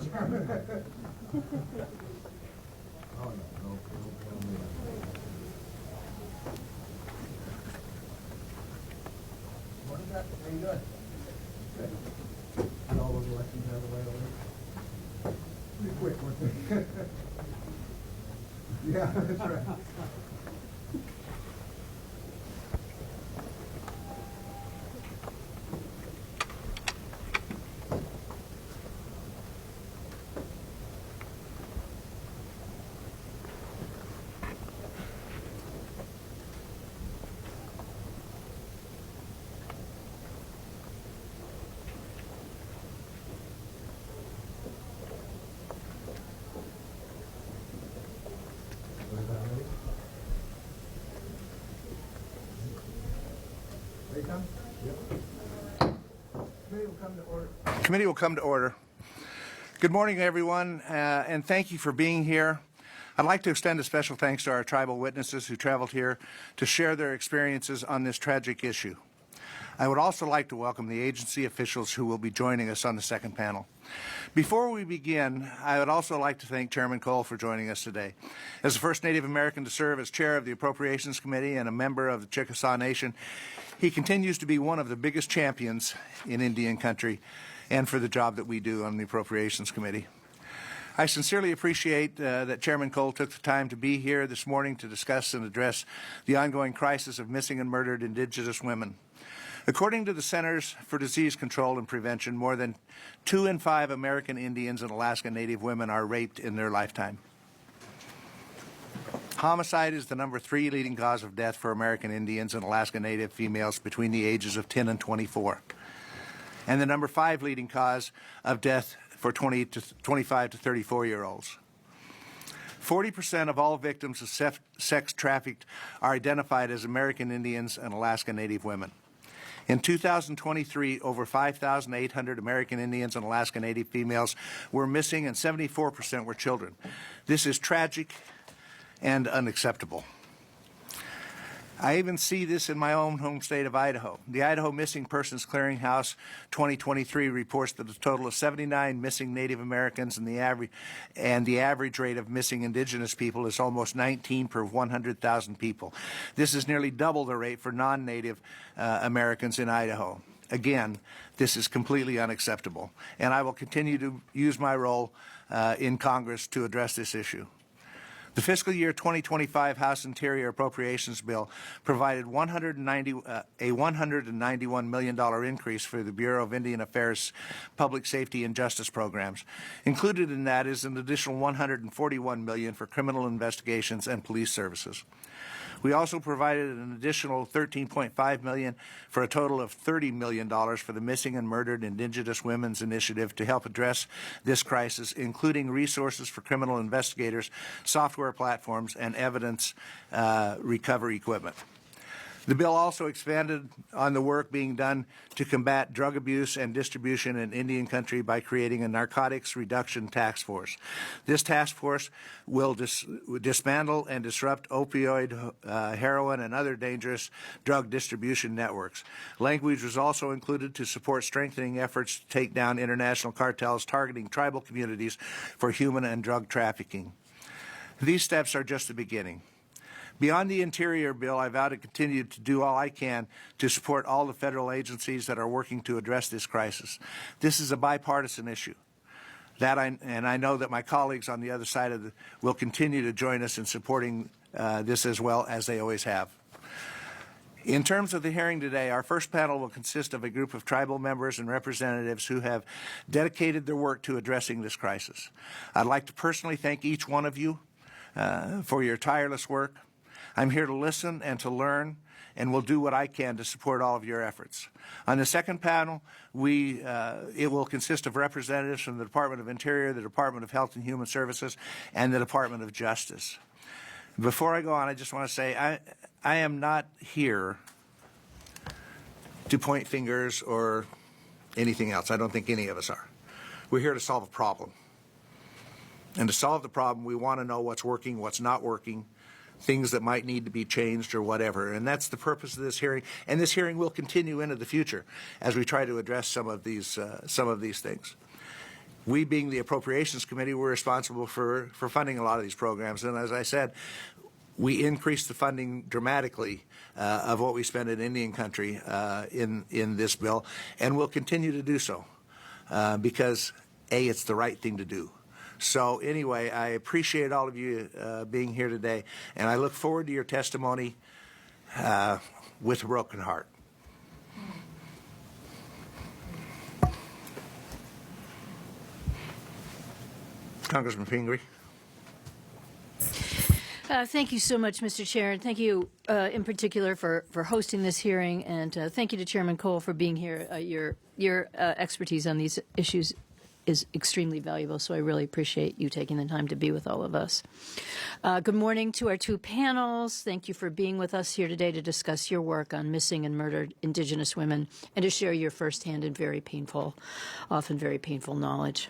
What is that? How you doing? Good. And all those elections out of the way already? Pretty quick, weren't they? Yeah, that's right. Committee will come to order. Good morning, everyone, and thank you for being here. I'd like to extend a special thanks to our tribal witnesses who traveled here to share their experiences on this tragic issue. I would also like to welcome the agency officials who will be joining us on the second panel. Before we begin, I would also like to thank Chairman Cole for joining us today. As the first Native American to serve as chair of the Appropriations Committee and a member of the Chickasaw Nation, he continues to be one of the biggest champions in Indian country and for the job that we do on the Appropriations Committee. I sincerely appreciate that Chairman Cole took the time to be here this morning to discuss and address the ongoing crisis of missing and murdered Indigenous women. According to the Centers for Disease Control and Prevention, more than 2 in 5 American Indians and Alaska Native women are raped in their lifetime. Homicide is the number 3 leading cause of death for American Indians and Alaska Native females between the ages of 10 and 24, and the number 5 leading cause of death for 25 to 34-year-olds. 40% of all victims of sex trafficked are identified as American Indians and Alaska Native women. In 2023, over 5,800 American Indians and Alaska Native females were missing, and 74% were children. This is tragic and unacceptable. I even see this in my own home state of Idaho. The Idaho Missing Persons Clearinghouse 2023 reports that a total of 79 missing Native Americans, and the average rate of missing Indigenous people is almost 19 per 100,000 people. This is nearly double the rate for non-Native Americans in Idaho. Again, this is completely unacceptable, and I will continue to use my role in Congress to address this issue. The fiscal year 2025 House Interior Appropriations Bill provided a $191 million increase for the Bureau of Indian Affairs Public Safety and Justice programs. Included in that is an additional $141 million for criminal investigations and police services. We also provided an additional $13.5 million for a total of $30 million for the Missing and Murdered Indigenous Women's Initiative to help address this crisis, including resources for criminal investigators, software platforms, and evidence recovery equipment. The bill also expanded on the work being done to combat drug abuse and distribution in Indian country by creating a narcotics reduction task force. This task force will dismantle and disrupt opioid, heroin, and other dangerous drug distribution networks. Language was also included to support strengthening efforts to take down international cartels targeting tribal communities for human and drug trafficking. These steps are just the beginning. Beyond the Interior bill, I vow to continue to do all I can to support all the federal agencies that are working to address this crisis. This is a bipartisan issue. And I know that my colleagues on the other side will continue to join us in supporting this as well as they always have. In terms of the hearing today, our first panel will consist of a group of tribal members and representatives who have dedicated their work to addressing this crisis. I'd like to personally thank each one of you for your tireless work. I'm here to listen and to learn, and will do what I can to support all of your efforts. On the second panel, it will consist of representatives from the Department of Interior, the Department of Health and Human Services, and the Department of Justice. Before I go on, I just want to say I am not here to point fingers or anything else. I don't think any of us are. We're here to solve a problem. And to solve the problem, we want to know what's working, what's not working, things that might need to be changed or whatever. And that's the purpose of this hearing. And this hearing will continue into the future as we try to address some of these things. we being the Appropriations Committee, we're responsible for funding a lot of these programs. And as I said, we increased the funding dramatically of what we spend in Indian country in this bill, and we'll continue to do so because, A, it's the right thing to do. So anyway, I appreciate all of you being here today, and I look forward to your testimony with a broken heart. Congressman Pingree. Thank you so much, Mr. Chair, and thank you in particular for hosting this hearing, and thank you to Chairman Cole for being here. Your expertise on these issues is extremely valuable, so I really appreciate you taking the time to be with all of us. Good morning to our two panels. Thank you for being with us here today to discuss your work on missing and murdered Indigenous women and to share your firsthand and very painful, often very painful knowledge.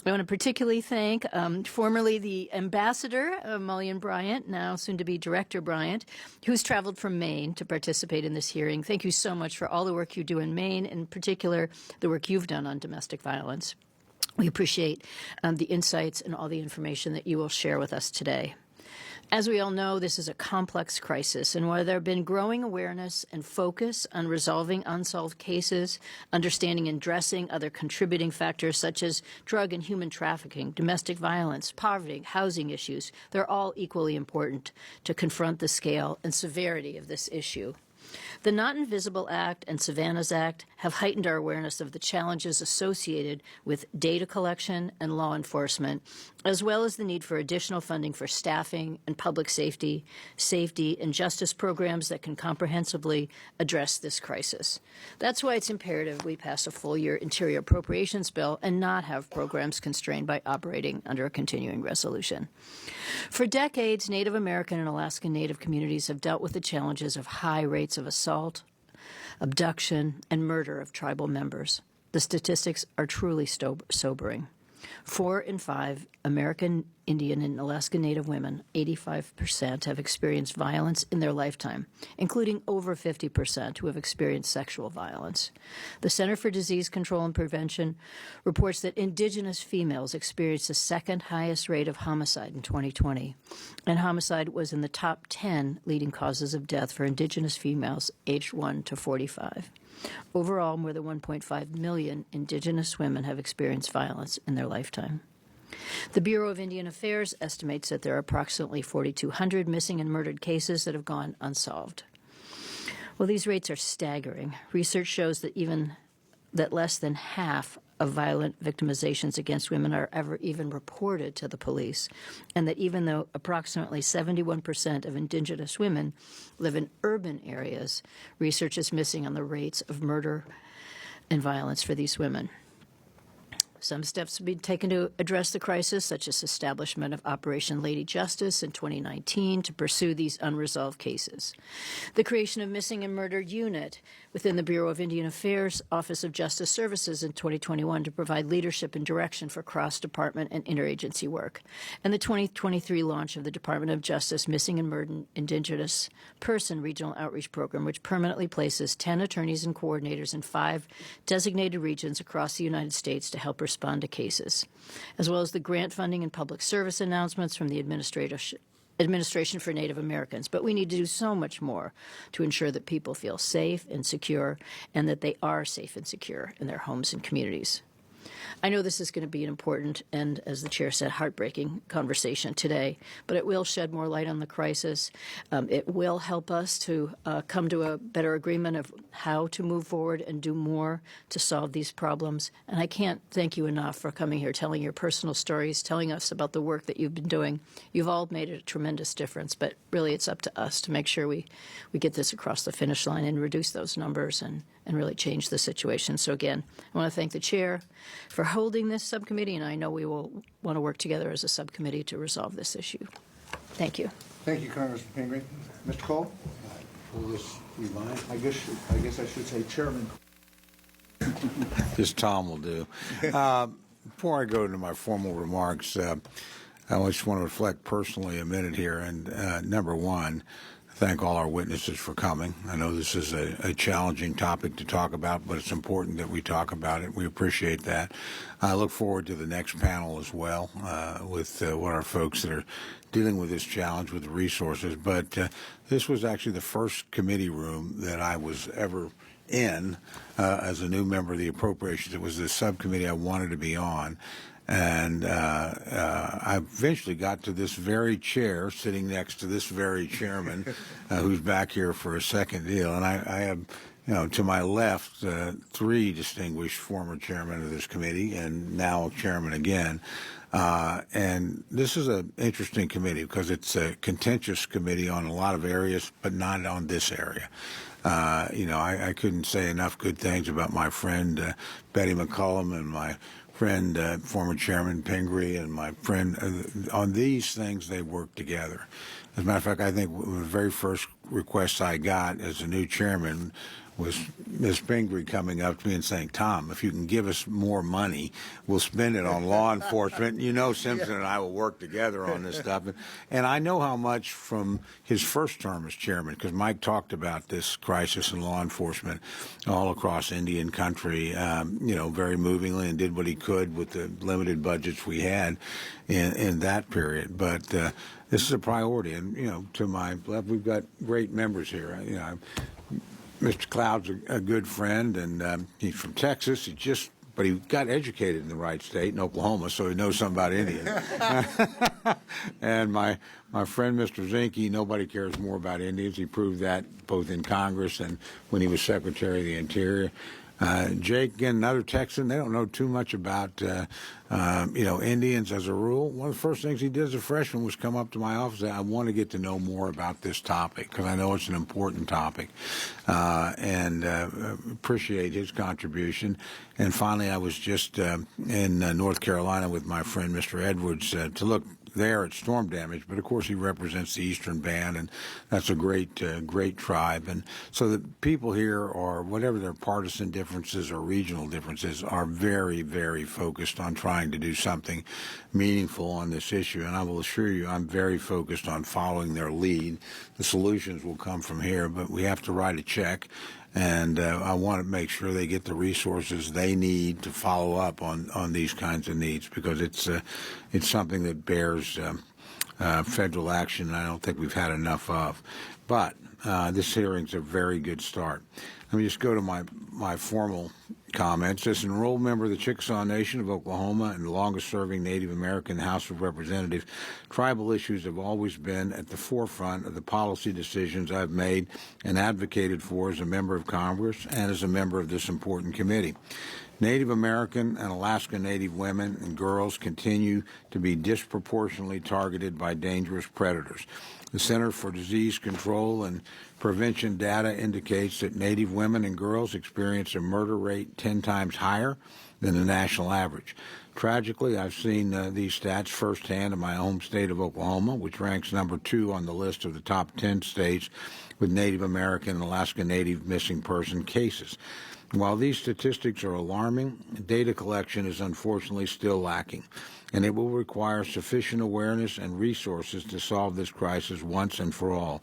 I want to particularly thank formerly the Ambassador, Maulian Bryant, now soon to be Director Bryant, who's traveled from Maine to participate in this hearing. Thank you so much for all the work you do in Maine, in particular the work you've done on domestic violence. We appreciate the insights and all the information that you will share with us today. As we all know, this is a complex crisis, and while there have been growing awareness and focus on resolving unsolved cases, understanding and addressing other contributing factors such as drug and human trafficking, domestic violence, poverty, housing issues, they're all equally important to confront the scale and severity of this issue. The Not Invisible Act and Savannah's Act have heightened our awareness of the challenges associated with data collection and law enforcement, as well as the need for additional funding for staffing and public safety, and justice programs that can comprehensively address this crisis. That's why it's imperative we pass a full-year Interior Appropriations bill and not have programs constrained by operating under a continuing resolution. For decades, Native American and Alaskan Native communities have dealt with the challenges of high rates of assault, abduction, and murder of tribal members. The statistics are truly sobering. 4 in 5 American Indian and Alaska Native women, 85%, have experienced violence in their lifetime, including over 50% who have experienced sexual violence. The Center for Disease Control and Prevention reports that Indigenous females experienced the second highest rate of homicide in 2020, and homicide was in the top 10 leading causes of death for Indigenous females aged 1 to 45. Overall, more than 1.5 million Indigenous women have experienced violence in their lifetime. The Bureau of Indian Affairs estimates that there are approximately 4,200 missing and murdered cases that have gone unsolved. Well, these rates are staggering. Research shows that less than half of violent victimizations against women are ever even reported to the police, and that even though approximately 71% of Indigenous women live in urban areas, research is missing on the rates of murder and violence for these women. Some steps have been taken to address the crisis, such as establishment of Operation Lady Justice in 2019 to pursue these unresolved cases. The creation of Missing and Murdered Unit within the Bureau of Indian Affairs Office of Justice Services in 2021 to provide leadership and direction for cross-department and interagency work. And the 2023 launch of the Department of Justice Missing and Murdered Indigenous Person Regional Outreach Program, which permanently places 10 attorneys and coordinators in 5 designated regions across the United States to help respond to cases, as well as the grant funding and public service announcements from the Administration for Native Americans. But we need to do so much more to ensure that people feel safe and secure, and that they are safe and secure in their homes and communities. I know this is going to be an important and, as the chair said, heartbreaking conversation today, but it will shed more light on the crisis. It will help us to come to a better agreement of how to move forward and do more to solve these problems. And I can't thank you enough for coming here, telling your personal stories, telling us about the work that you've been doing. You've all made a tremendous difference, but really it's up to us to make sure we get this across the finish line and reduce those numbers and really change the situation. So again, I want to thank the chair for holding this subcommittee, and I know we will want to work together as a subcommittee to resolve this issue. Thank you. Thank you, Congressman Pingree. Mr. Cole? Will this be mine? I guess I should say Chairman. This Tom will do. Before I go into my formal remarks, I just want to reflect personally a minute here. And number one, thank all our witnesses for coming. I know this is a challenging topic to talk about, but it's important that we talk about it. We appreciate that. I look forward to the next panel as well with what our folks that are dealing with this challenge with the resources. But this was actually the first committee room that I was ever in as a new member of the Appropriations. It was the subcommittee I wanted to be on. And I eventually got to this very chair, sitting next to this very chairman, who's back here for a second deal. And I have, to my left, three distinguished former chairmen of this committee, and now chairman again. And this is an interesting committee because it's a contentious committee on a lot of areas, but not on this area. I couldn't say enough good things about my friend Betty McCollum and my friend, former Chairman Pingree, and my friend. On these things, they work together. As a matter of fact, I think one of the very first requests I got as a new chairman was Ms. Pingree coming up to me and saying, "Tom, if you can give us more money, we'll spend it on law enforcement. Simpson and I will work together on this stuff." And I know how much from his first term as chairman, because Mike talked about this crisis in law enforcement all across Indian country, very movingly, and did what he could with the limited budgets we had in that period. But this is a priority. And, to my left, we've got great members here. Mr. Cloud's a good friend, and he's from Texas. But he got educated in the right state, in Oklahoma, so he knows something about Indians. And my friend, Mr. Zinke, nobody cares more about Indians. He proved that both in Congress and when he was Secretary of the Interior. Jake, again, another Texan. They don't know too much about, Indians as a rule. One of the first things he did as a freshman was come up to my office and say, "I want to get to know more about this topic because I know it's an important topic," and appreciate his contribution. And finally, I was just in North Carolina with my friend, Mr. Edwards, to look there at storm damage, but of course he represents the Eastern Band, and that's a great tribe. And so the people here are, whatever their partisan differences or regional differences, are very, very focused on trying to do something meaningful on this issue. And I will assure you, I'm very focused on following their lead. The solutions will come from here, but we have to write a check. And I want to make sure they get the resources they need to follow up on these kinds of needs, because it's something that bears federal action, and I don't think we've had enough of. But this hearing's a very good start. Let me just go to my formal comments. As an enrolled member of the Chickasaw Nation of Oklahoma and the longest-serving Native American House of Representatives, tribal issues have always been at the forefront of the policy decisions I've made and advocated for as a member of Congress and as a member of this important committee. Native American and Alaska Native women and girls continue to be disproportionately targeted by dangerous predators. The Center for Disease Control and Prevention data indicates that Native women and girls experience a murder rate 10 times higher than the national average. Tragically, I've seen these stats firsthand in my home state of Oklahoma, which ranks number 2 on the list of the top 10 states with Native American and Alaska Native missing person cases. While these statistics are alarming, data collection is unfortunately still lacking, and it will require sufficient awareness and resources to solve this crisis once and for all.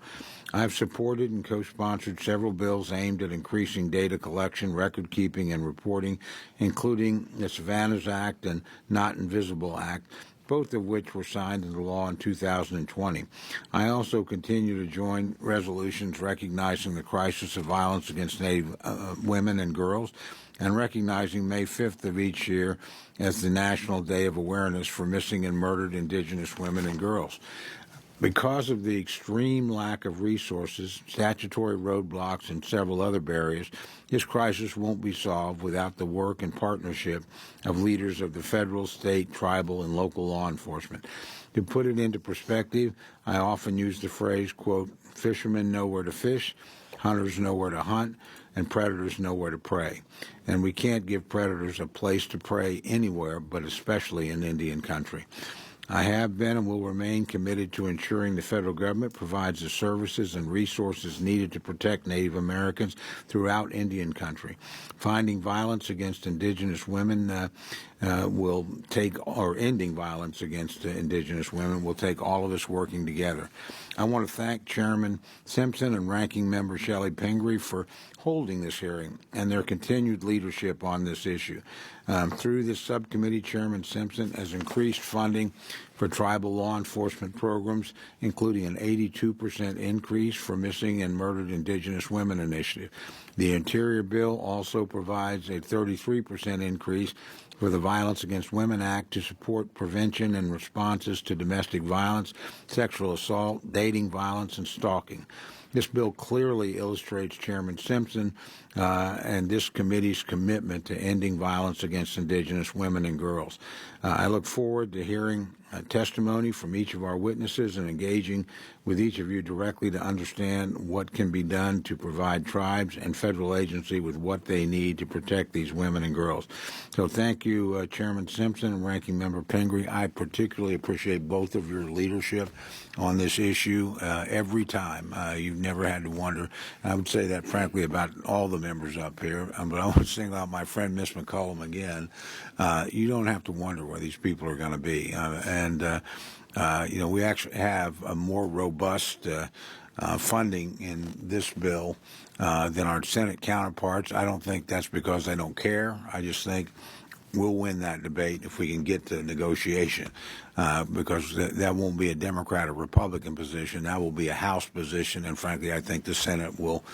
I have supported and co-sponsored several bills aimed at increasing data collection, record keeping, and reporting, including the Savannah's Act and Not Invisible Act, both of which were signed into law in 2020. I also continue to join resolutions recognizing the crisis of violence against Native women and girls, and recognizing May 5th of each year as the National Day of Awareness for Missing and Murdered Indigenous Women and Girls. Because of the extreme lack of resources, statutory roadblocks, and several other barriers, this crisis won't be solved without the work and partnership of leaders of the federal, state, tribal, and local law enforcement. To put it into perspective, I often use the phrase, quote, "Fishermen know where to fish, hunters know where to hunt, and predators know where to prey." And we can't give predators a place to prey anywhere, but especially in Indian country. I have been and will remain committed to ensuring the federal government provides the services and resources needed to protect Native Americans throughout Indian country. Finding violence against Indigenous women will take, or ending violence against Indigenous women, will take all of us working together. I want to thank Chairman Simpson and Ranking Member Shelley Pingree for holding this hearing and their continued leadership on this issue. Through this subcommittee, Chairman Simpson has increased funding for tribal law enforcement programs, including an 82% increase for Missing and Murdered Indigenous Women Initiative. The Interior Bill also provides a 33% increase for the Violence Against Women Act to support prevention and responses to domestic violence, sexual assault, dating violence, and stalking. This bill clearly illustrates Chairman Simpson and this committee's commitment to ending violence against Indigenous women and girls. I look forward to hearing testimony from each of our witnesses and engaging with each of you directly to understand what can be done to provide tribes and federal agency with what they need to protect these women and girls. So thank you, Chairman Simpson and Ranking Member Pingree. I particularly appreciate both of your leadership on this issue every time. You've never had to wonder. I would say that, frankly, about all the members up here, but I want to single out my friend Miss McCollum again. You don't have to wonder where these people are going to be. We actually have a more robust funding in this bill than our Senate counterparts. I don't think that's because they don't care. I just think we'll win that debate if we can get to negotiation, because that won't be a Democrat or Republican position. That will be a House position, and frankly, I think the Senate will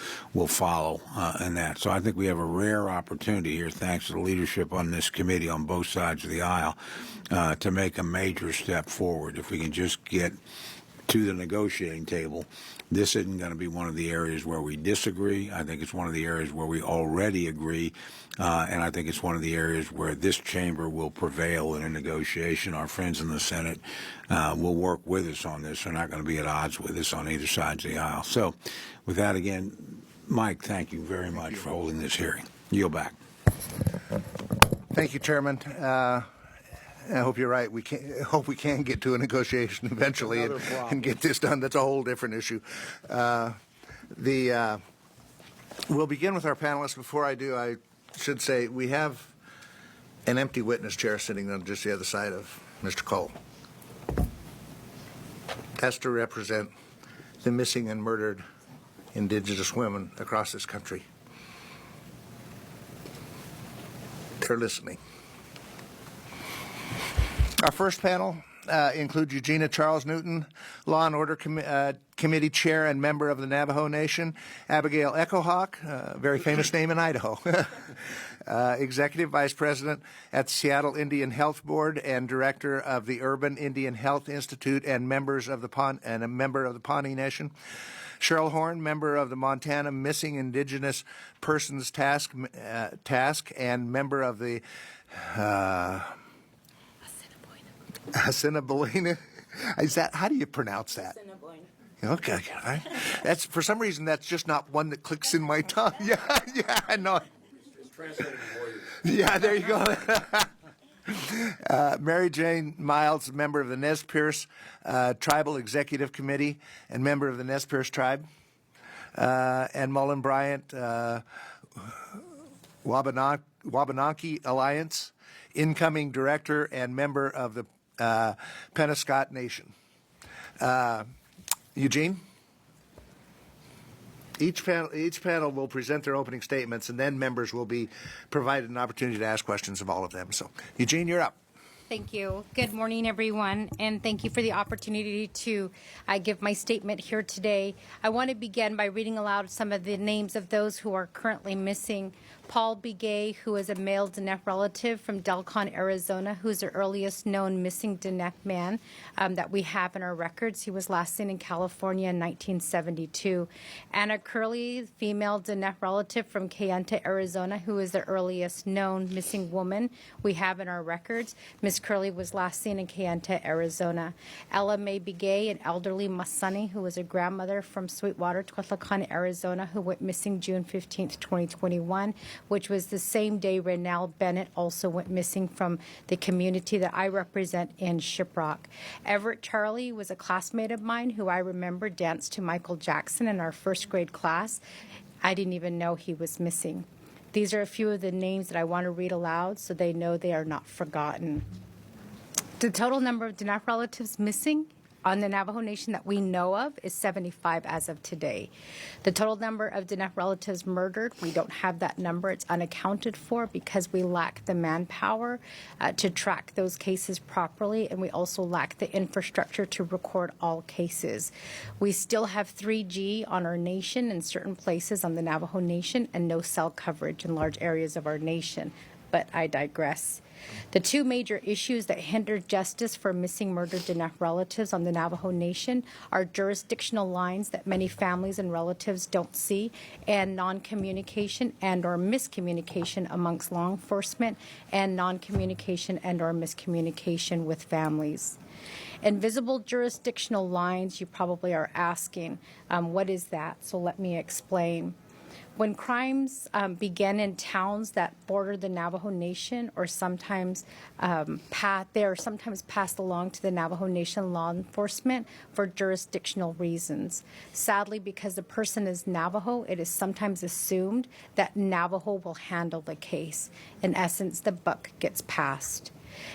follow in that. So I think we have a rare opportunity here, thanks to the leadership on this committee on both sides of the aisle, to make a major step forward. If we can just get to the negotiating table, this isn't going to be one of the areas where we disagree. I think it's one of the areas where we already agree, and I think it's one of the areas where this chamber will prevail in a negotiation. Our friends in the Senate will work with us on this. They're not going to be at odds with us on either side of the aisle. So with that, again, Mike, thank you very much for holding this hearing. Yield back. Thank you, Chairman. I hope you're right. Hope we can get to a negotiation eventually and get this done. That's a whole different issue. We'll begin with our panelists. Before I do, I should say we have an empty witness chair sitting on just the other side of Mr. Cole. That's to represent the missing and murdered Indigenous women across this country. They're listening. Our first panel includes Eugenia Charles Newton, Law and Order Committee Chair and member of the Navajo Nation, Abigail Echohawk, a very famous name in Idaho, Executive Vice President at the Seattle Indian Health Board and Director of the Urban Indian Health Institute and a member of the Pawnee Nation, Cheryl Horn, member of the Montana Missing Indigenous Persons Task and member of the Assiniboine. Is that, how do you pronounce that? Assiniboine. Okay. All right. That's, for some reason, that's just not one that clicks in my tongue. Yeah, I know. It's translating warriors. Yeah, there you go. Mary Jane Miles, member of the Nez Perce Tribal Executive Committee and member of the Nez Perce Tribe. And Mullen Bryant, Wabanaki Alliance, incoming director and member of the Penobscot Nation. Eugene? Each panel will present their opening statements, and then members will be provided an opportunity to ask questions of all of them. So, Eugene, you're up. Thank you. Good morning, everyone, and thank you for the opportunity to give my statement here today. I want to begin by reading aloud some of the names of those who are currently missing. Paul Begay, who is a male Diné relative from Delcon, Arizona, who's the earliest known missing Diné man that we have in our records. He was last seen in California in 1972. Anna Curley, female Diné relative from Kayenta, Arizona, who is the earliest known missing woman we have in our records. Ms. Curley was last seen in Kayenta, Arizona. Ella Mae Begay, an elderly Masani, who was a grandmother from Sweetwater, Tehuacán, Arizona, who went missing June 15, 2021. Which was the same day Renelle Bennett also went missing from the community that I represent in Shiprock. Everett Charlie was a classmate of mine who I remember danced to Michael Jackson in our first grade class. I didn't even know he was missing. These are a few of the names that I want to read aloud so they know they are not forgotten. The total number of Diné relatives missing on the Navajo Nation that we know of is 75 as of today. The total number of Diné relatives murdered, we don't have that number. It's unaccounted for because we lack the manpower to track those cases properly, and we also lack the infrastructure to record all cases. We still have 3G on our nation in certain places on the Navajo Nation and no cell coverage in large areas of our nation, but I digress. The two major issues that hinder justice for missing murdered Diné relatives on the Navajo Nation are jurisdictional lines that many families and relatives don't see, and non-communication and or miscommunication amongst law enforcement, and non-communication and or miscommunication with families. Invisible jurisdictional lines, you probably are asking, what is that? So let me explain. When crimes begin in towns that border the Navajo Nation, or sometimes they are sometimes passed along to the Navajo Nation law enforcement for jurisdictional reasons. Sadly, because the person is Navajo, it is sometimes assumed that Navajo will handle the case. In essence, the buck gets passed.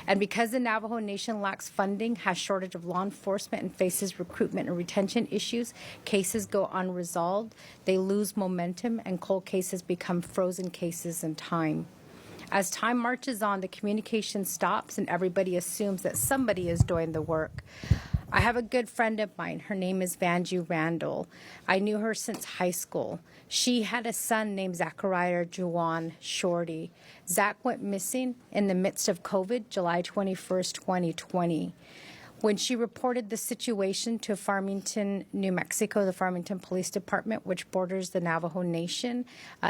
And because the Navajo Nation lacks funding, has shortage of law enforcement, and faces recruitment and retention issues, cases go unresolved, they lose momentum, and cold cases become frozen cases in time. As time marches on, the communication stops and everybody assumes that somebody is doing the work. I have a good friend of mine. Her name is Vanju Randall. I knew her since high school. She had a son named Zachariah Juwan Shorty. Zach went missing in the midst of COVID, July 21st, 2020. When she reported the situation to Farmington, New Mexico, the Farmington Police Department, which borders the Navajo Nation,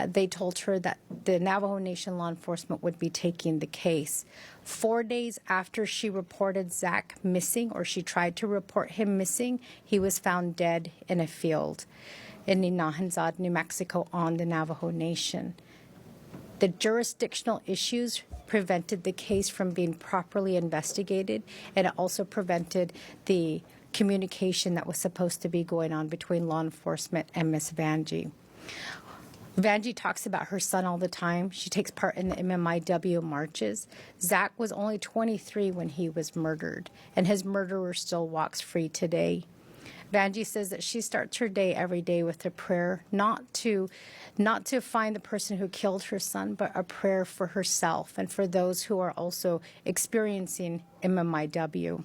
they told her that the Navajo Nation law enforcement would be taking the case. 4 days after she reported Zach missing, or she tried to report him missing, he was found dead in a field in Ninahanzad, New Mexico, on the Navajo Nation. The jurisdictional issues prevented the case from being properly investigated, and it also prevented the communication that was supposed to be going on between law enforcement and Miss Vanjie. Vanjie talks about her son all the time. She takes part in the MMIW marches. Zach was only 23 when he was murdered, and his murderer still walks free today. Vanjie says that she starts her day every day with a prayer, not to find the person who killed her son, but a prayer for herself and for those who are also experiencing MMIW.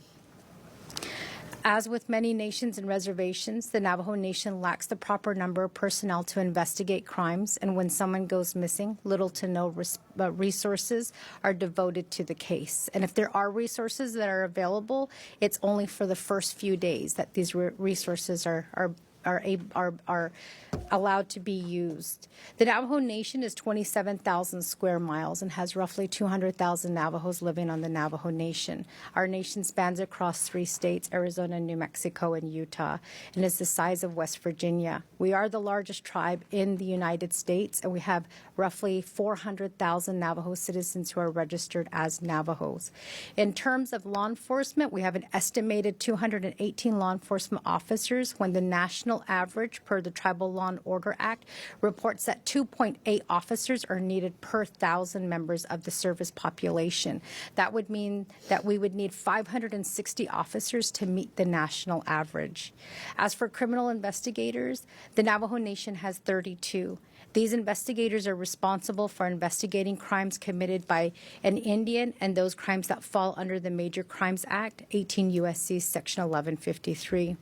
As with many nations and reservations, the Navajo Nation lacks the proper number of personnel to investigate crimes, and when someone goes missing, little to no resources are devoted to the case. And if there are resources that are available, it's only for the first few days that these resources are allowed to be used. The Navajo Nation is 27,000 square miles and has roughly 200,000 Navajos living on the Navajo Nation. Our nation spans across 3 states, Arizona, New Mexico, and Utah, and is the size of West Virginia. We are the largest tribe in the United States, and we have roughly 400,000 Navajo citizens who are registered as Navajos. In terms of law enforcement, we have an estimated 218 law enforcement officers, when the national average per the Tribal Law and Order Act reports that 2.8 officers are needed per 1,000 members of the service population. That would mean that we would need 560 officers to meet the national average. As for criminal investigators, the Navajo Nation has 32. These investigators are responsible for investigating crimes committed by an Indian and those crimes that fall under the Major Crimes Act, 18 U.S.C. Section 1153.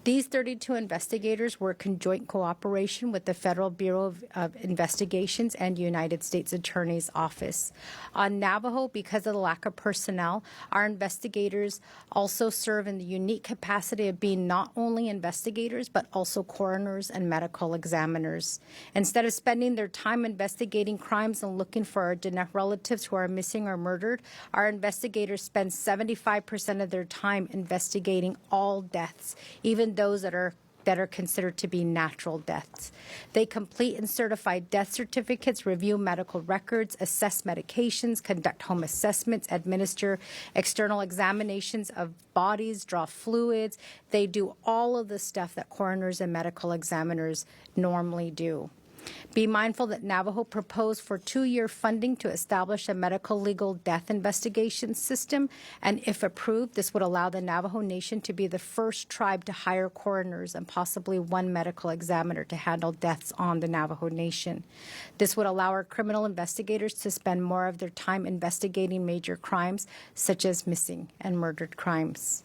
These 32 investigators work in joint cooperation with the Federal Bureau of Investigations and United States Attorney's Office. On Navajo, because of the lack of personnel, our investigators also serve in the unique capacity of being not only investigators, but also coroners and medical examiners. Instead of spending their time investigating crimes and looking for our Diné relatives who are missing or murdered, our investigators spend 75% of their time investigating all deaths, even those that are considered to be natural deaths. They complete and certify death certificates, review medical records, assess medications, conduct home assessments, administer external examinations of bodies, draw fluids. They do all of the stuff that coroners and medical examiners normally do. Be mindful that Navajo proposed for 2-year funding to establish a medical legal death investigation system, and if approved, this would allow the Navajo Nation to be the first tribe to hire coroners and possibly one medical examiner to handle deaths on the Navajo Nation. This would allow our criminal investigators to spend more of their time investigating major crimes, such as missing and murdered crimes.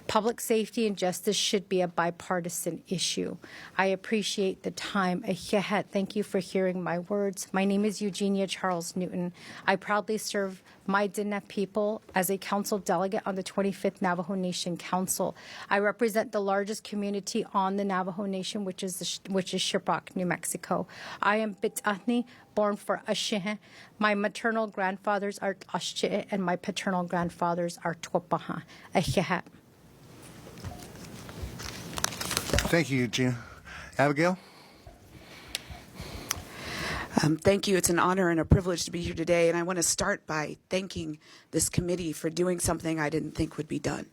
Public safety and justice should be a bipartisan issue. I appreciate the time. Thank you for hearing my words. My name is Eugenia Charles Newton. I proudly serve my Diné people as a council delegate on the 25th Navajo Nation Council. I represent the largest community on the Navajo Nation, which is Shiprock, New Mexico. I am Bitahni, born for Ashihe. My maternal grandfathers are Ashche, and my paternal grandfathers are Twopaha. Ahihat. Thank you, Eugene. Abigail? Thank you. It's an honor and a privilege to be here today, and I want to start by thanking this committee for doing something I didn't think would be done,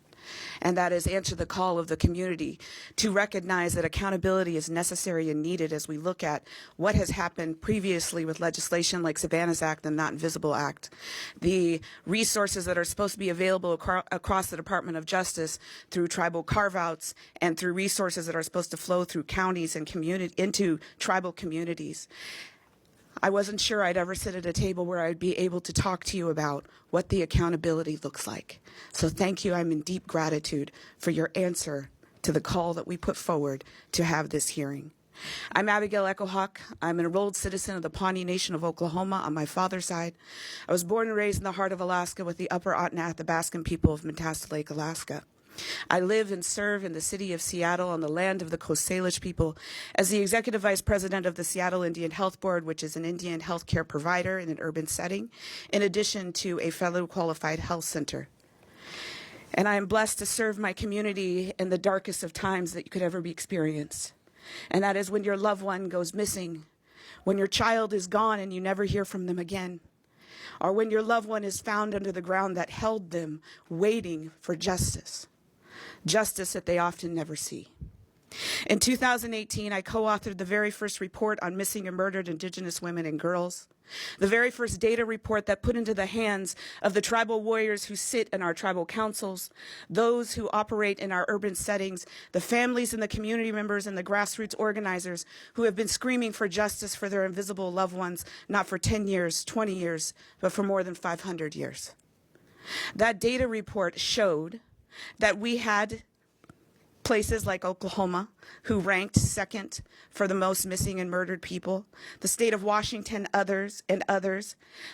and that is answer the call of the community to recognize that accountability is necessary and needed as we look at what has happened previously with legislation like Savannah's Act and Not Invisible Act, the resources that are supposed to be available across the Department of Justice through tribal carve-outs and through resources that are supposed to flow through counties and into tribal communities. I wasn't sure I'd ever sit at a table where I'd be able to talk to you about what the accountability looks like. So thank you. I'm in deep gratitude for your answer to the call that we put forward to have this hearing. I'm Abigail Echohawk. I'm an enrolled citizen of the Pawnee Nation of Oklahoma on my father's side. I was born and raised in the heart of Alaska with the Upper Athabascan people of Metasta Lake, Alaska. I live and serve in the city of Seattle on the land of the Coast Salish people as the Executive Vice President of the Seattle Indian Health Board, which is an Indian health care provider in an urban setting, in addition to a federally qualified health center. And I am blessed to serve my community in the darkest of times that you could ever be experienced. And that is when your loved one goes missing, when your child is gone and you never hear from them again, or when your loved one is found under the ground that held them waiting for justice. Justice that they often never see. In 2018, I co-authored the very first report on missing and murdered Indigenous women and girls, the very first data report that put into the hands of the tribal warriors who sit in our tribal councils, those who operate in our urban settings, the families and the community members and the grassroots organizers who have been screaming for justice for their invisible loved ones, not for 10 years, 20 years, but for more than 500 years. That data report showed that we had places like Oklahoma, who ranked second for the most missing and murdered people, the state of Washington, others.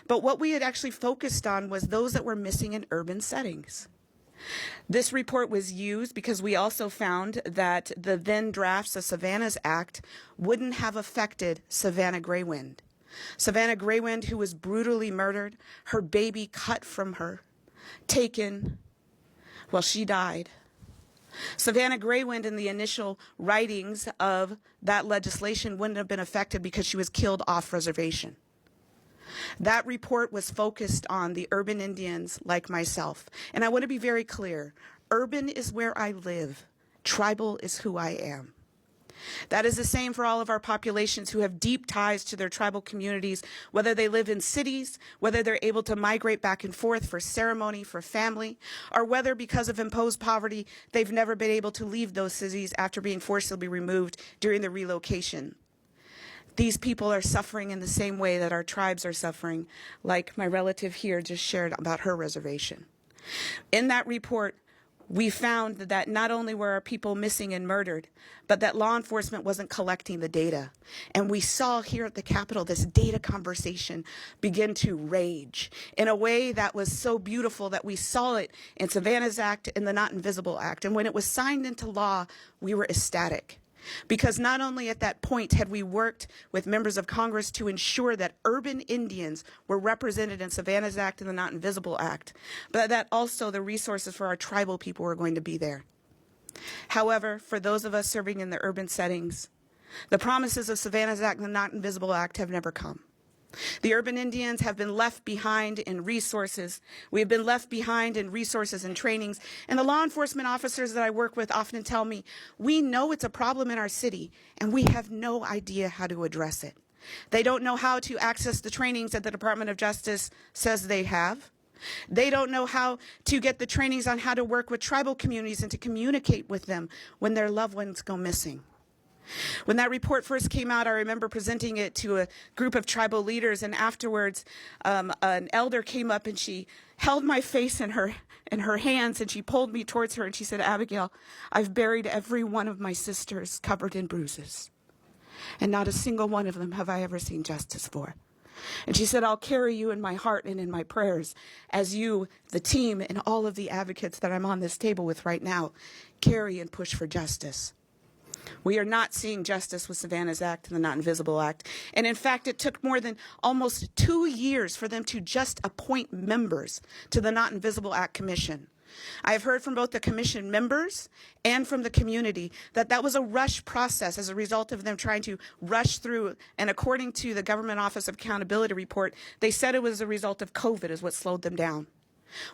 But what we had actually focused on was those that were missing in urban settings. This report was used because we also found that the then drafts of Savannah's Act wouldn't have affected Savannah Greywind. Savannah Greywind, who was brutally murdered, her baby cut from her, taken, well, she died. Savannah Greywind in the initial writings of that legislation wouldn't have been affected because she was killed off reservation. That report was focused on the urban Indians like myself. And I want to be very clear. Urban is where I live. Tribal is who I am. That is the same for all of our populations who have deep ties to their tribal communities, whether they live in cities, whether they're able to migrate back and forth for ceremony, for family, or whether because of imposed poverty, they've never been able to leave those cities after being forcibly removed during the relocation. These people are suffering in the same way that our tribes are suffering, like my relative here just shared about her reservation. In that report, we found that not only were our people missing and murdered, but that law enforcement wasn't collecting the data. And we saw here at the Capitol this data conversation begin to rage in a way that was so beautiful that we saw it in Savannah's Act and the Not Invisible Act. And when it was signed into law, we were ecstatic. Because not only at that point had we worked with members of Congress to ensure that urban Indians were represented in Savannah's Act and the Not Invisible Act, but that also the resources for our tribal people were going to be there. However, for those of us serving in the urban settings, the promises of Savannah's Act and the Not Invisible Act have never come. The urban Indians have been left behind in resources. We have been left behind in resources and trainings. And the law enforcement officers that I work with often tell me, we know it's a problem in our city, and we have no idea how to address it. They don't know how to access the trainings that the Department of Justice says they have. They don't know how to get the trainings on how to work with tribal communities and to communicate with them when their loved ones go missing. When that report first came out, I remember presenting it to a group of tribal leaders, and afterwards an elder came up and she held my face in her hands, and she pulled me towards her and she said, "Abigail, I've buried every one of my sisters covered in bruises, and not a single one of them have I ever seen justice for." And she said, "I'll carry you in my heart and in my prayers as you, the team, and all of the advocates that I'm on this table with right now, carry and push for justice." We are not seeing justice with Savannah's Act and the Not Invisible Act. And in fact, it took more than almost 2 years for them to just appoint members to the Not Invisible Act Commission. I have heard from both the commission members and from the community that that was a rush process as a result of them trying to rush through. And according to the Government Office of Accountability report, they said it was a result of COVID is what slowed them down.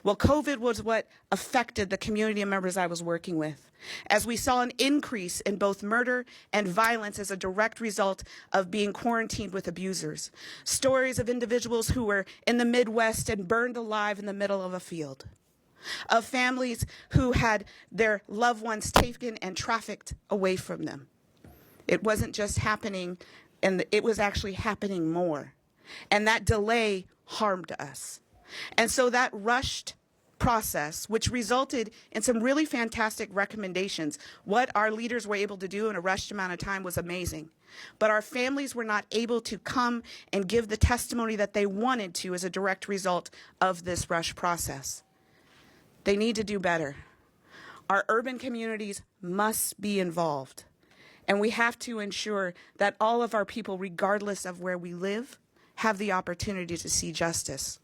Well, COVID was what affected the community members I was working with, as we saw an increase in both murder and violence as a direct result of being quarantined with abusers. Stories of individuals who were in the Midwest and burned alive in the middle of a field, of families who had their loved ones taken and trafficked away from them. It wasn't just happening, and it was actually happening more. And that delay harmed us. And so that rushed process, which resulted in some really fantastic recommendations, what our leaders were able to do in a rushed amount of time was amazing. But our families were not able to come and give the testimony that they wanted to as a direct result of this rush process. They need to do better. Our urban communities must be involved. And we have to ensure that all of our people, regardless of where we live, have the opportunity to see justice.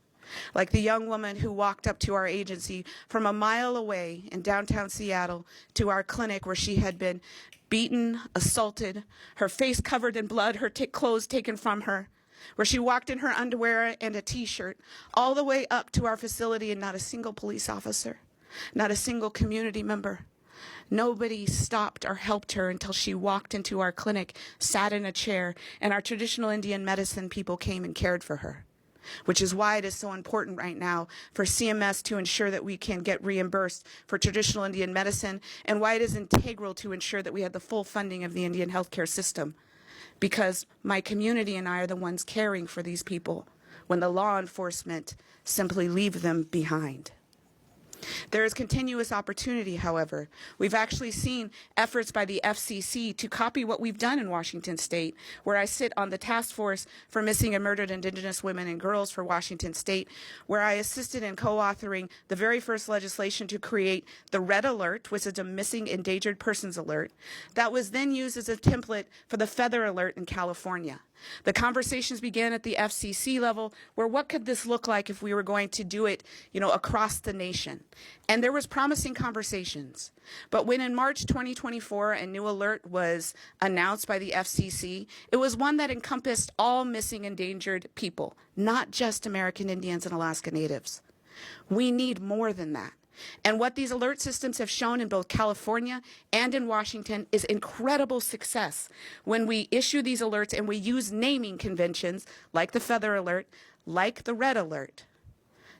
Like the young woman who walked up to our agency from a mile away in downtown Seattle to our clinic where she had been beaten, assaulted, her face covered in blood, her clothes taken from her, where she walked in her underwear and a t-shirt, all the way up to our facility, and not a single police officer, not a single community member. Nobody stopped or helped her until she walked into our clinic, sat in a chair, and our traditional Indian medicine people came and cared for her. Which is why it is so important right now for CMS to ensure that we can get reimbursed for traditional Indian medicine, and why it is integral to ensure that we have the full funding of the Indian healthcare system. Because my community and I are the ones caring for these people when the law enforcement simply leave them behind. There is continuous opportunity, however. We've actually seen efforts by the FCC to copy what we've done in Washington State, where I sit on the task force for missing and murdered Indigenous women and girls for Washington State, where I assisted in co-authoring the very first legislation to create the Red Alert, which is a missing endangered persons alert, that was then used as a template for the Feather Alert in California. The conversations began at the FCC level, where what could this look like if we were going to do it, across the nation? And there was promising conversations. But when in March 2024 a new alert was announced by the FCC, it was one that encompassed all missing endangered people, not just American Indians and Alaska Natives. We need more than that. And what these alert systems have shown in both California and in Washington is incredible success when we issue these alerts and we use naming conventions like the Feather Alert, like the Red Alert,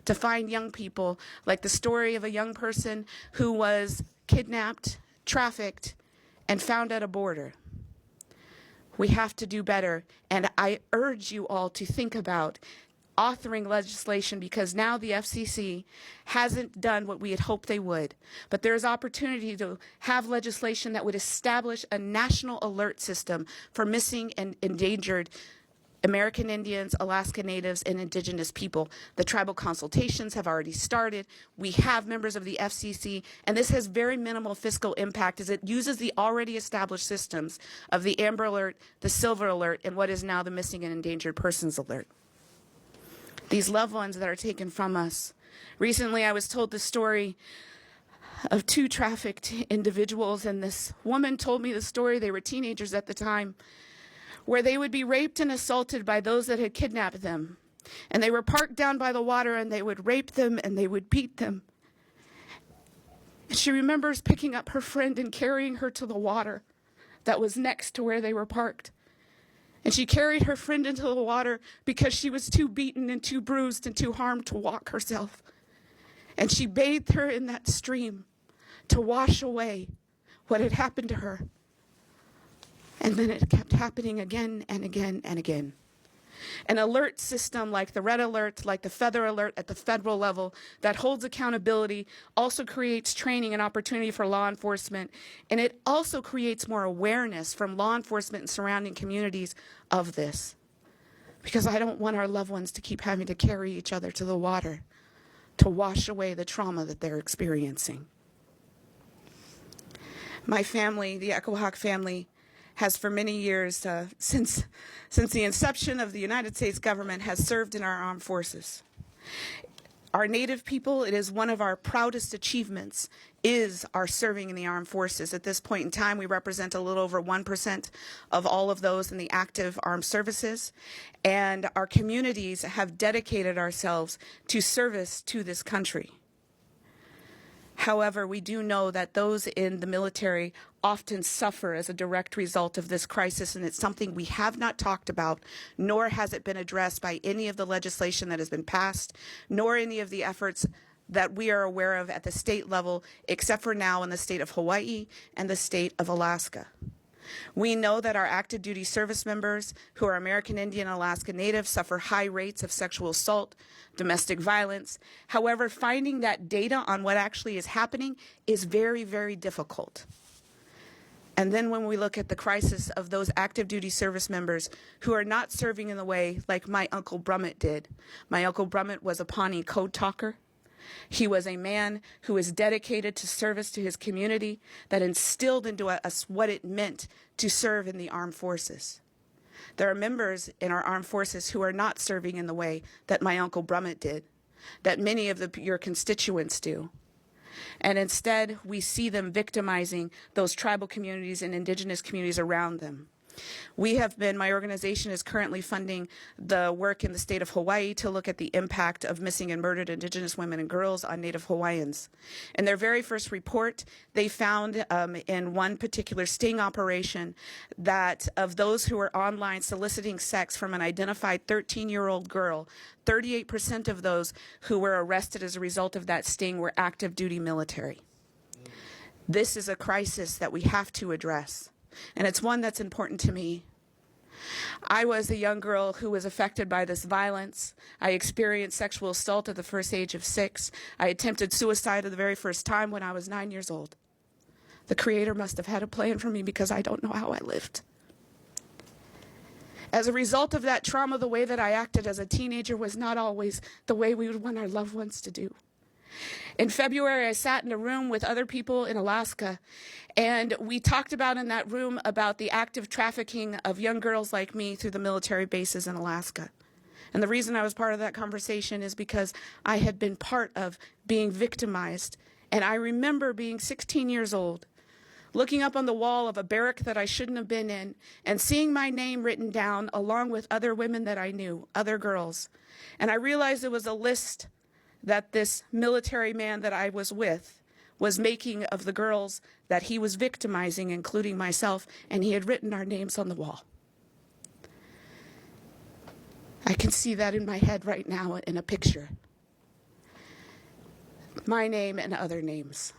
to find young people, like the story of a young person who was kidnapped, trafficked, and found at a border. We have to do better, and I urge you all to think about authoring legislation, because now the FCC hasn't done what we had hoped they would. But there is opportunity to have legislation that would establish a national alert system for missing and endangered American Indians, Alaska Natives, and Indigenous people. The tribal consultations have already started. We have members of the FCC, and this has very minimal fiscal impact as it uses the already established systems of the Amber Alert, the Silver Alert, and what is now the Missing and Endangered Persons Alert. These loved ones that are taken from us. Recently, I was told the story of 2 trafficked individuals, and this woman told me the story. They were teenagers at the time, where they would be raped and assaulted by those that had kidnapped them. And they were parked down by the water, and they would rape them and they would beat them. And she remembers picking up her friend and carrying her to the water that was next to where they were parked. And she carried her friend into the water because she was too beaten and too bruised and too harmed to walk herself. And she bathed her in that stream to wash away what had happened to her. And then it kept happening again and again and again. An alert system like the Red Alert, like the Feather Alert at the federal level that holds accountability also creates training and opportunity for law enforcement. And it also creates more awareness from law enforcement and surrounding communities of this. Because I don't want our loved ones to keep having to carry each other to the water to wash away the trauma that they're experiencing. My family, the Echo Hawk family, has for many years, since the inception of the United States government, has served in our armed forces. Our Native people, it is one of our proudest achievements, is our serving in the armed forces. At this point in time, we represent a little over 1% of all of those in the active armed services, and our communities have dedicated ourselves to service to this country. However, we do know that those in the military often suffer as a direct result of this crisis, and it's something we have not talked about, nor has it been addressed by any of the legislation that has been passed, nor any of the efforts that we are aware of at the state level, except for now in the state of Hawaii and the state of Alaska. We know that our active duty service members who are American Indian and Alaska Native suffer high rates of sexual assault, domestic violence. However, finding that data on what actually is happening is very, very difficult. And then when we look at the crisis of those active duty service members who are not serving in the way like my Uncle Bryant did. My Uncle Bryant was a Pawnee code talker. He was a man who was dedicated to service to his community that instilled into us what it meant to serve in the armed forces. There are members in our armed forces who are not serving in the way that my Uncle Bryant did, that many of your constituents do. And instead, we see them victimizing those tribal communities and indigenous communities around them. My organization is currently funding the work in the state of Hawaii to look at the impact of missing and murdered Indigenous women and girls on Native Hawaiians. In their very first report, they found in one particular sting operation that of those who were online soliciting sex from an identified 13-year-old girl, 38% of those who were arrested as a result of that sting were active duty military. This is a crisis that we have to address. And it's one that's important to me. I was a young girl who was affected by this violence. I experienced sexual assault at the first age of 6. I attempted suicide the very first time when I was 9 years old. The Creator must have had a plan for me because I don't know how I lived. As a result of that trauma, the way that I acted as a teenager was not always the way we would want our loved ones to do. In February, I sat in a room with other people in Alaska, and we talked about in that room about the active trafficking of young girls like me through the military bases in Alaska. And the reason I was part of that conversation is because I had been part of being victimized. And I remember being 16 years old, looking up on the wall of a barrack that I shouldn't have been in, and seeing my name written down along with other women that I knew, other girls. And I realized it was a list that this military man that I was with was making of the girls that he was victimizing, including myself, and he had written our names on the wall. I can see that in my head right now in a picture. My name and other names.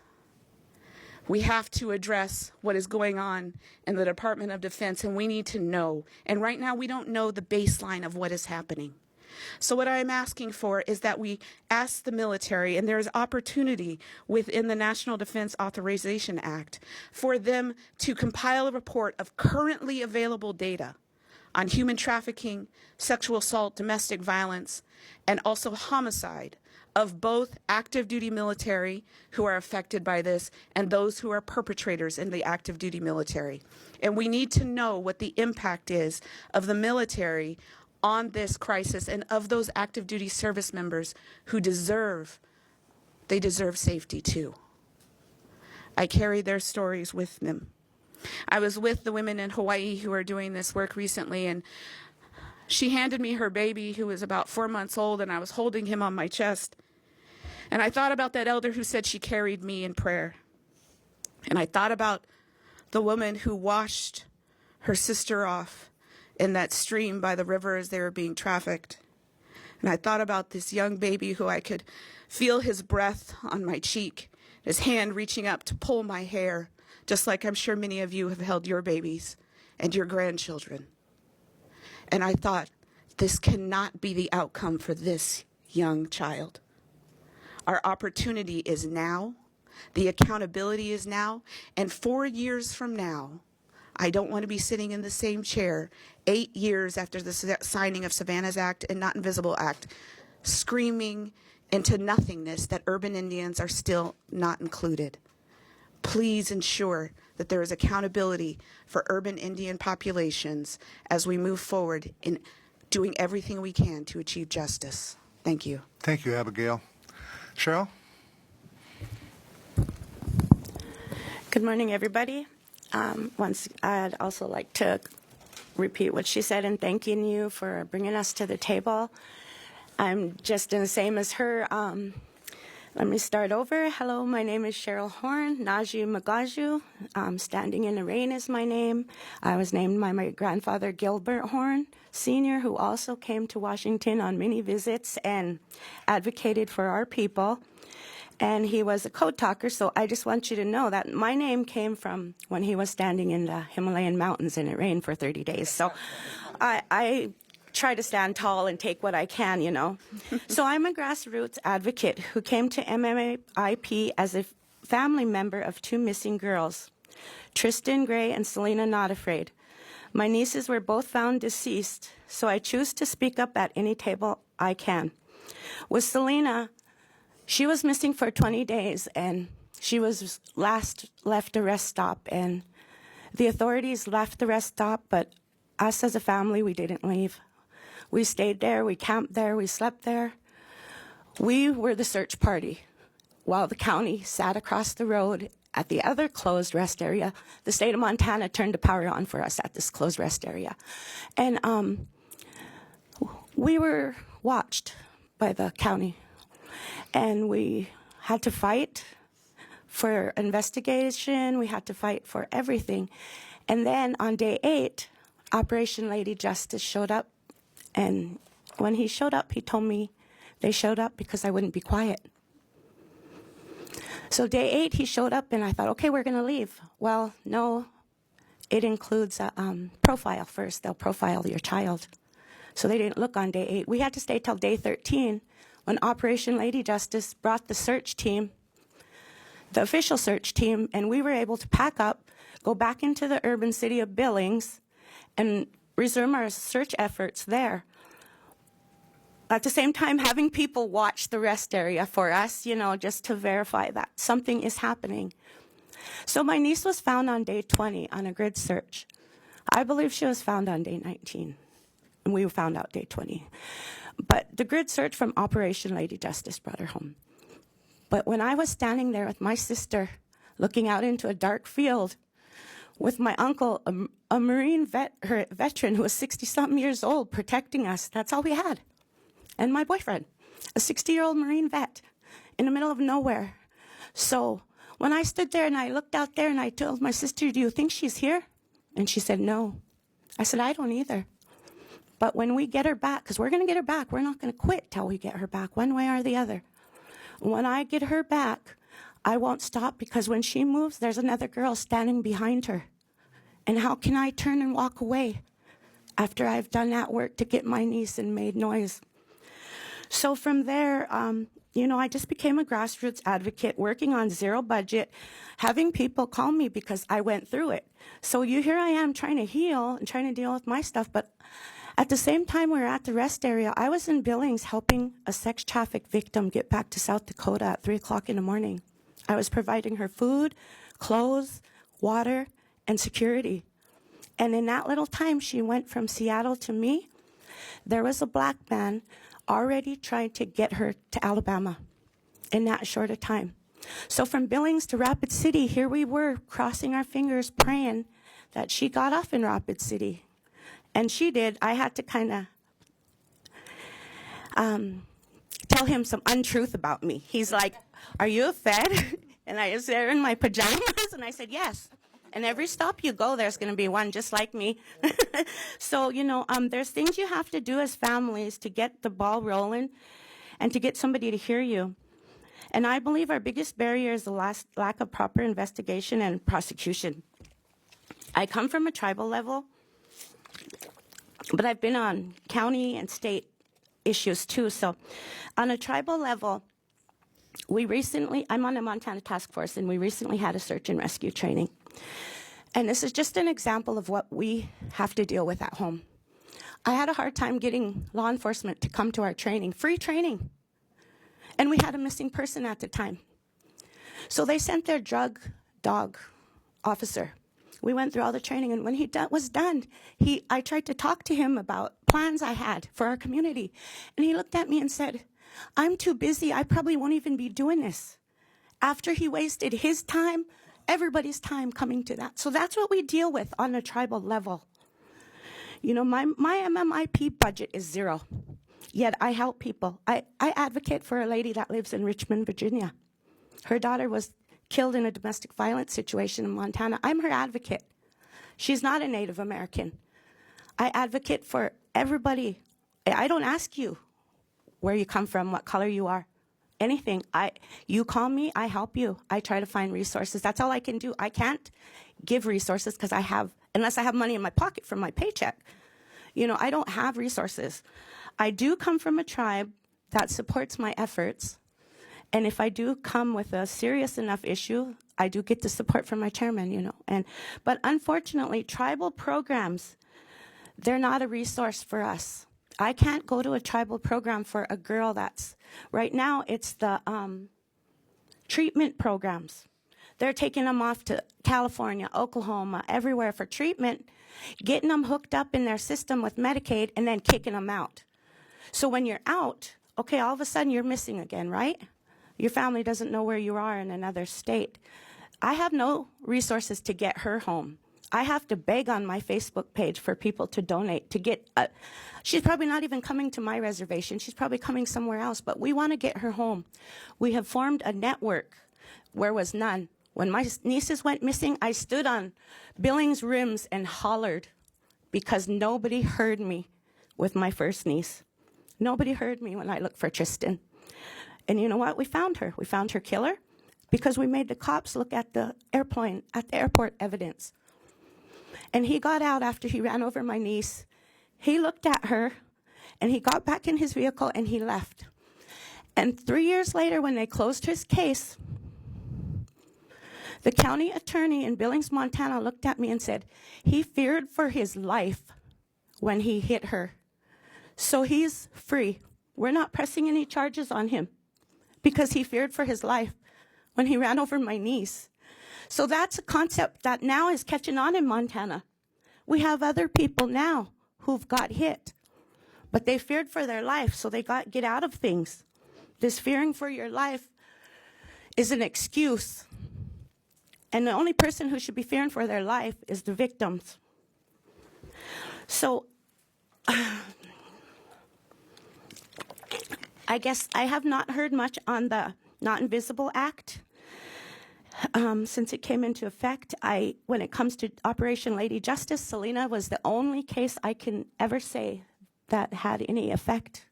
We have to address what is going on in the Department of Defense, and we need to know. And right now, we don't know the baseline of what is happening. So what I am asking for is that we ask the military, and there is opportunity within the National Defense Authorization Act, for them to compile a report of currently available data on human trafficking, sexual assault, domestic violence, and also homicide of both active duty military who are affected by this and those who are perpetrators in the active duty military. And we need to know what the impact is of the military on this crisis and of those active duty service members who deserve safety too. I carry their stories with them. I was with the women in Hawaii who are doing this work recently, and she handed me her baby who was about 4 months old, and I was holding him on my chest. And I thought about that elder who said she carried me in prayer. And I thought about the woman who washed her sister off in that stream by the river as they were being trafficked. And I thought about this young baby who I could feel his breath on my cheek, his hand reaching up to pull my hair, just like I'm sure many of you have held your babies and your grandchildren. And I thought, this cannot be the outcome for this young child. Our opportunity is now. The accountability is now. And 4 years from now, I don't want to be sitting in the same chair 8 years after the signing of Savannah's Act and Not Invisible Act, screaming into nothingness that urban Indians are still not included. Please ensure that there is accountability for urban Indian populations as we move forward in doing everything we can to achieve justice. Thank you. Thank you, Abigail. Cheryl? Good morning, everybody. I'd also like to repeat what she said in thanking you for bringing us to the table. I'm just in the same as her. Let me start over. Hello, my name is Cheryl Horn, Naju Magaju. Standing in the Rain is my name. I was named by my grandfather, Gilbert Horn, Sr., who also came to Washington on many visits and advocated for our people. And he was a code talker, so I just want you to know that my name came from when he was standing in the Himalayan mountains and it rained for 30 days. So I try to stand tall and take what I can, you know. So I'm a grassroots advocate who came to MMIP as a family member of 2 missing girls, Tristan Gray and Selena Not Afraid. My nieces were both found deceased, so I choose to speak up at any table I can. With Selena, she was missing for 20 days, and she was last left a rest stop, and the authorities left the rest stop, but us as a family, we didn't leave. We stayed there, we camped there, we slept there. We were the search party. While the county sat across the road at the other closed rest area, the state of Montana turned the power on for us at this closed rest area. And we were watched by the county. And we had to fight for investigation, we had to fight for everything. And then on day 8, Operation Lady Justice showed up. And when he showed up, he told me they showed up because I wouldn't be quiet. So day 8, he showed up, and I thought, okay, we're going to leave. Well, no, it includes a profile first. They'll profile your child. So they didn't look on day 8. We had to stay till day 13 when Operation Lady Justice brought the search team, the official search team, and we were able to pack up, go back into the urban city of Billings, and resume our search efforts there. At the same time, having people watch the rest area for us, you know, just to verify that something is happening. So my niece was found on day 20 on a grid search. I believe she was found on day 19, and we found out day 20. But the grid search from Operation Lady Justice brought her home. But when I was standing there with my sister, looking out into a dark field, with my uncle, a Marine veteran who was 60-something years old, protecting us. That's all we had. And my boyfriend, a 60-year-old Marine vet, in the middle of nowhere. So when I stood there and I looked out there and I told my sister, do you think she's here? And she said, no. I said, I don't either. But when we get her back, because we're going to get her back, we're not going to quit till we get her back, one way or the other. When I get her back, I won't stop, because when she moves, there's another girl standing behind her. And how can I turn and walk away after I've done that work to get my niece and made noise? So from there, you know, I just became a grassroots advocate, working on zero budget, having people call me because I went through it. So here I am trying to heal and trying to deal with my stuff. But at the same time we were at the rest area, I was in Billings helping a sex traffic victim get back to South Dakota at 3 o'clock in the morning. I was providing her food, clothes, water, and security. And in that little time, she went from Seattle to me. There was a black man already trying to get her to Alabama in that short a time. So from Billings to Rapid City, here we were crossing our fingers, praying that she got off in Rapid City. And she did. I had to kind of tell him some untruth about me. He's like, are you a Fed? And I was there in my pajamas, and I said, yes. And every stop you go, there's going to be one just like me. So, there's things you have to do as families to get the ball rolling and to get somebody to hear you. And I believe our biggest barrier is the lack of proper investigation and prosecution. I come from a tribal level, but I've been on county and state issues too. So on a tribal level, I'm on a Montana task force, and we recently had a search and rescue training. And this is just an example of what we have to deal with at home. I had a hard time getting law enforcement to come to our training, free training. And we had a missing person at the time. So they sent their drug dog officer. We went through all the training, and when he was done, I tried to talk to him about plans I had for our community. And he looked at me and said, "I'm too busy. I probably won't even be doing this." After he wasted his time, everybody's time coming to that. So that's what we deal with on a tribal level. My MMIP budget is 0. Yet I help people. I advocate for a lady that lives in Richmond, Virginia. Her daughter was killed in a domestic violence situation in Montana. I'm her advocate. She's not a Native American. I advocate for everybody. I don't ask you where you come from, what color you are, anything. You call me, I help you. I try to find resources. That's all I can do. I can't give resources unless I have money in my pocket from my paycheck. I don't have resources. I do come from a tribe that supports my efforts. And if I do come with a serious enough issue, I do get the support from my chairman, But unfortunately, tribal programs, they're not a resource for us. I can't go to a tribal program for a girl right now it's the treatment programs. They're taking them off to California, Oklahoma, everywhere for treatment, getting them hooked up in their system with Medicaid, and then kicking them out. So when you're out, okay, all of a sudden you're missing again, right? Your family doesn't know where you are in another state. I have no resources to get her home. I have to beg on my Facebook page for people to donate to get. She's probably not even coming to my reservation. She's probably coming somewhere else, but we want to get her home. We have formed a network where was none. When my nieces went missing, I stood on Billings rims and hollered because nobody heard me with my first niece. Nobody heard me when I looked for Tristan. And you know what? We found her. We found her killer because we made the cops look at the airport evidence. And he got out after he ran over my niece. He looked at her, and he got back in his vehicle, and he left. And 3 years later, when they closed his case, the county attorney in Billings, Montana, looked at me and said, he feared for his life when he hit her. So he's free. We're not pressing any charges on him because he feared for his life when he ran over my niece. So that's a concept that now is catching on in Montana. We have other people now who've got hit, but they feared for their life, so they get out of things. This fearing for your life is an excuse. And the only person who should be fearing for their life is the victims. So I guess I have not heard much on the Not Invisible Act since it came into effect. When it comes to Operation Lady Justice, Selena was the only case I can ever say that had any effect.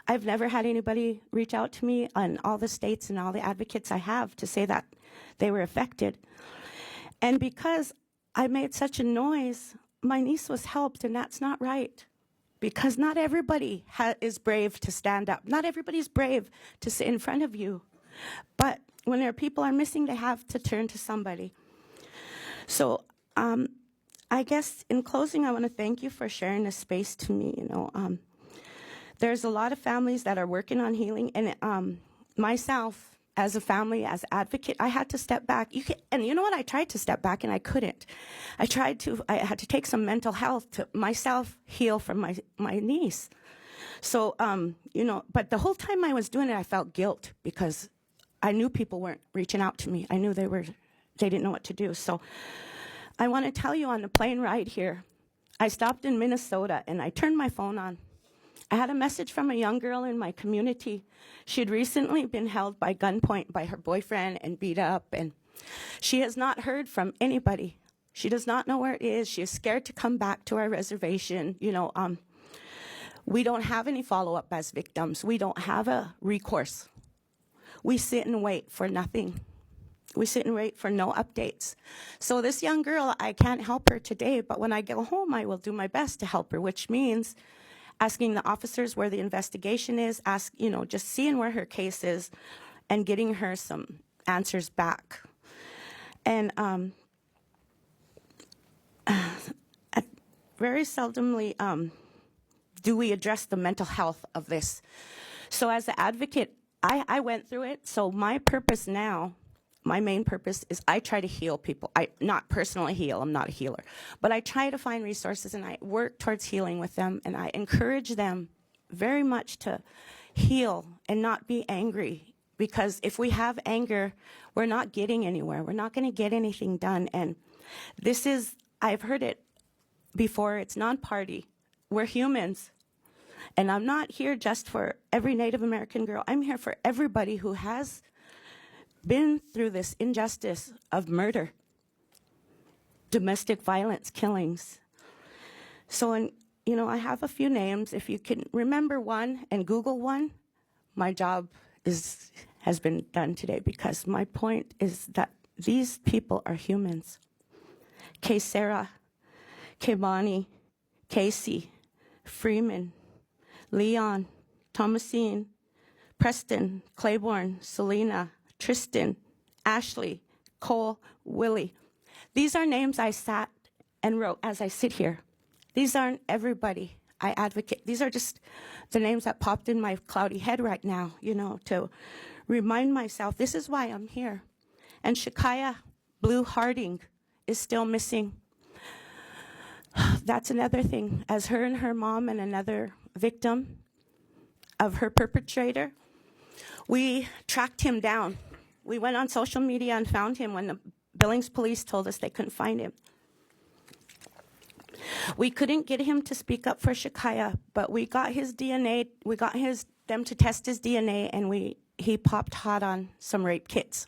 I've never had anybody reach out to me on all the states and all the advocates I have to say that they were affected. And because I made such a noise, my niece was helped, and that's not right. Because not everybody is brave to stand up. Not everybody's brave to sit in front of you. But when people are missing, they have to turn to somebody. So I guess in closing, I want to thank you for sharing this space to me. There's a lot of families that are working on healing, and myself, as a family, as advocate, I had to step back. And you know what? I tried to step back, and I couldn't. I had to take some mental health to myself heal from my niece. So, but the whole time I was doing it, I felt guilt because I knew people weren't reaching out to me. I knew they didn't know what to do. So I want to tell you, on the plane ride here, I stopped in Minnesota, and I turned my phone on. I had a message from a young girl in my community. She had recently been held by gunpoint by her boyfriend and beat up, and She has not heard from anybody. She does not know where it is. She is scared to come back to our reservation. We don't have any follow-up as victims. We don't have a recourse. We sit and wait for nothing. We sit and wait for no updates. So this young girl, I can't help her today, but when I go home, I will do my best to help her, which means asking the officers where the investigation is, just seeing where her case is and getting her some answers back. And very seldomly do we address the mental health of this. So as an advocate, I went through it. So my purpose now, my main purpose is I try to heal people. I not personally heal, I'm not a healer, but I try to find resources and I work towards healing with them, and I encourage them very much to heal and not be angry, because if we have anger, we're not getting anywhere. We're not going to get anything done. And this is, I've heard it before, it's non-party. We're humans. And I'm not here just for every Native American girl. I'm here for everybody who has been through this injustice of murder, domestic violence, killings. So, I have a few names. If you can remember one and Google one, my job has been done today, because my point is that these people are humans. K. Sarah, K. Bonnie, Casey, Freeman, Leon, Thomasine, Preston, Claiborne, Selena, Tristan, Ashley, Cole, Willie. These are names I sat and wrote as I sit here. These aren't everybody I advocate. These are just the names that popped in my cloudy head right now, to remind myself this is why I'm here. And Shakaya Blue Harding is still missing. That's another thing. As her and her mom and another victim of her perpetrator, we tracked him down. We went on social media and found him when the Billings police told us they couldn't find him. We couldn't get him to speak up for Shakaya, but we got his DNA. We got them to test his DNA, and he popped hot on some rape kits,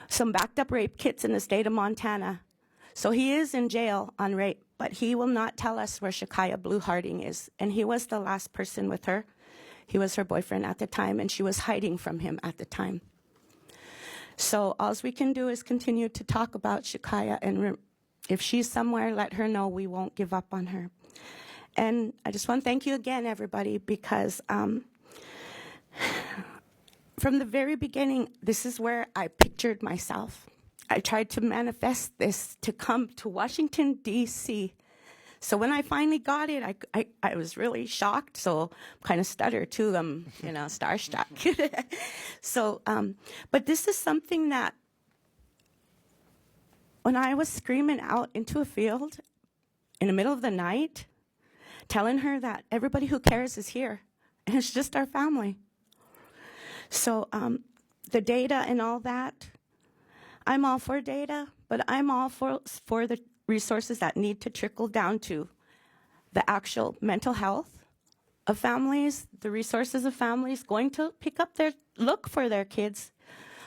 some backed up rape kits in the state of Montana. So he is in jail on rape, but he will not tell us where Shakaya Blue Harding is. And he was the last person with her. He was her boyfriend at the time, and she was hiding from him at the time. So all we can do is continue to talk about Shakaya, and if she's somewhere, let her know we won't give up on her. And I just want to thank you again, everybody, because from the very beginning, this is where I pictured myself. I tried to manifest this to come to Washington, D.C. So when I finally got it, I was really shocked. So kind of stutter too. I'm, starstruck. So, but this is something that when I was screaming out into a field in the middle of the night, telling her that everybody who cares is here, and it's just our family. So the data and all that, I'm all for data, but I'm all for the resources that need to trickle down to the actual mental health of families, the resources of families going to look for their kids.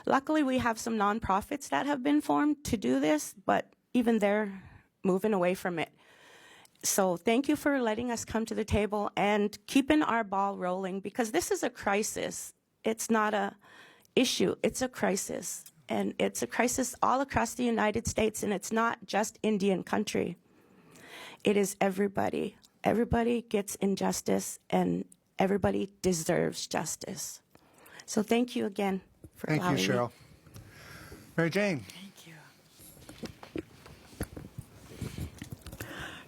Luckily, we have some nonprofits that have been formed to do this, but even they're moving away from it. So thank you for letting us come to the table and keeping our ball rolling, because this is a crisis. It's not a issue, it's a crisis. And it's a crisis all across the United States, and it's not just Indian country. It is everybody. Everybody gets injustice, and everybody deserves justice. So thank you again for allowing me. Thank you, Cheryl. Mary Jane.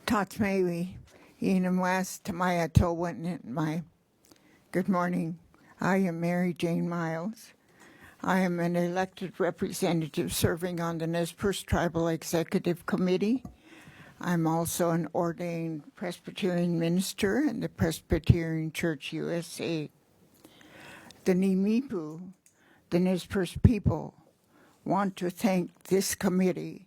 Tatsmewi, Enum West, Tamaya Tolwin, my good morning. I am Mary Jane Miles. I am an elected representative serving on the Nez Perce Tribal Executive Committee. I'm also an ordained Presbyterian minister in the Presbyterian Church USA. The Nimipu, the Nez Perce people, want to thank this committee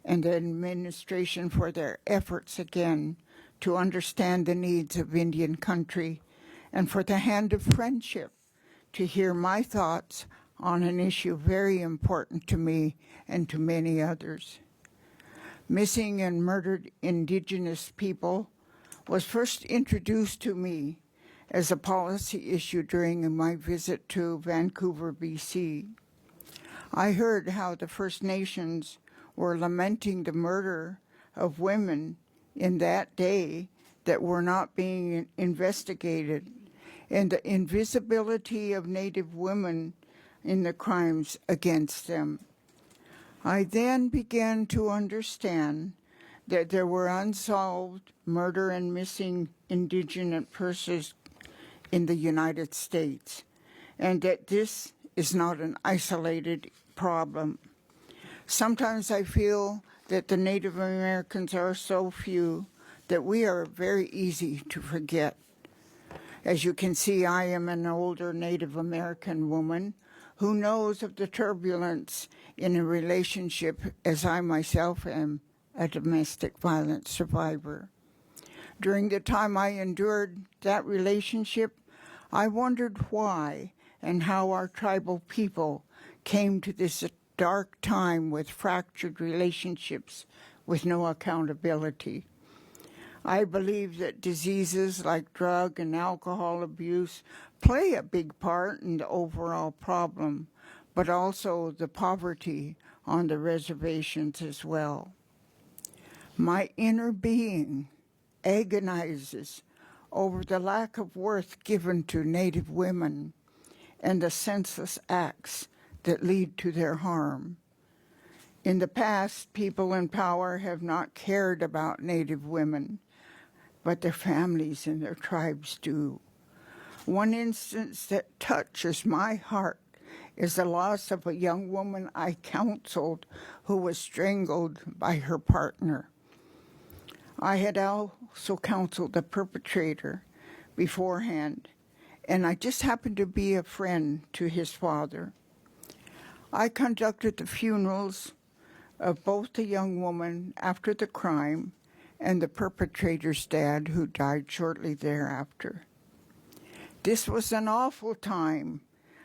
and the administration for their efforts again to understand the needs of Indian country, and for the hand of friendship to hear my thoughts on an issue very important to me and to many others. Missing and murdered Indigenous people was first introduced to me as a policy issue during my visit to Vancouver, BC. I heard how the First Nations were lamenting the murder of women in that day that were not being investigated, and the invisibility of Native women in the crimes against them. I then began to understand that there were unsolved murder and missing Indigenous persons in the United States, and that this is not an isolated problem. Sometimes I feel that the Native Americans are so few that we are very easy to forget. As you can see, I am an older Native American woman who knows of the turbulence in a relationship, as I myself am a domestic violence survivor. During the time I endured that relationship, I wondered why and how our tribal people came to this dark time with fractured relationships with no accountability. I believe that diseases like drug and alcohol abuse play a big part in the overall problem, but also the poverty on the reservations as well. My inner being agonizes over the lack of worth given to Native women and the senseless acts that lead to their harm. In the past, people in power have not cared about Native women, but their families and their tribes do. One instance that touches my heart is the loss of a young woman I counseled who was strangled by her partner. I had also counseled the perpetrator beforehand, and I just happened to be a friend to his father. I conducted the funerals of both the young woman after the crime and the perpetrator's dad, who died shortly thereafter. This was an awful time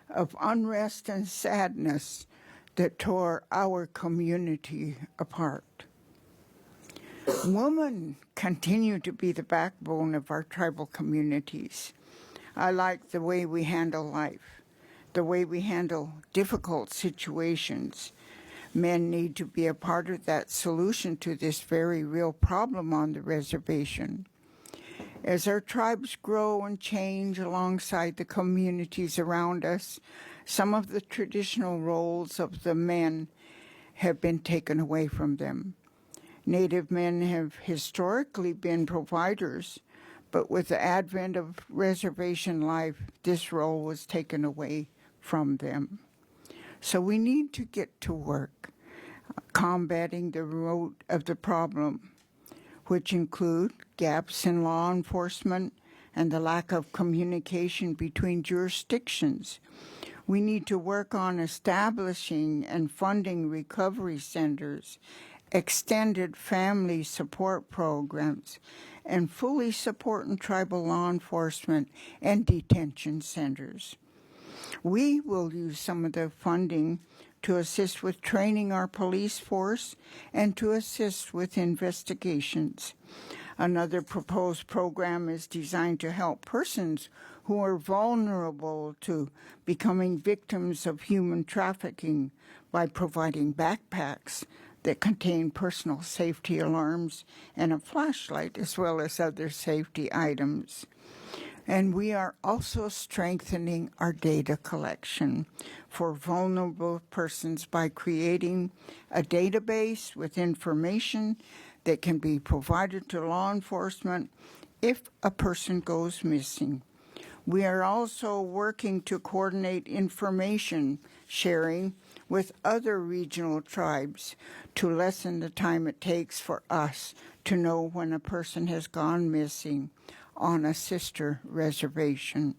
of unrest and sadness that tore our community apart. Women continue to be the backbone of our tribal communities. I like the way we handle life, the way we handle difficult situations. Men need to be a part of that solution to this very real problem on the reservation. As our tribes grow and change alongside the communities around us, some of the traditional roles of the men have been taken away from them. Native men have historically been providers, but with the advent of reservation life, this role was taken away from them. So we need to get to work combating the root of the problem, which include gaps in law enforcement and the lack of communication between jurisdictions. We need to work on establishing and funding recovery centers, extended family support programs, and fully supporting tribal law enforcement and detention centers. We will use some of the funding to assist with training our police force and to assist with investigations. Another proposed program is designed to help persons who are vulnerable to becoming victims of human trafficking by providing backpacks that contain personal safety alarms and a flashlight, as well as other safety items. And we are also strengthening our data collection for vulnerable persons by creating a database with information that can be provided to law enforcement if a person goes missing. We are also working to coordinate information sharing with other regional tribes to lessen the time it takes for us to know when a person has gone missing on a sister reservation.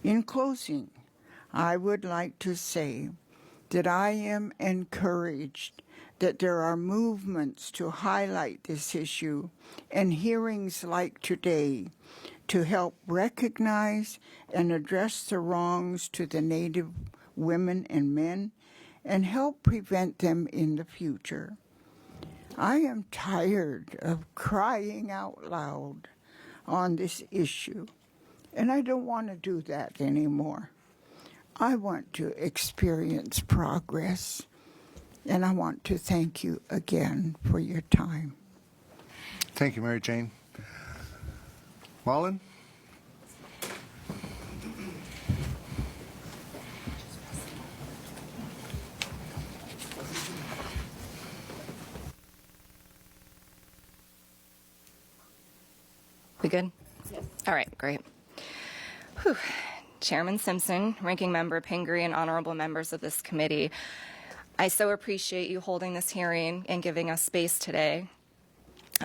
In closing, I would like to say that I am encouraged that there are movements to highlight this issue and hearings like today to help recognize and address the wrongs to the Native women, and men and help prevent them in the future. I am tired of crying out loud on this issue, and I don't want to do that anymore. I want to experience progress, and I want to thank you again for your time. Thank you, Mary Jane. Wallen? We good? Yes. All right, great. Whew. Chairman Simpson, Ranking Member Pingree, and honorable members of this committee, I so appreciate you holding this hearing and giving us space today.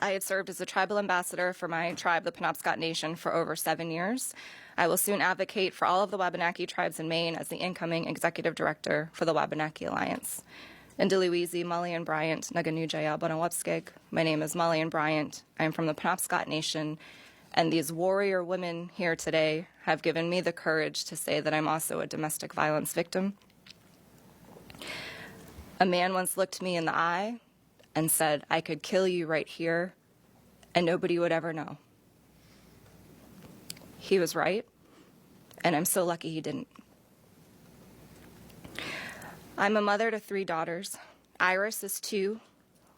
I have served as a tribal ambassador for my tribe, the Penobscot Nation, for over 7 years. I will soon advocate for all of the Wabanaki tribes in Maine as the incoming executive director for the Wabanaki Alliance. Indiluizi, Maulian, Bryant, Naganujaya, Bonawapskeg. My name is Maulian Bryant. I am from the Penobscot Nation, and these warrior women here today have given me the courage to say that I'm also a domestic violence victim. A man once looked me in the eye and said, I could kill you right here, and nobody would ever know. He was right, and I'm so lucky he didn't. I'm a mother to 3 daughters. Iris is 2,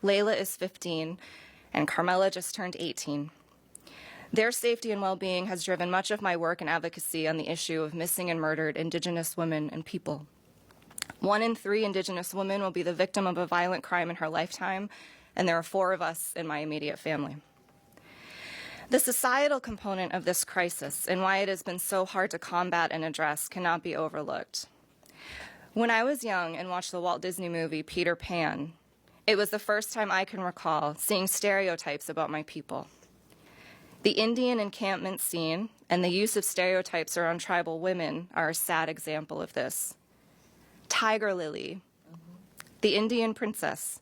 Layla is 15, and Carmela just turned 18. Their safety and well-being has driven much of my work and advocacy on the issue of missing and murdered Indigenous women and people. 1 in 3 Indigenous women will be the victim of a violent crime in her lifetime, and there are 4 of us in my immediate family. The societal component of this crisis and why it has been so hard to combat and address cannot be overlooked. When I was young and watched the Walt Disney movie Peter Pan, it was the first time I can recall seeing stereotypes about my people. The Indian encampment scene and the use of stereotypes around tribal women are a sad example of this. Tiger Lily, the Indian princess.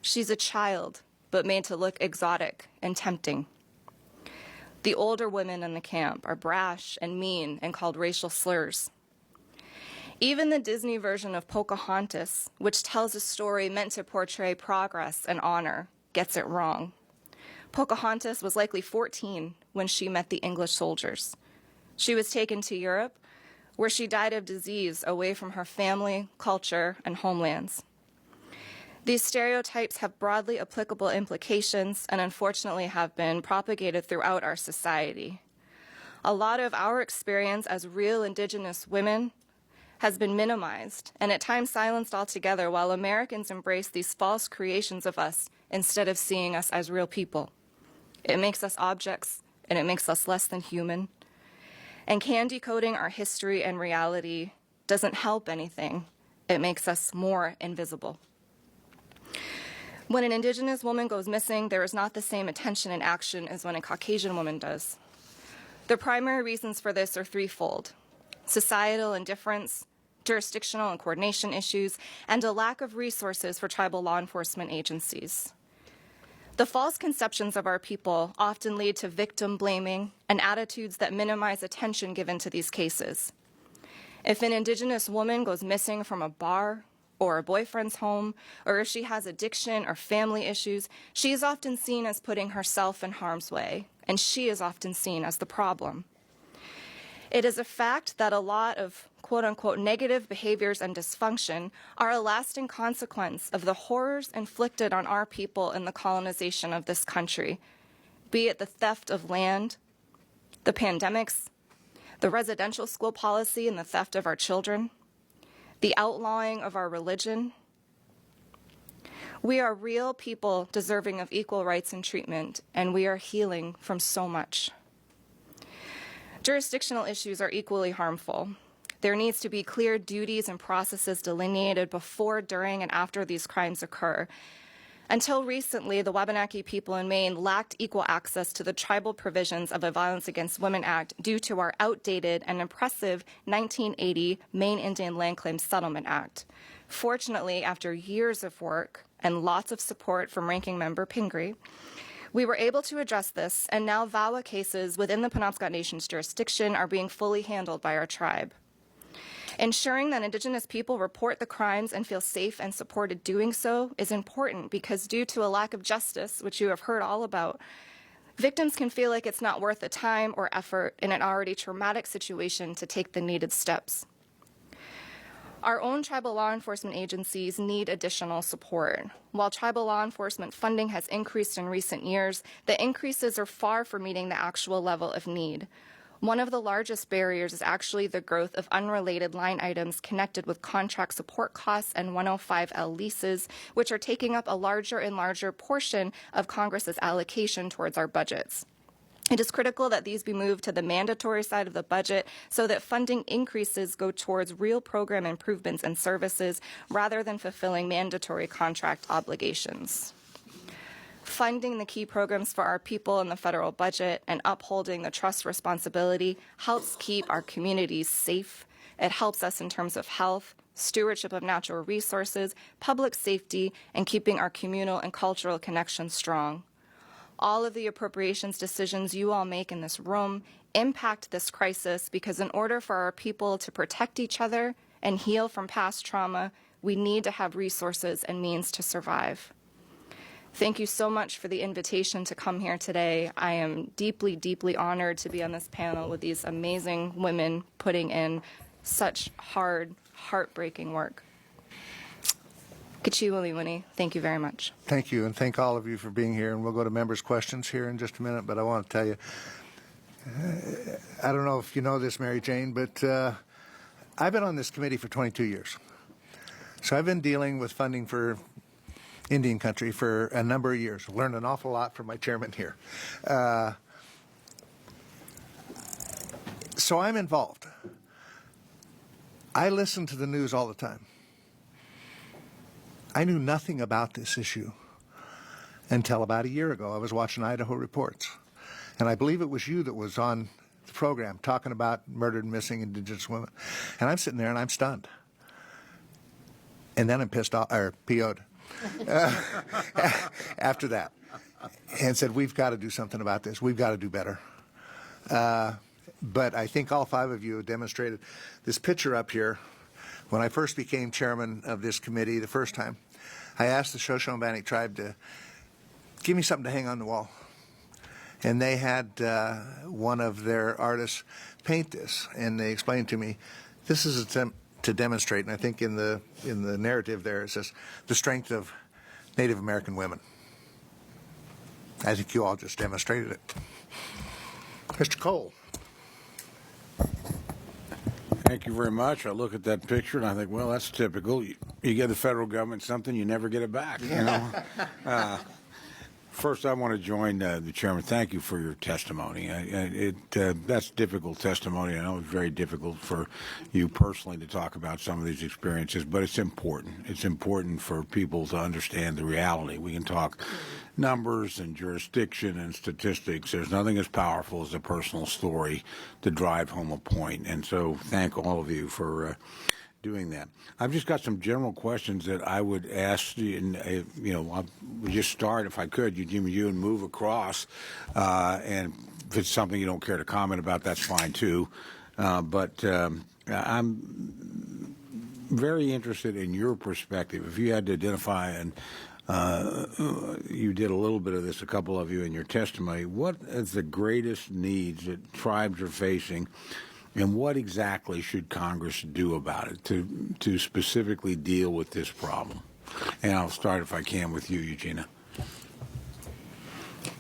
She's a child, but made to look exotic and tempting. The older women in the camp are brash and mean and called racial slurs. Even the Disney version of Pocahontas, which tells a story meant to portray progress and honor, gets it wrong. Pocahontas was likely 14 when she met the English soldiers. She was taken to Europe, where she died of disease away from her family, culture, and homelands. These stereotypes have broadly applicable implications and unfortunately have been propagated throughout our society. A lot of our experience as real Indigenous women has been minimized and at times silenced altogether while Americans embrace these false creations of us instead of seeing us as real people. It makes us objects, and it makes us less than human. And candy coating our history and reality doesn't help anything. It makes us more invisible. When an Indigenous woman goes missing, there is not the same attention and action as when a Caucasian woman does. The primary reasons for this are threefold: societal indifference, jurisdictional and coordination issues, and a lack of resources for tribal law enforcement agencies. The false conceptions of our people often lead to victim blaming and attitudes that minimize attention given to these cases. If an Indigenous woman goes missing from a bar or a boyfriend's home, or if she has addiction or family issues, she is often seen as putting herself in harm's way, and she is often seen as the problem. It is a fact that a lot of quote-unquote negative behaviors and dysfunction are a lasting consequence of the horrors inflicted on our people in the colonization of this country, be it the theft of land, the pandemics, the residential school policy and the theft of our children, the outlawing of our religion. We are real people deserving of equal rights and treatment, and we are healing from so much. Jurisdictional issues are equally harmful. There needs to be clear duties and processes delineated before, during, and after these crimes occur. Until recently, the Wabanaki people in Maine lacked equal access to the tribal provisions of the Violence Against Women Act due to our outdated and oppressive 1980 Maine Indian Land Claims Settlement Act. Fortunately, after years of work and lots of support from Ranking Member Pingree, we were able to address this, and now VAWA cases within the Penobscot Nation's jurisdiction are being fully handled by our tribe. Ensuring that Indigenous people report the crimes and feel safe and supported doing so is important because due to a lack of justice, which you have heard all about, victims can feel like it's not worth the time or effort in an already traumatic situation to take the needed steps. Our own tribal law enforcement agencies need additional support. While tribal law enforcement funding has increased in recent years, the increases are far from meeting the actual level of need. One of the largest barriers is actually the growth of unrelated line items connected with contract support costs and 105L leases, which are taking up a larger and larger portion of Congress's allocation towards our budgets. It is critical that these be moved to the mandatory side of the budget so that funding increases go towards real program improvements and services rather than fulfilling mandatory contract obligations. Funding the key programs for our people in the federal budget and upholding the trust responsibility helps keep our communities safe. It helps us in terms of health, stewardship of natural resources, public safety, and keeping our communal and cultural connections strong. All of the appropriations decisions you all make in this room impact this crisis because in order for our people to protect each other and heal from past trauma, we need to have resources and means to survive. Thank you so much for the invitation to come here today. I am deeply, deeply honored to be on this panel with these amazing women putting in such hard, heartbreaking work. Kachiwaliwini, thank you very much. Thank you, and thank all of you for being here. And we'll go to members' questions here in just a minute, but I want to tell you, I don't know if you know this, Mary Jane, but I've been on this committee for 22 years. So I've been dealing with funding for Indian country for a number of years. Learned an awful lot from my chairman here. So I'm involved. I listen to the news all the time. I knew nothing about this issue until about a year ago. I was watching Idaho Reports, and I believe it was you that was on the program talking about murdered and missing Indigenous women. And I'm sitting there and I'm stunned. And then I'm pissed off, or PO'd after that, and said, we've got to do something about this. We've got to do better. But I think all five of you have demonstrated this picture up here. When I first became chairman of this committee the first time, I asked the Shoshone-Bannock tribe to give me something to hang on the wall. And they had one of their artists paint this, and they explained to me, this is to demonstrate, and I think in the narrative there it says, the strength of Native American women. I think you all just demonstrated it. Mr. Cole. Thank you very much. I look at that picture and I think, well, that's typical. You give the federal government something, you never get it back. You know. First, I want to join the chairman. Thank you for your testimony. That's difficult testimony. I know it's very difficult for you personally to talk about some of these experiences, but it's important. It's important for people to understand the reality. We can talk numbers and jurisdiction and statistics. There's nothing as powerful as a personal story to drive home a point. And so thank all of you for doing that. I've just got some general questions that I would ask you, and I'll just start, if I could, you and move across, and if it's something you don't care to comment about, that's fine too. But I'm very interested in your perspective. If you had to identify, and you did a little bit of this, a couple of you in your testimony, what is the greatest needs that tribes are facing? And what exactly should Congress do about it to specifically deal with this problem? And I'll start, if I can, with you, Eugenia.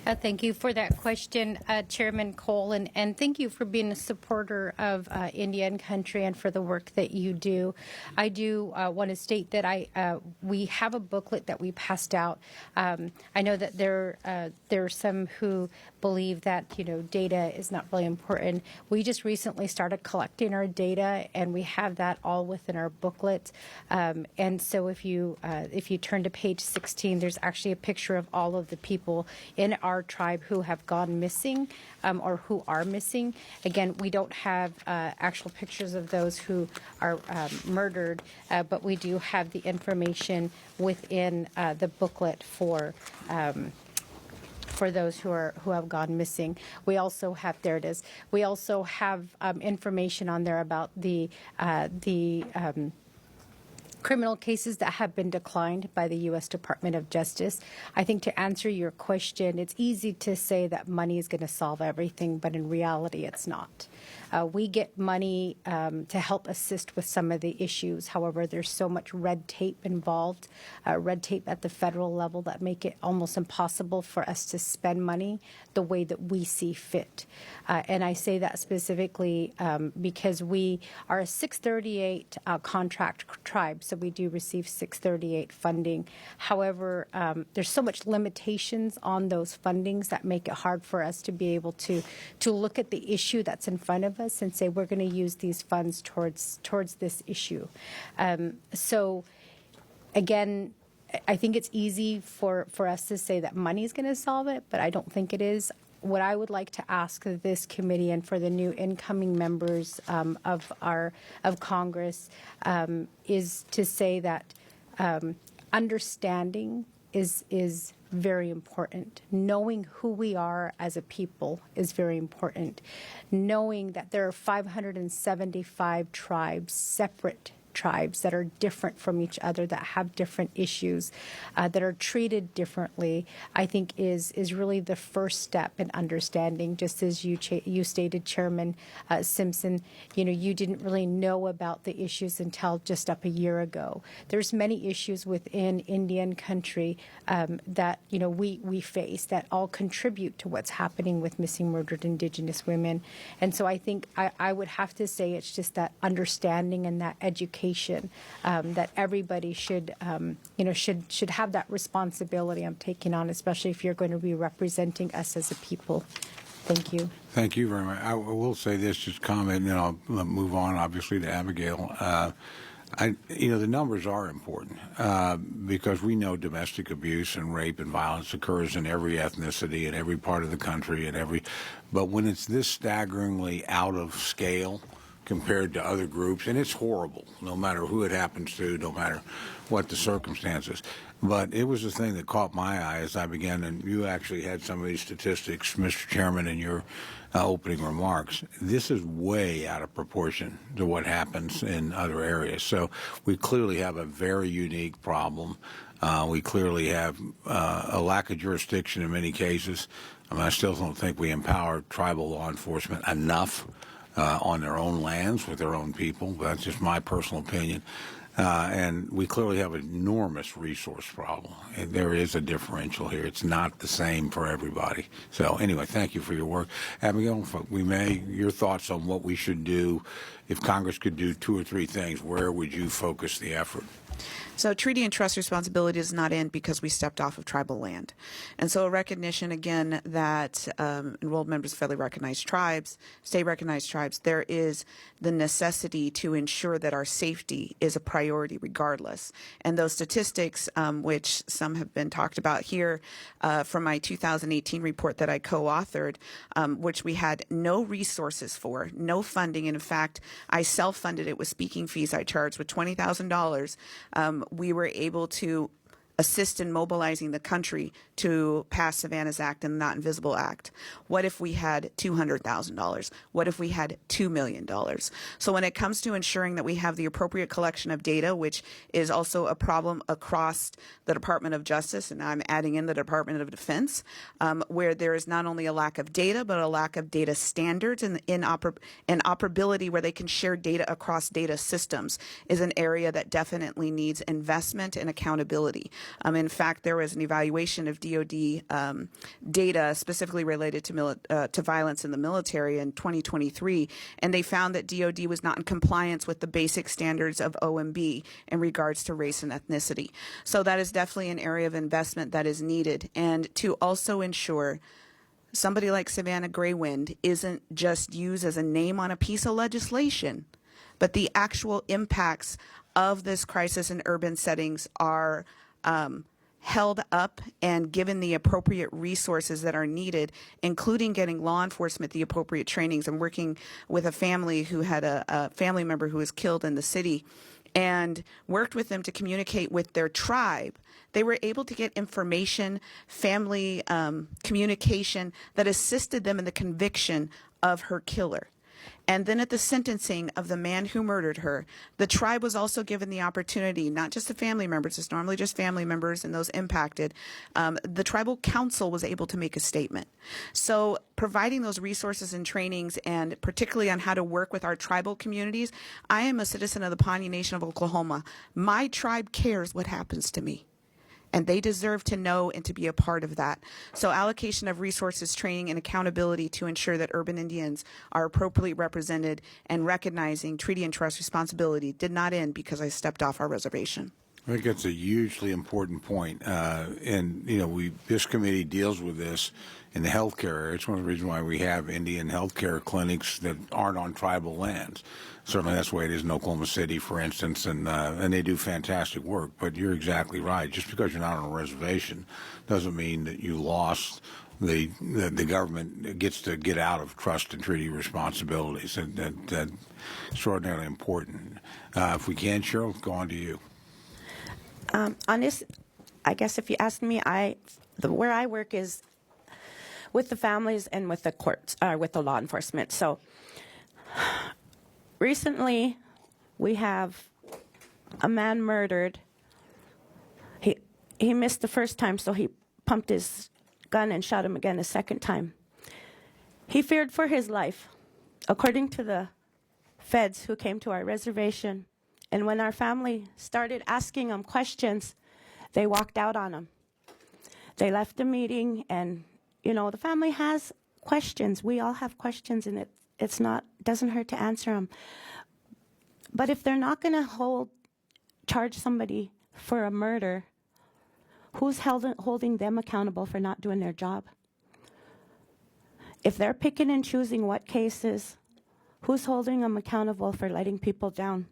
Thank you for that question, Chairman Cole, and thank you for being a supporter of Indian country and for the work that you do. I do want to state that we have a booklet that we passed out. I know that there are some who believe that data is not really important. We just recently started collecting our data, and we have that all within our booklet. And so if you turn to page 16, there's actually a picture of all of the people in our tribe who have gone missing or who are missing. Again, we don't have actual pictures of those who are murdered, but we do have the information within the booklet for for those who have gone missing. We also have, there it is. We also have information on there about the criminal cases that have been declined by the U.S. Department of Justice. I think to answer your question, it's easy to say that money is going to solve everything, but in reality, it's not. We get money to help assist with some of the issues. However, there's so much red tape involved, red tape at the federal level that make it almost impossible for us to spend money the way that we see fit. And I say that specifically because we are a 638 contract tribe, so we do receive 638 funding. However, there's so much limitations on those fundings that make it hard for us to be able to look at the issue that's in front of us and say we're going to use these funds towards this issue. So again, I think it's easy for us to say that money is going to solve it, but I don't think it is. What I would like to ask of this committee and for the new incoming members of Congress is to say that understanding is very important. Knowing who we are as a people is very important. Knowing that there are 575 tribes, separate tribes that are different from each other, that have different issues, that are treated differently, I think is really the first step in understanding. Just as you stated, Chairman Simpson, you didn't really know about the issues until just up a year ago. There's many issues within Indian country that we face that all contribute to what's happening with missing, murdered Indigenous women. And so I think I would have to say it's just that understanding and that education that everybody should have that responsibility I'm taking on, especially if you're going to be representing us as a people. Thank you. Thank you very much. I will say this, just comment, and then I'll move on, obviously, to Abigail. The numbers are important because we know domestic abuse and rape and violence occurs in every ethnicity in every part of the country but when it's this staggeringly out of scale compared to other groups, and it's horrible, no matter who it happens to, no matter what the circumstances. But it was the thing that caught my eye as I began, and you actually had some of these statistics, Mr. Chairman, in your opening remarks. This is way out of proportion to what happens in other areas. So we clearly have a very unique problem. We clearly have a lack of jurisdiction in many cases. I still don't think we empower tribal law enforcement enough on their own lands with their own people. That's just my personal opinion. And we clearly have an enormous resource problem. And there is a differential here. It's not the same for everybody. So anyway, thank you for your work. Abigail, your thoughts on what we should do if Congress could do 2 or 3 things, where would you focus the effort? So treaty and trust responsibility does not end because we stepped off of tribal land. And so a recognition, again, that enrolled members of federally recognized tribes, state recognized tribes, there is the necessity to ensure that our safety is a priority regardless. And those statistics, which some have been talked about here from my 2018 report that I co-authored, which we had no resources for, no funding. And in fact, I self-funded it with speaking fees I charged with $20,000. We were able to assist in mobilizing the country to pass Savannah's Act and the Not Invisible Act. What if we had $200,000? What if we had $2 million? So when it comes to ensuring that we have the appropriate collection of data, which is also a problem across the Department of Justice, and I'm adding in the Department of Defense, where there is not only a lack of data, but a lack of data standards and interoperability where they can share data across data systems is an area that definitely needs investment and accountability. In fact, there was an evaluation of DoD data specifically related to violence in the military in 2023, and they found that DoD was not in compliance with the basic standards of OMB in regards to race and ethnicity. So that is definitely an area of investment that is needed, and to also ensure somebody like Savannah Greywind isn't just used as a name on a piece of legislation, but the actual impacts of this crisis in urban settings are held up and given the appropriate resources that are needed, including getting law enforcement the appropriate trainings. I'm working with a family who had a family member who was killed in the city, and worked with them to communicate with their tribe, they were able to get information, family communication that assisted them in the conviction of her killer. And then at the sentencing of the man who murdered her, the tribe was also given the opportunity, not just the family members, it's normally just family members and those impacted, the tribal council was able to make a statement. So providing those resources and trainings, and particularly on how to work with our tribal communities, I am a citizen of the Pawnee Nation of Oklahoma. My tribe cares what happens to me, and they deserve to know and to be a part of that. So allocation of resources, training, and accountability to ensure that urban Indians are appropriately represented and recognizing treaty and trust responsibility did not end because I stepped off our reservation. I think that's a hugely important point. And, you know, this committee deals with this in the healthcare area. It's one of the reasons why we have Indian healthcare clinics that aren't on tribal lands. Certainly that's the way it is in Oklahoma City, for instance, and they do fantastic work. But you're exactly right. Just because you're not on a reservation doesn't mean that you lost the government gets to get out of trust and treaty responsibilities. And that's extraordinarily important. If we can, Cheryl, go on to you. On this, I guess if you ask me, where I work is with the families and with the courts, with the law enforcement. So recently, we have a man murdered. He missed the first time, so he pumped his gun and shot him again a second time. He feared for his life, according to the feds who came to our reservation. And when our family started asking him questions, they walked out on him. They left the meeting, and, you know, the family has questions. We all have questions, and it doesn't hurt to answer them. But if they're not going to charge somebody for a murder, who's holding them accountable for not doing their job? If they're picking and choosing what cases, who's holding them accountable for letting people down?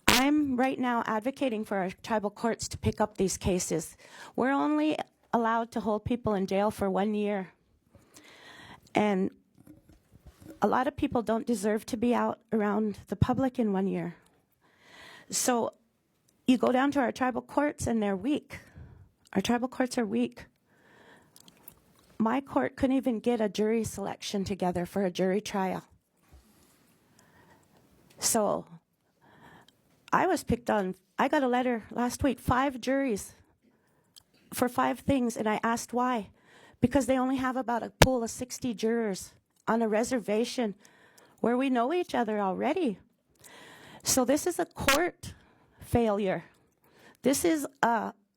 I'm right now advocating for our tribal courts to pick up these cases. We're only allowed to hold people in jail for 1 year. And a lot of people don't deserve to be out around the public in 1 year. So you go down to our tribal courts and they're weak. Our tribal courts are weak. My court couldn't even get a jury selection together for a jury trial. So I was picked on. I got a letter last week, 5 juries for 5 things, and I asked why. Because they only have about a pool of 60 jurors on a reservation where we know each other already. So this is a court failure. This is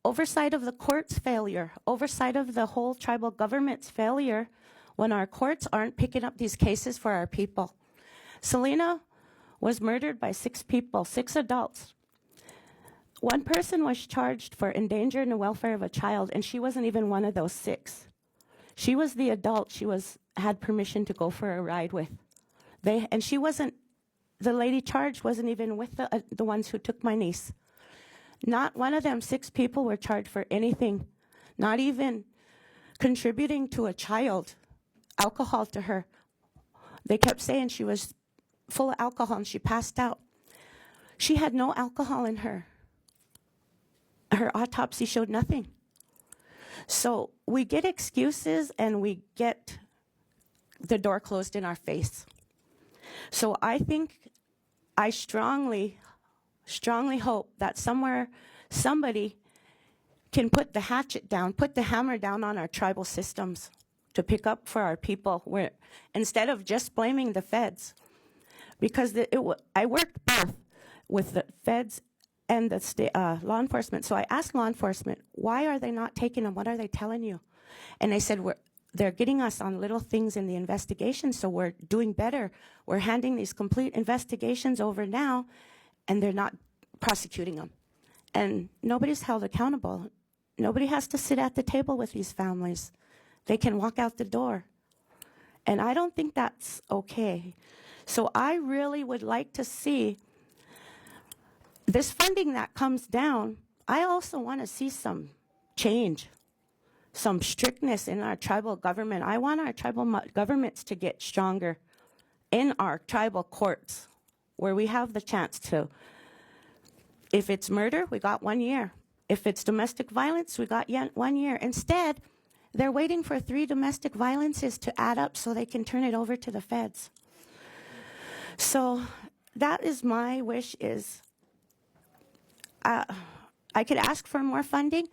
oversight of the court's failure, oversight of the whole tribal government's failure when our courts aren't picking up these cases for our people. Selena was murdered by 6 people, 6 adults. 1 person was charged for endangering the welfare of a child, and she wasn't even one of those 6. She was the adult she had permission to go for a ride with. And she wasn't, the lady charged wasn't even with the ones who took my niece. Not one of them 6 people were charged for anything, not even contributing to a child, alcohol to her. They kept saying she was full of alcohol and she passed out. She had no alcohol in her. Her autopsy showed nothing. So we get excuses and we get the door closed in our face. So I think, I strongly hope that somebody can put the hatchet down, put the hammer down on our tribal systems to pick up for our people, where instead of just blaming the feds. Because I worked both with the feds and the law enforcement. So I asked law enforcement, why are they not taking them? What are they telling you? And they said, they're getting us on little things in the investigation, so we're doing better. We're handing these complete investigations over now, and they're not prosecuting them. And nobody's held accountable. Nobody has to sit at the table with these families. They can walk out the door. And I don't think that's okay. So I really would like to see this funding that comes down. I also want to see some change, some strictness in our tribal government. I want our tribal governments to get stronger in our tribal courts, where we have the chance to If it's murder, we got 1 year. If it's domestic violence, we got 1 year. Instead, they're waiting for 3 domestic violences to add up so they can turn it over to the feds. So that is my wish is I could ask for more funding,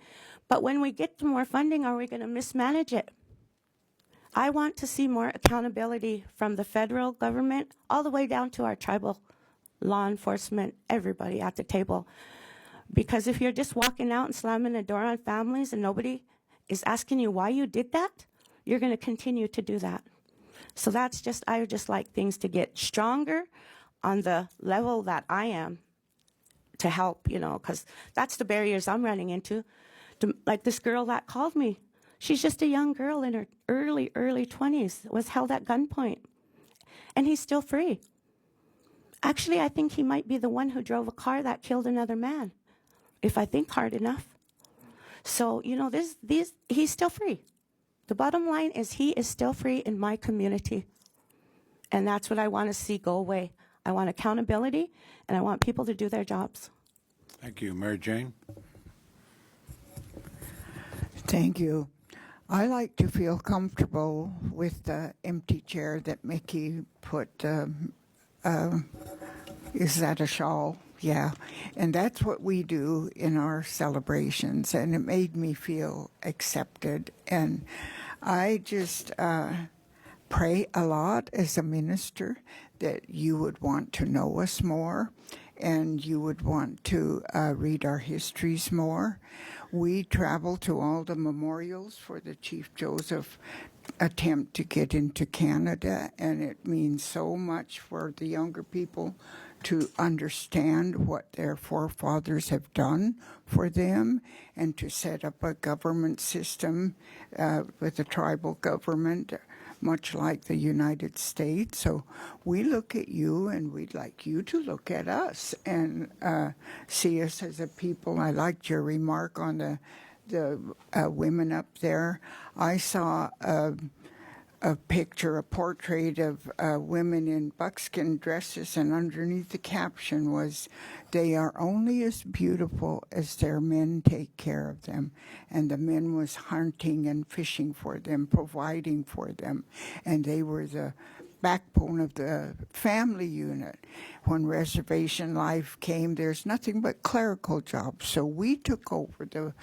but when we get to more funding, are we going to mismanage it? I want to see more accountability from the federal government all the way down to our tribal law enforcement, everybody at the table. Because if you're just walking out and slamming the door on families and nobody is asking you why you did that, you're going to continue to do that. So that's just, I would just like things to get stronger on the level that I am to help, you know, because that's the barriers I'm running into. Like this girl that called me, she's just a young girl in her early 20s, was held at gunpoint, and he's still free. Actually, I think he might be the one who drove a car that killed another man, if I think hard enough. So, you know, he's still free. The bottom line is he is still free in my community. And that's what I want to see go away. I want accountability, and I want people to do their jobs. Thank you. Mary Jane? Thank you. I like to feel comfortable with the empty chair that Mickey put. Is that a shawl? Yeah. And that's what we do in our celebrations, and it made me feel accepted. And I just pray a lot as a minister that you would want to know us more and you would want to read our histories more. We travel to all the memorials for the Chief Joseph attempt to get into Canada, and it means so much for the younger people to understand what their forefathers have done for them and to set up a government system with a tribal government, much like the United States. So we look at you, and we'd like you to look at us and see us as a people. I liked your remark on the women up there. I saw a picture, a portrait of women in buckskin dresses, and underneath the caption was, "They are only as beautiful as their men take care of them." And the men was hunting and fishing for them, providing for them, and they were the backbone of the family unit. When reservation life came, there's nothing but clerical jobs. So we took over the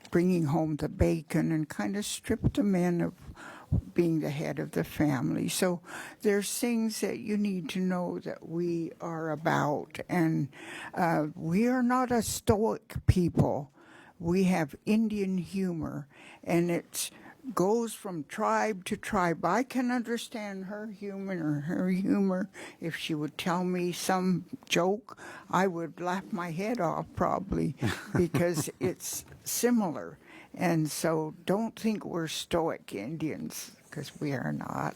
bringing home the bacon and kind of stripped the men of being the head of the family. So there's things that you need to know that we are about. And we are not a stoic people. We have Indian humor, and it goes from tribe to tribe. I can understand her humor. If she would tell me some joke, I would laugh my head off probably because it's similar. And so don't think we're stoic Indians, because we are not.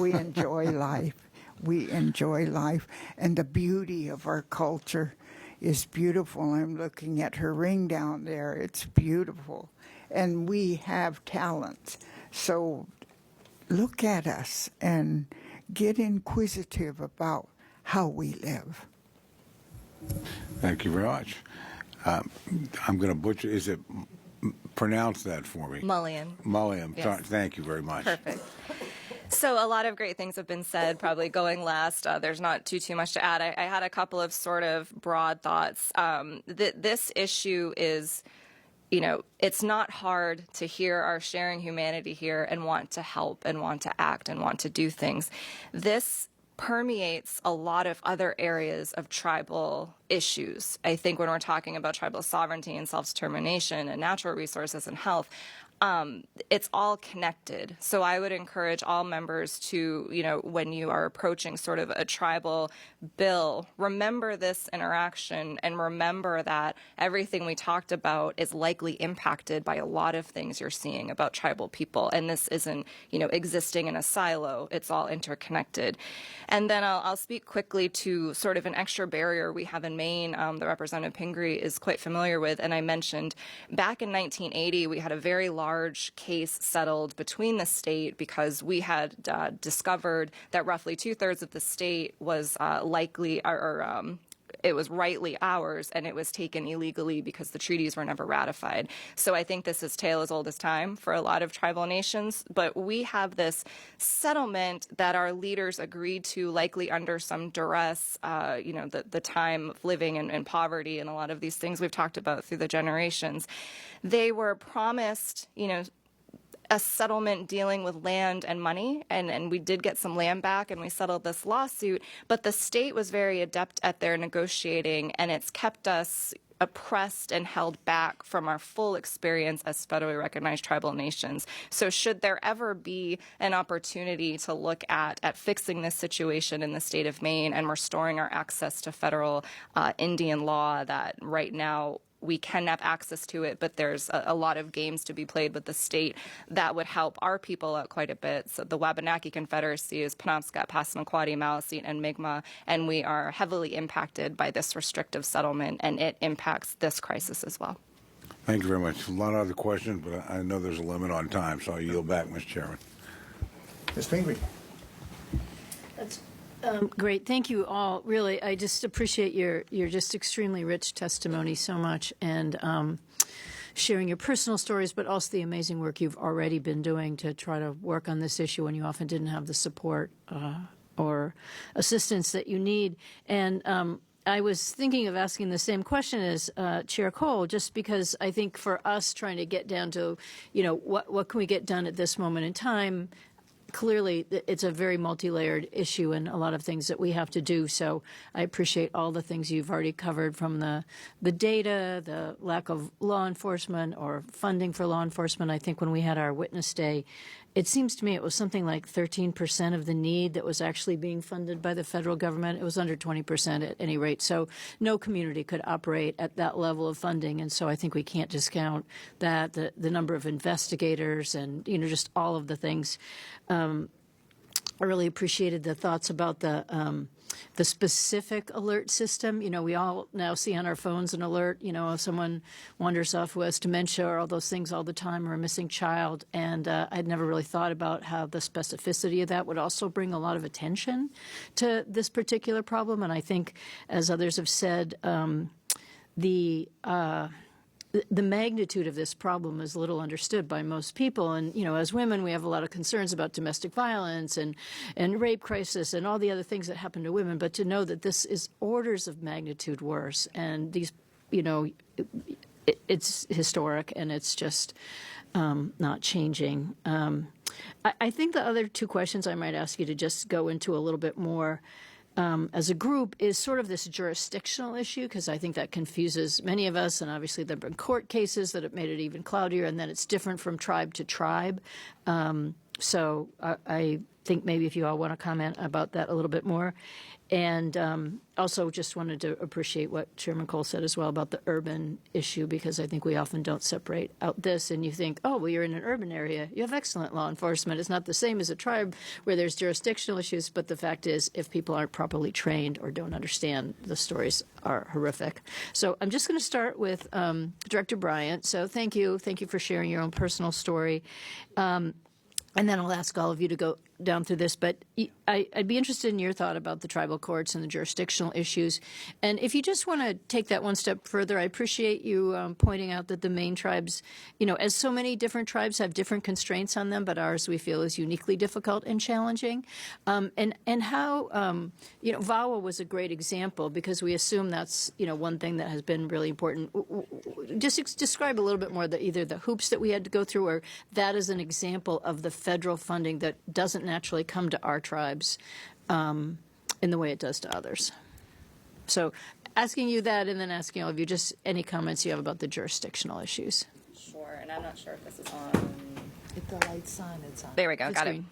We enjoy life. We enjoy life. And the beauty of our culture is beautiful. I'm looking at her ring down there. It's beautiful. And we have talents. So look at us and get inquisitive about how we live. Thank you very much. I'm going to butcher. Is it? Pronounce that for me. Maulian. Maulian. Yes. Thank you very much. Perfect. So a lot of great things have been said, probably going last. There's not too much to add. I had a couple of sort of broad thoughts. This issue is, you know, it's not hard to hear our sharing humanity here and want to help and want to act and want to do things. This permeates a lot of other areas of tribal issues. I think when we're talking about tribal sovereignty and self-determination and natural resources and health, it's all connected. So I would encourage all members to, you know, when you are approaching sort of a tribal bill, remember this interaction and remember that everything we talked about is likely impacted by a lot of things you're seeing about tribal people. And this isn't, you know, existing in a silo. It's all interconnected. And then I'll speak quickly to sort of an extra barrier we have in Maine that Representative Pingree is quite familiar with. And I mentioned back in 1980, we had a very large case settled between the state because we had discovered that roughly 2/3 of the state was likely or it was rightly ours, and it was taken illegally because the treaties were never ratified. So I think this is tale as old as time for a lot of tribal nations, but we have this settlement that our leaders agreed to, likely under some duress, the time of living in poverty and a lot of these things we've talked about through the generations. They were promised, a settlement dealing with land and money, and we did get some land back, and we settled this lawsuit, but the state was very adept at their negotiating, and it's kept us oppressed and held back from our full experience as federally recognized tribal nations. So should there ever be an opportunity to look at fixing this situation in the state of Maine and restoring our access to federal Indian law that right now we can have access to it, but there's a lot of games to be played with the state that would help our people out quite a bit. So the Wabanaki Confederacy is Penobscot, Passamaquoddy, Maliseet, and Mi'kmaq, and we are heavily impacted by this restrictive settlement, and it impacts this crisis as well. Thank you very much. A lot of other questions, but I know there's a limit on time, so I'll yield back, Mr. Chairman. Ms. Pingree. That's great. Thank you all. Really, I just appreciate your just extremely rich testimony so much, and sharing your personal stories, but also the amazing work you've already been doing to try to work on this issue when you often didn't have the support or assistance that you need. And I was thinking of asking the same question as Chair Cole, just because I think for us trying to get down to, what can we get done at this moment in time, clearly it's a very multi-layered issue and a lot of things that we have to do. So I appreciate all the things you've already covered, from the data, the lack of law enforcement or funding for law enforcement. I think when we had our witness day, it seems to me it was something like 13% of the need that was actually being funded by the federal government. It was under 20% at any rate. So no community could operate at that level of funding. And so I think we can't discount that, the number of investigators and, just all of the things. I really appreciated the thoughts about the specific alert system. We all now see on our phones an alert, if someone wanders off who has dementia or all those things all the time, or a missing child. And I'd never really thought about how the specificity of that would also bring a lot of attention to this particular problem. And I think, as others have said, the magnitude of this problem is little understood by most people. And, as women, we have a lot of concerns about domestic violence and rape crisis and all the other things that happen to women. But to know that this is orders of magnitude worse, and these, it's historic, and it's just not changing. I think the other two questions I might ask you to just go into a little bit more as a group is sort of this jurisdictional issue, because I think that confuses many of us, and obviously there have been court cases that have made it even cloudier, and then it's different from tribe to tribe. So I think maybe if you all want to comment about that a little bit more. And also just wanted to appreciate what Chairman Cole said as well about the urban issue, because I think we often don't separate out this, and you think, oh, well, you're in an urban area, you have excellent law enforcement. It's not the same as a tribe where there's jurisdictional issues, but the fact is, if people aren't properly trained or don't understand, the stories are horrific. So I'm just going to start with Director Bryant. So thank you for sharing your own personal story. And then I'll ask all of you to go down through this, but I'd be interested in your thought about the tribal courts and the jurisdictional issues. And if you just want to take that one step further, I appreciate you pointing out that the Maine tribes, as so many different tribes have different constraints on them, but ours we feel is uniquely difficult and challenging. And how, VAWA was a great example, because we assume that's, one thing that has been really important. Just describe a little bit more either the hoops that we had to go through, or that is an example of the federal funding that doesn't naturally come to our tribes in the way it does to others. So asking you that, and then asking all of you just any comments you have about the jurisdictional issues. Sure, and I'm not sure if this is on. If the light's on, it's on. There we go, It's got green.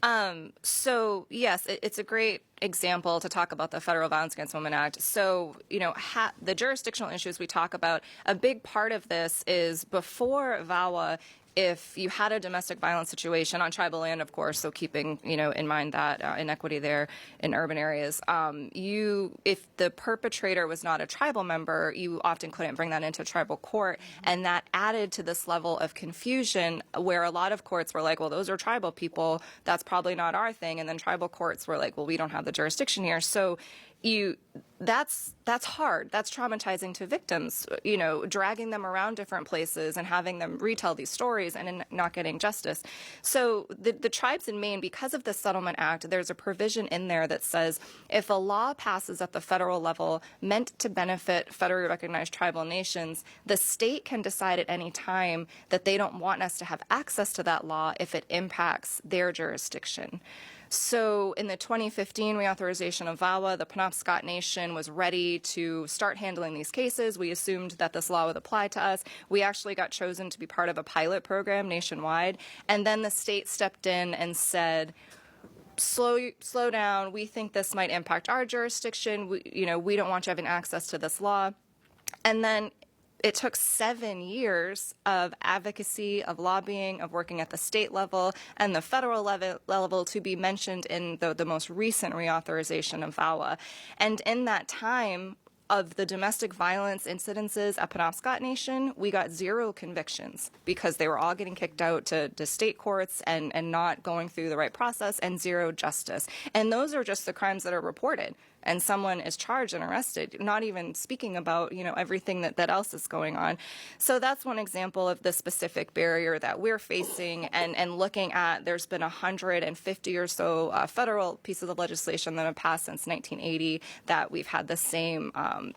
it. So, yes, it's a great example to talk about the Federal Violence Against Women Act. So, the jurisdictional issues we talk about, a big part of this is before VAWA, if you had a domestic violence situation on tribal land, of course, so keeping, in mind that inequity there in urban areas, if the perpetrator was not a tribal member, you often couldn't bring that into tribal court. And that added to this level of confusion where a lot of courts were like, well, those are tribal people. That's probably not our thing. And then tribal courts were like, well, we don't have the jurisdiction here. So that's hard. That's traumatizing to victims, dragging them around different places and having them retell these stories and not getting justice. So the tribes in Maine, because of the Settlement Act, there's a provision in there that says if a law passes at the federal level meant to benefit federally recognized tribal nations, the state can decide at any time that they don't want us to have access to that law if it impacts their jurisdiction. So in the 2015 reauthorization of VAWA, the Penobscot Nation was ready to start handling these cases. We assumed that this law would apply to us. We actually got chosen to be part of a pilot program nationwide. And then the state stepped in and said, slow down. We think this might impact our jurisdiction. We don't want you having access to this law. And then it took 7 years of advocacy, of lobbying, of working at the state level and the federal level to be mentioned in the most recent reauthorization of VAWA. And in that time, of the domestic violence incidences at Penobscot Nation, we got 0 convictions because they were all getting kicked out to state courts and not going through the right process, and 0 justice. And those are just the crimes that are reported. And someone is charged and arrested, not even speaking about, everything that else is going on. So that's one example of the specific barrier that we're facing and looking at. There's been 150 or so federal pieces of legislation that have passed since 1980 that we've had the same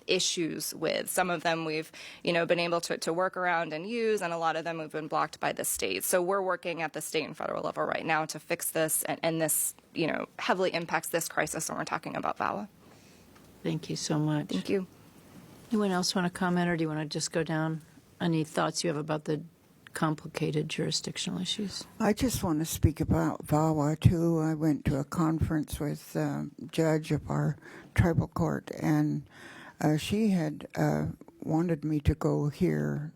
issues with. Some of them we've, been able to work around and use, and a lot of them have been blocked by the state. So we're working at the state and federal level right now to fix this, and this, heavily impacts this crisis when we're talking about VAWA. Thank you so much. Thank you. Anyone else want to comment, or do you want to just go down? Any thoughts you have about the complicated jurisdictional issues? I just want to speak about VAWA, too. I went to a conference with the judge of our tribal court, and she had wanted me to go hear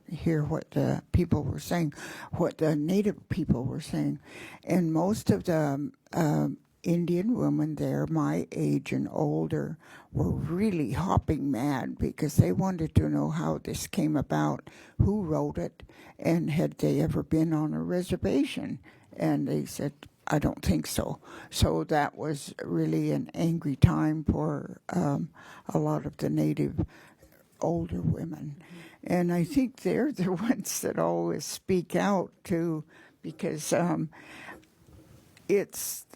what the people were saying, what the Native people were saying. And most of the Indian women there, my age and older, were really hopping mad because they wanted to know how this came about, who wrote it, and had they ever been on a reservation. And they said, I don't think so. So that was really an angry time for a lot of the Native older women. And I think they're the ones that always speak out, too, because it's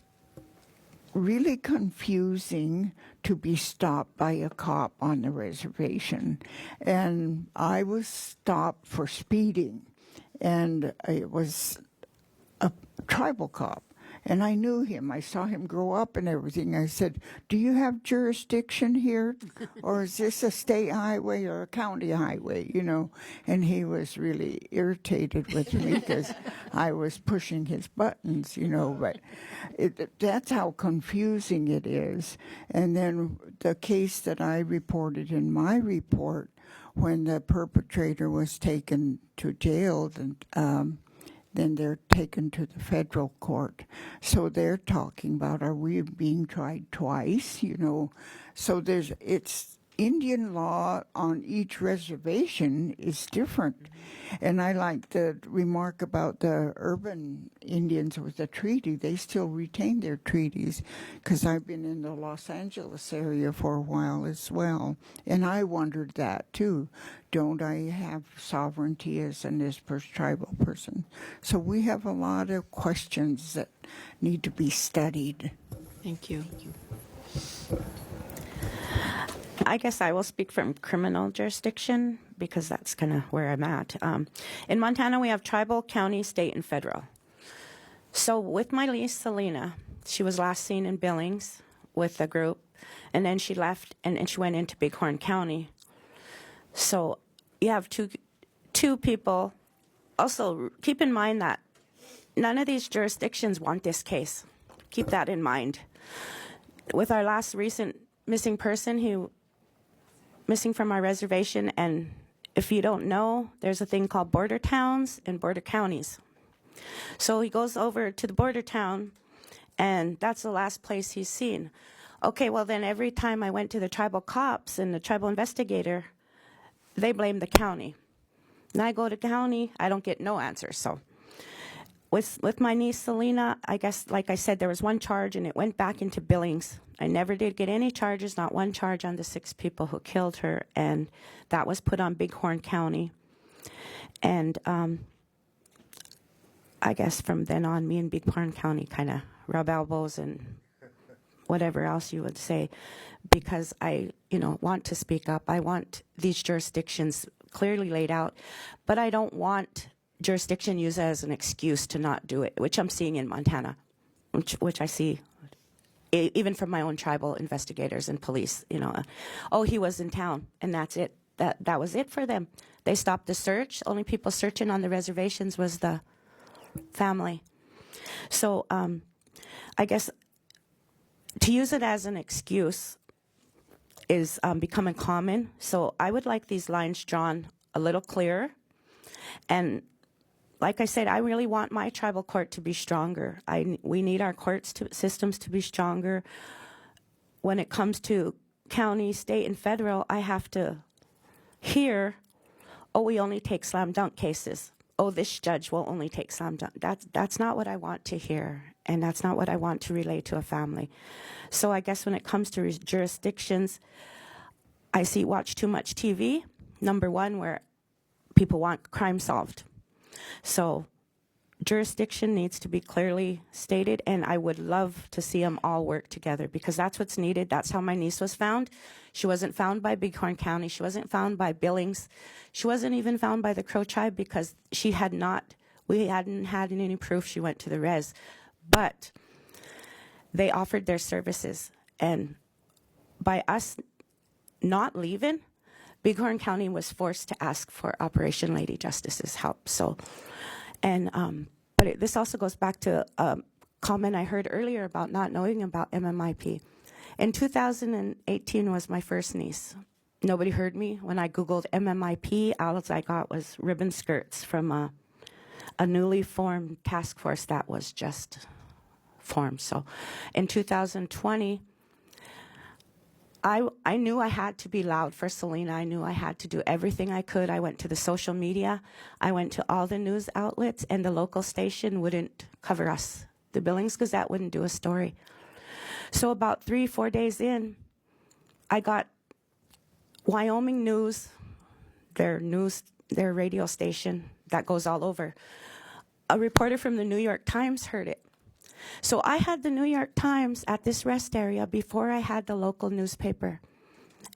really confusing to be stopped by a cop on the reservation. And I was stopped for speeding, and it was a tribal cop. And I knew him. I saw him grow up and everything. I said, do you have jurisdiction here? Or is this a state highway or a county highway, And he was really irritated with me because I was pushing his buttons, But that's how confusing it is. And then the case that I reported in my report, when the perpetrator was taken to jail, then they're taken to the federal court. So they're talking about, are we being tried twice, So it's Indian law on each reservation is different. And I like the remark about the urban Indians with the treaty. They still retain their treaties, because I've been in the Los Angeles area for a while as well. And I wondered that too. Don't I have sovereignty as an Nez tribal person? So we have a lot of questions that need to be studied. Thank you. I guess I will speak from criminal jurisdiction because that's kind of where I'm at. In Montana, we have tribal, county, state, and federal. So with my niece, Selena, she was last seen in Billings with a group, and then she left and she went into Bighorn County. So you have two people. Also, keep in mind that none of these jurisdictions want this case. Keep that in mind. With our last recent missing person, who missing from our reservation, and if you don't know, there's a thing called border towns and border counties. So he goes over to the border town, and that's the last place he's seen. Okay, well then every time I went to the tribal cops and the tribal investigator, they blame the county. And I go to county, I don't get no answers. So with my niece Selena, I guess, like I said, there was one charge and it went back into Billings. I never did get any charges, not one charge on the 6 people who killed her, and that was put on Bighorn County. And I guess from then on, me and Bighorn County kind of rub elbows and whatever else you would say, because I, want to speak up. I want these jurisdictions clearly laid out, but I don't want jurisdiction used as an excuse to not do it, which I'm seeing in Montana, which I see even from my own tribal investigators and police. Oh, he was in town, and that's it. That was it for them. They stopped the search. Only people searching on the reservations was the family. So I guess to use it as an excuse is becoming common. So I would like these lines drawn a little clearer. And like I said, I really want my tribal court to be stronger. We need our systems to be stronger. When it comes to county, state, and federal, I have to hear, oh, we only take slam dunk cases. Oh, this judge will only take slam dunk. That's not what I want to hear, and that's not what I want to relay to a family. So I guess when it comes to jurisdictions, I watch too much TV, number one, where people want crime solved. So jurisdiction needs to be clearly stated, and I would love to see them all work together, because that's what's needed. That's how my niece was found. She wasn't found by Bighorn County. She wasn't found by Billings. She wasn't even found by the Crow tribe, because we hadn't had any proof she went to the res. But they offered their services, and by us not leaving, Bighorn County was forced to ask for Operation Lady Justice's help. So, and but this also goes back to a comment I heard earlier about not knowing about MMIP. In 2018 was my first niece. Nobody heard me when I Googled MMIP. All I got was ribbon skirts from a newly formed task force that was just formed. So, in 2020. I knew I had to be loud for Selena. I knew I had to do everything I could. I went to the social media. I went to all the news outlets, and the local station wouldn't cover us. The Billings Gazette wouldn't do a story. So about 3-4 days in, I got Wyoming News, their radio station that goes all over. A reporter from the New York Times heard it. So I had the New York Times at this rest area before I had the local newspaper.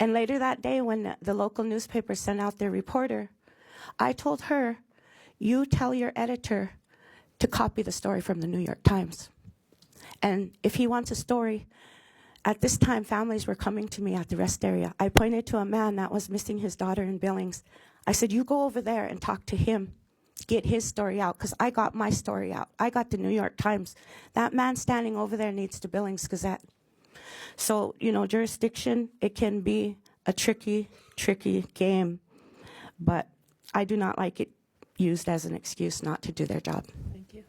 And later that day, when the local newspaper sent out their reporter, I told her, you tell your editor to copy the story from the New York Times. And if he wants a story, at this time, families were coming to me at the rest area. I pointed to a man that was missing his daughter in Billings. I said, you go over there and talk to him. Get his story out, because I got my story out. I got the New York Times. That man standing over there needs the Billings Gazette. So, jurisdiction, it can be a tricky game, but I do not like it used as an excuse not to do their job. Thank you.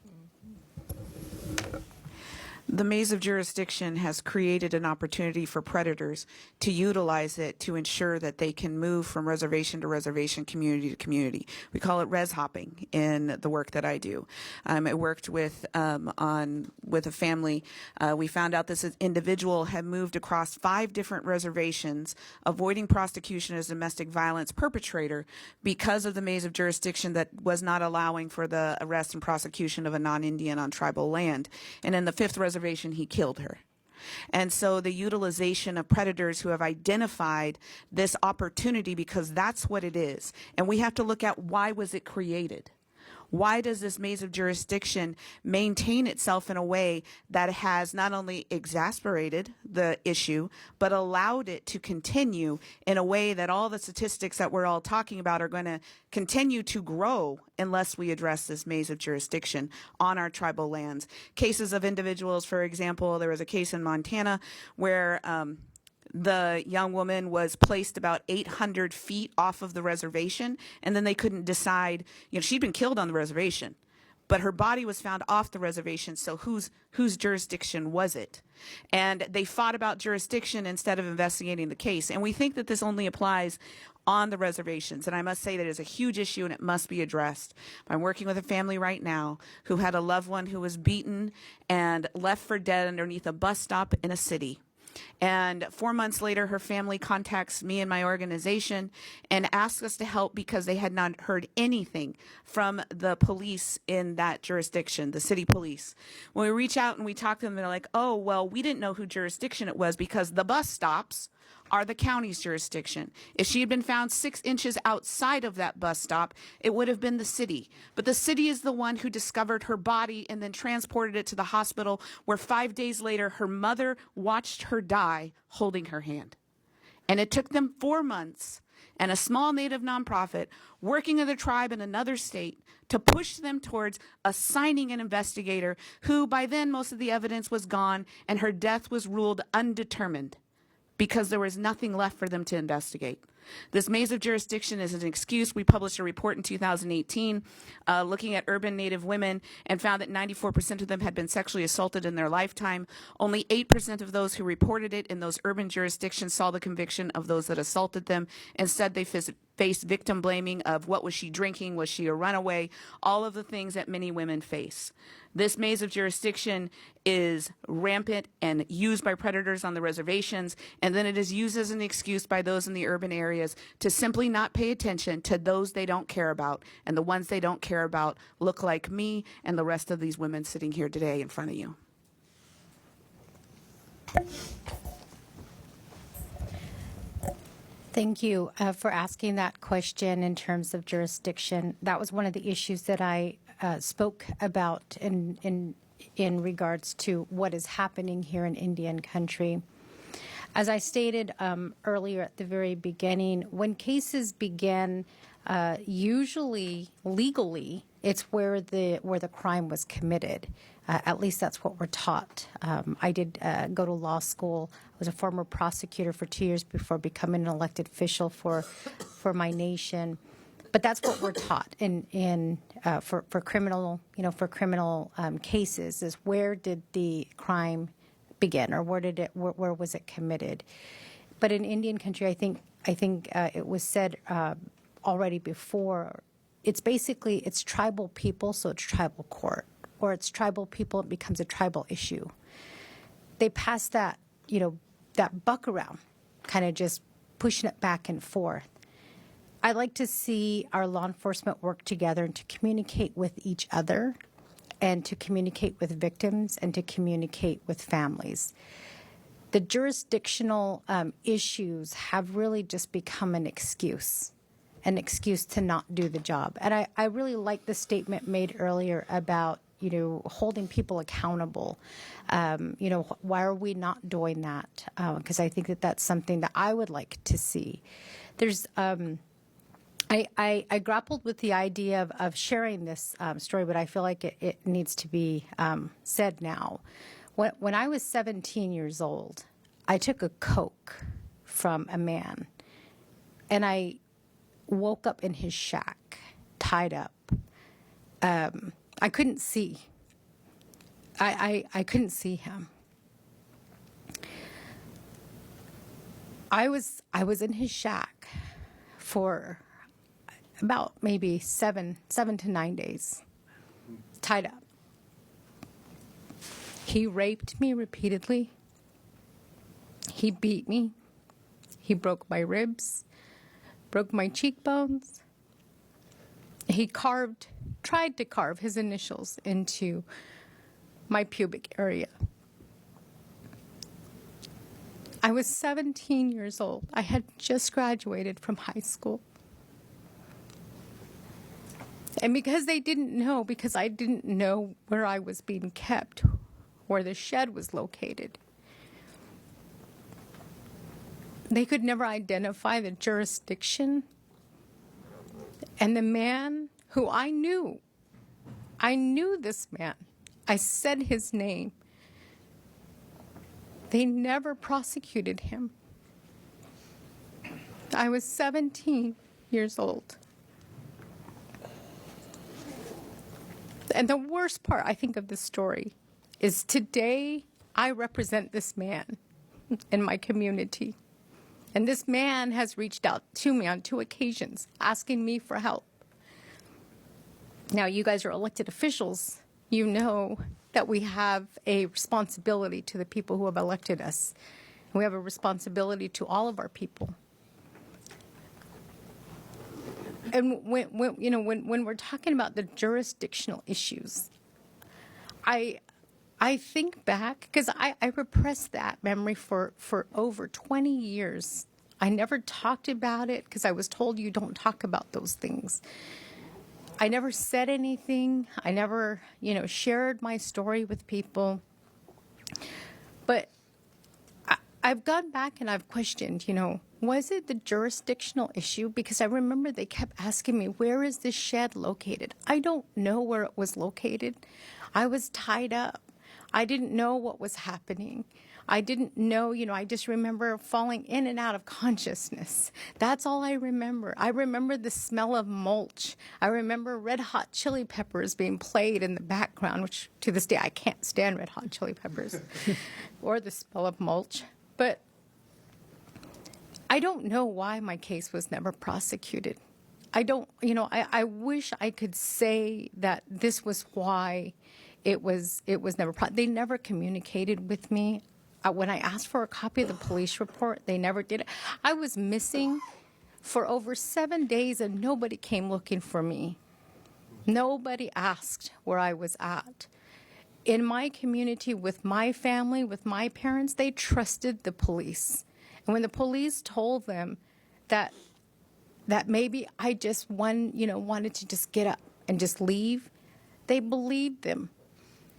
The maze of jurisdiction has created an opportunity for predators to utilize it to ensure that they can move from reservation to reservation, community to community. We call it res hopping in the work that I do. I worked with a family. We found out this individual had moved across 5 different reservations, avoiding prosecution as domestic violence perpetrator because of the maze of jurisdiction that was not allowing for the arrest and prosecution of a non-Indian on tribal land. And in the 5th reservation, he killed her. And so the utilization of predators who have identified this opportunity, because that's what it is. And we have to look at, why was it created? Why does this maze of jurisdiction maintain itself in a way that has not only exasperated the issue, but allowed it to continue in a way that all the statistics that we're all talking about are going to continue to grow unless we address this maze of jurisdiction on our tribal lands? Cases of individuals, for example, there was a case in Montana where the young woman was placed about 800 feet off of the reservation, and then they couldn't decide, she'd been killed on the reservation, but her body was found off the reservation, so whose jurisdiction was it? And they fought about jurisdiction instead of investigating the case. And we think that this only applies on the reservations. And I must say that is a huge issue and it must be addressed. I'm working with a family right now who had a loved one who was beaten and left for dead underneath a bus stop in a city. And 4 months later, her family contacts me and my organization and asks us to help because they had not heard anything from the police in that jurisdiction, the city police. When we reach out and we talk to them, they're like, oh, well, we didn't know who jurisdiction it was because the bus stops are the county's jurisdiction. If she had been found 6 inches outside of that bus stop, it would have been the city. But the city is the one who discovered her body and then transported it to the hospital, where 5 days later, her mother watched her die holding her hand. And it took them 4 months and a small Native nonprofit working with a tribe in another state to push them towards assigning an investigator who, by then, most of the evidence was gone and her death was ruled undetermined, because there was nothing left for them to investigate. This maze of jurisdiction is an excuse. We published a report in 2018 looking at urban Native women and found that 94% of them had been sexually assaulted in their lifetime. Only 8% of those who reported it in those urban jurisdictions saw the conviction of those that assaulted them. Instead, they faced victim blaming of what was she drinking, was she a runaway, all of the things that many women face. This maze of jurisdiction is rampant and used by predators on the reservations, and then it is used as an excuse by those in the urban areas to simply not pay attention to those they don't care about, and the ones they don't care about look like me and the rest of these women sitting here today in front of you. Thank you for asking that question in terms of jurisdiction. That was one of the issues that I spoke about in regards to what is happening here in Indian country. As I stated earlier at the very beginning, when cases begin, usually legally, it's where the crime was committed. At least that's what we're taught. I did go to law school. I was a former prosecutor for 2 years before becoming an elected official for my nation. But that's what we're taught for criminal cases, is where did the crime begin, or where was it committed? But in Indian country, I think it was said already before. It's tribal people, so it's tribal court, or it's tribal people, it becomes a tribal issue. They pass that buck around, kind of just pushing it back and forth. I'd like to see our law enforcement work together and to communicate with each other and to communicate with victims and to communicate with families. The jurisdictional issues have really just become an excuse to not do the job. And I really like the statement made earlier about, holding people accountable. Why are we not doing that? Because I think that that's something that I would like to see. There's... I grappled with the idea of sharing this story, but I feel like it needs to be said now. When I was 17 years old, I took a Coke from a man, and I woke up in his shack, tied up. I couldn't see. I couldn't see him. I was in his shack for about maybe 7 to 9 days, tied up. He raped me repeatedly. He beat me. He broke my ribs, broke my cheekbones. He tried to carve his initials into my pubic area. I was 17 years old. I had just graduated from high school. And because they didn't know, because I didn't know where I was being kept, where the shed was located, they could never identify the jurisdiction. And the man who I knew this man. I said his name. They never prosecuted him. I was 17 years old. And the worst part, I think, of this story is today I represent this man in my community. And this man has reached out to me on 2 occasions asking me for help. Now, you guys are elected officials. You know that we have a responsibility to the people who have elected us. We have a responsibility to all of our people. And when we're talking about the jurisdictional issues, I think back, because I repressed that memory for over 20 years. I never talked about it because I was told you don't talk about those things. I never said anything. I never, shared my story with people. But I've gone back and I've questioned, was it the jurisdictional issue? Because I remember they kept asking me, where is this shed located? I don't know where it was located. I was tied up. I didn't know what was happening. I didn't know, I just remember falling in and out of consciousness. That's all I remember. I remember the smell of mulch. I remember Red Hot Chili Peppers being played in the background, which to this day I can't stand Red Hot Chili Peppers or the smell of mulch. But I don't know why my case was never prosecuted. I don't, I wish I could say that this was why it was never, they never communicated with me. When I asked for a copy of the police report, they never did it. I was missing for over 7 days and nobody came looking for me. Nobody asked where I was at. In my community, with my family, with my parents, they trusted the police. And when the police told them that maybe I just wanted to just get up and just leave, they believed them.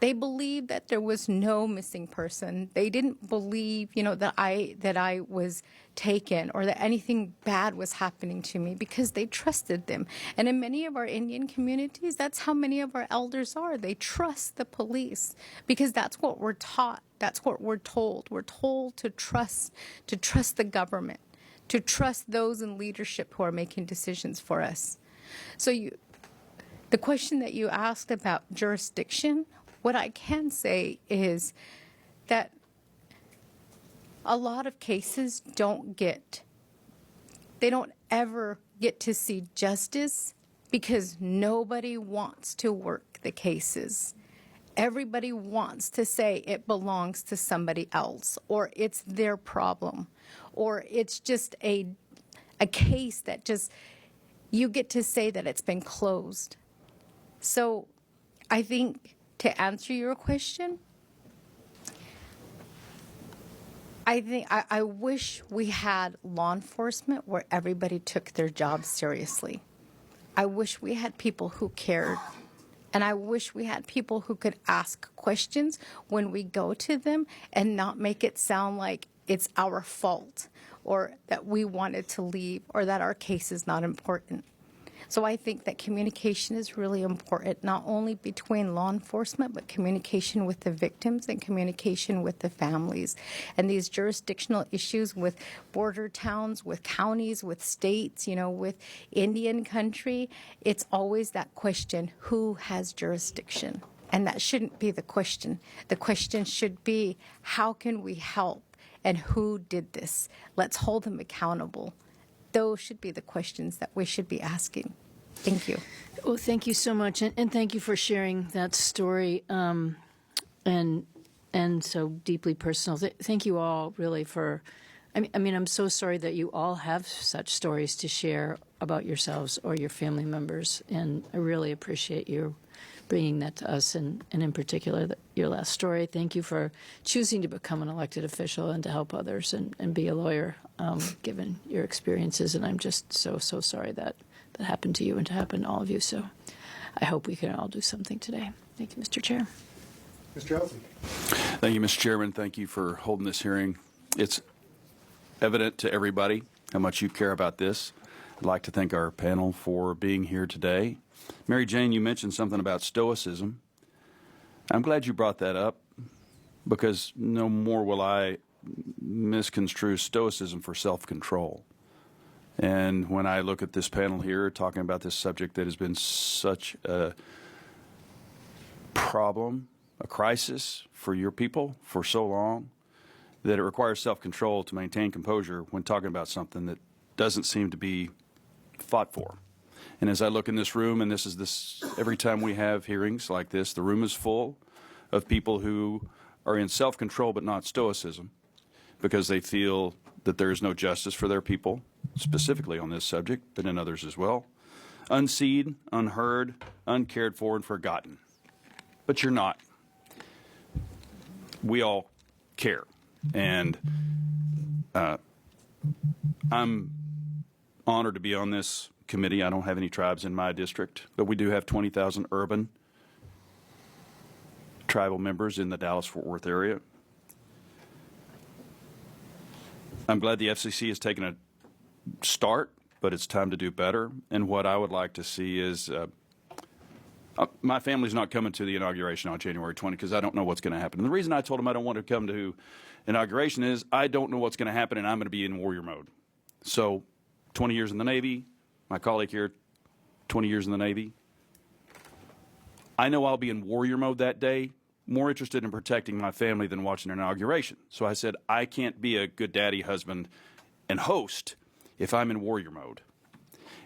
They believed that there was no missing person. They didn't believe, that I was taken or that anything bad was happening to me because they trusted them. And in many of our Indian communities, that's how many of our elders are. They trust the police because that's what we're taught. That's what we're told. We're told to trust the government, to trust those in leadership who are making decisions for us. So the question that you asked about jurisdiction, what I can say is that a lot of cases they don't ever get to see justice because nobody wants to work the cases. Everybody wants to say it belongs to somebody else, or it's their problem, or it's just a case that just, you get to say that it's been closed. So I think, to answer your question, I wish we had law enforcement where everybody took their job seriously. I wish we had people who cared. And I wish we had people who could ask questions when we go to them and not make it sound like it's our fault or that we wanted to leave or that our case is not important. So I think that communication is really important, not only between law enforcement, but communication with the victims and communication with the families. And these jurisdictional issues with border towns, with counties, with states, with Indian country, it's always that question, who has jurisdiction? And that shouldn't be the question. The question should be, how can we help? And who did this? Let's hold them accountable. Those should be the questions that we should be asking. Thank you. Well, thank you so much, and thank you for sharing that story, and so deeply personal. Thank you all, really, for. I mean, I'm so sorry that you all have such stories to share about yourselves or your family members, and I really appreciate you bringing that to us, and in particular, your last story. Thank you for choosing to become an elected official and to help others and be a lawyer, given your experiences. And I'm just so sorry that happened to you and to happen to all of you. So I hope we can all do something today. Thank you, Mr. Chair. Mr. Elsey. Thank you, Mr. Chairman. Thank you for holding this hearing. It's evident to everybody how much you care about this. I'd like to thank our panel for being here today. Mary Jane, you mentioned something about stoicism. I'm glad you brought that up because no more will I misconstrue stoicism for self-control. And when I look at this panel here talking about this subject that has been such a problem, a crisis for your people for so long that it requires self-control to maintain composure when talking about something that doesn't seem to be fought for. And as I look in this room, and every time we have hearings like this, the room is full of people who are in self-control but not stoicism because they feel that there is no justice for their people, specifically on this subject, but in others as well. Unseen, unheard, uncared for, and forgotten. But you're not. We all care. And I'm honored to be on this committee. I don't have any tribes in my district, but we do have 20,000 urban tribal members in the Dallas-Fort Worth area. I'm glad the FCC has taken a start, but it's time to do better. And what I would like to see is my family's not coming to the inauguration on January 20 because I don't know what's going to happen. And the reason I told them I don't want to come to inauguration is I don't know what's going to happen, and I'm going to be in warrior mode. So 20 years in the Navy, my colleague here, 20 years in the Navy. I know I'll be in warrior mode that day, more interested in protecting my family than watching an inauguration. So I said, I can't be a good daddy, husband, and host if I'm in warrior mode.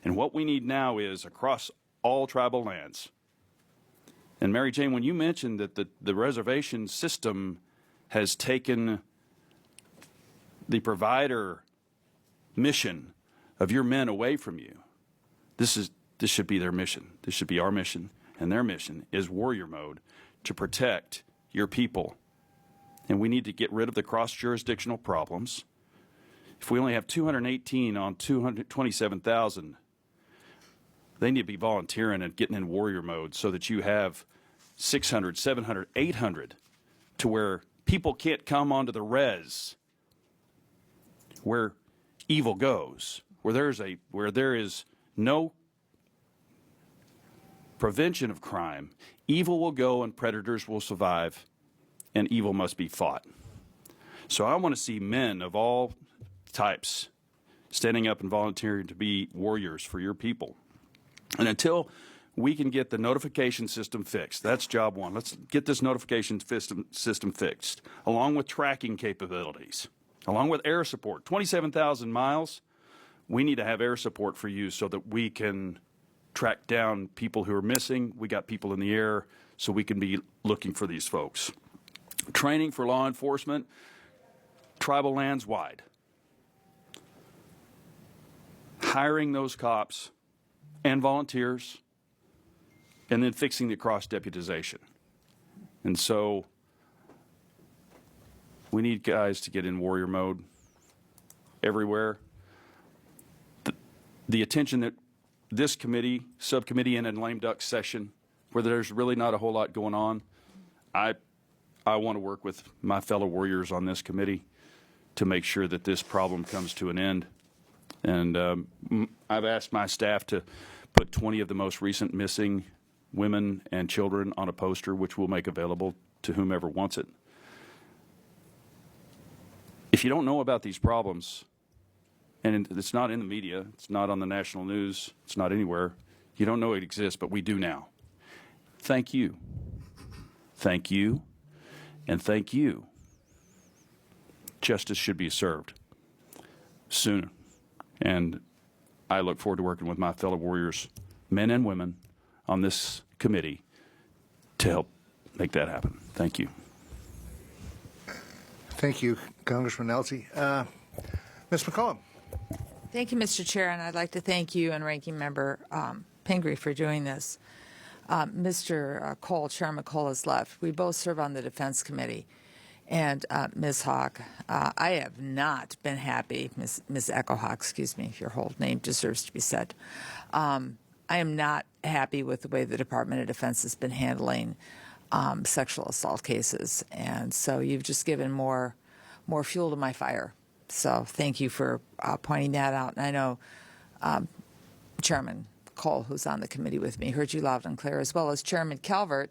And what we need now is across all tribal lands. And Mary Jane, when you mentioned that the reservation system has taken the provider mission of your men away from you, this should be their mission. This should be our mission, and their mission is warrior mode to protect your people. And we need to get rid of the cross-jurisdictional problems. If we only have 218 on 227,000, they need to be volunteering and getting in warrior mode so that you have 600, 700, 800 to where people can't come onto the res where evil goes, where there is no prevention of crime. Evil will go and predators will survive, and evil must be fought. So I want to see men of all types standing up and volunteering to be warriors for your people. And until we can get the notification system fixed, that's job one. Let's get this notification system fixed, along with tracking capabilities, along with air support. 27,000 miles, we need to have air support for you so that we can track down people who are missing. We got people in the air, so we can be looking for these folks. Training for law enforcement, tribal lands wide. Hiring those cops and volunteers, and then fixing the cross-deputization. And so we need guys to get in warrior mode everywhere. The attention that this committee, subcommittee, and in lame duck session, where there's really not a whole lot going on, I want to work with my fellow warriors on this committee to make sure that this problem comes to an end. And I've asked my staff to put 20 of the most recent missing women and children on a poster, which we'll make available to whomever wants it. If you don't know about these problems, and it's not in the media, it's not on the national news, it's not anywhere, you don't know it exists, but we do now. Thank you. Thank you. And thank you. Justice should be served soon. And I look forward to working with my fellow warriors, men and women, on this committee to help make that happen. Thank you. Thank you, Congressman Elsey. Ms. McCollum. Thank you, Mr. Chair, and I'd like to thank you and Ranking Member Pingree for doing this. Mr. Cole, Chairman Cole, has left. We both serve on the Defense Committee. And Ms. Hawk, I have not been happy, Ms. Echo Hawk, excuse me, if your whole name deserves to be said. I am not happy with the way the Department of Defense has been handling sexual assault cases. And so you've just given more fuel to my fire. So thank you for pointing that out. And I know Chairman Cole, who's on the committee with me, heard you loud and clear, as well as Chairman Calvert,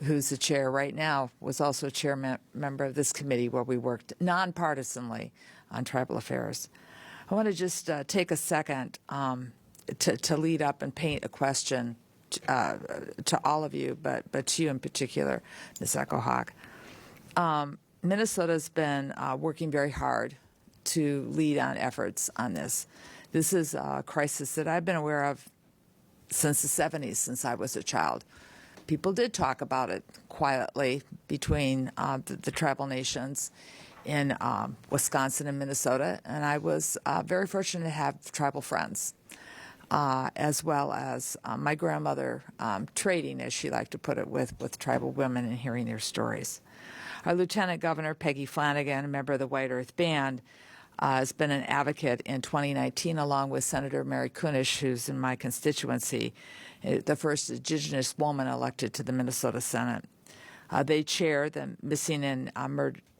who's the chair right now, was also a chair member of this committee where we worked nonpartisanly on tribal affairs. I want to just take a second to lead up and paint a question to all of you, but to you in particular, Ms. Echo Hawk. Minnesota's been working very hard to lead on efforts on this. This is a crisis that I've been aware of since the 70s, since I was a child. People did talk about it quietly between the tribal nations in Wisconsin and Minnesota, and I was very fortunate to have tribal friends, as well as my grandmother trading, as she liked to put it, with tribal women and hearing their stories. Our Lieutenant Governor, Peggy Flanagan, a member of the White Earth Band, has been an advocate in 2019, along with Senator Mary Kunish, who's in my constituency, the first Indigenous woman elected to the Minnesota Senate. They chair the Missing and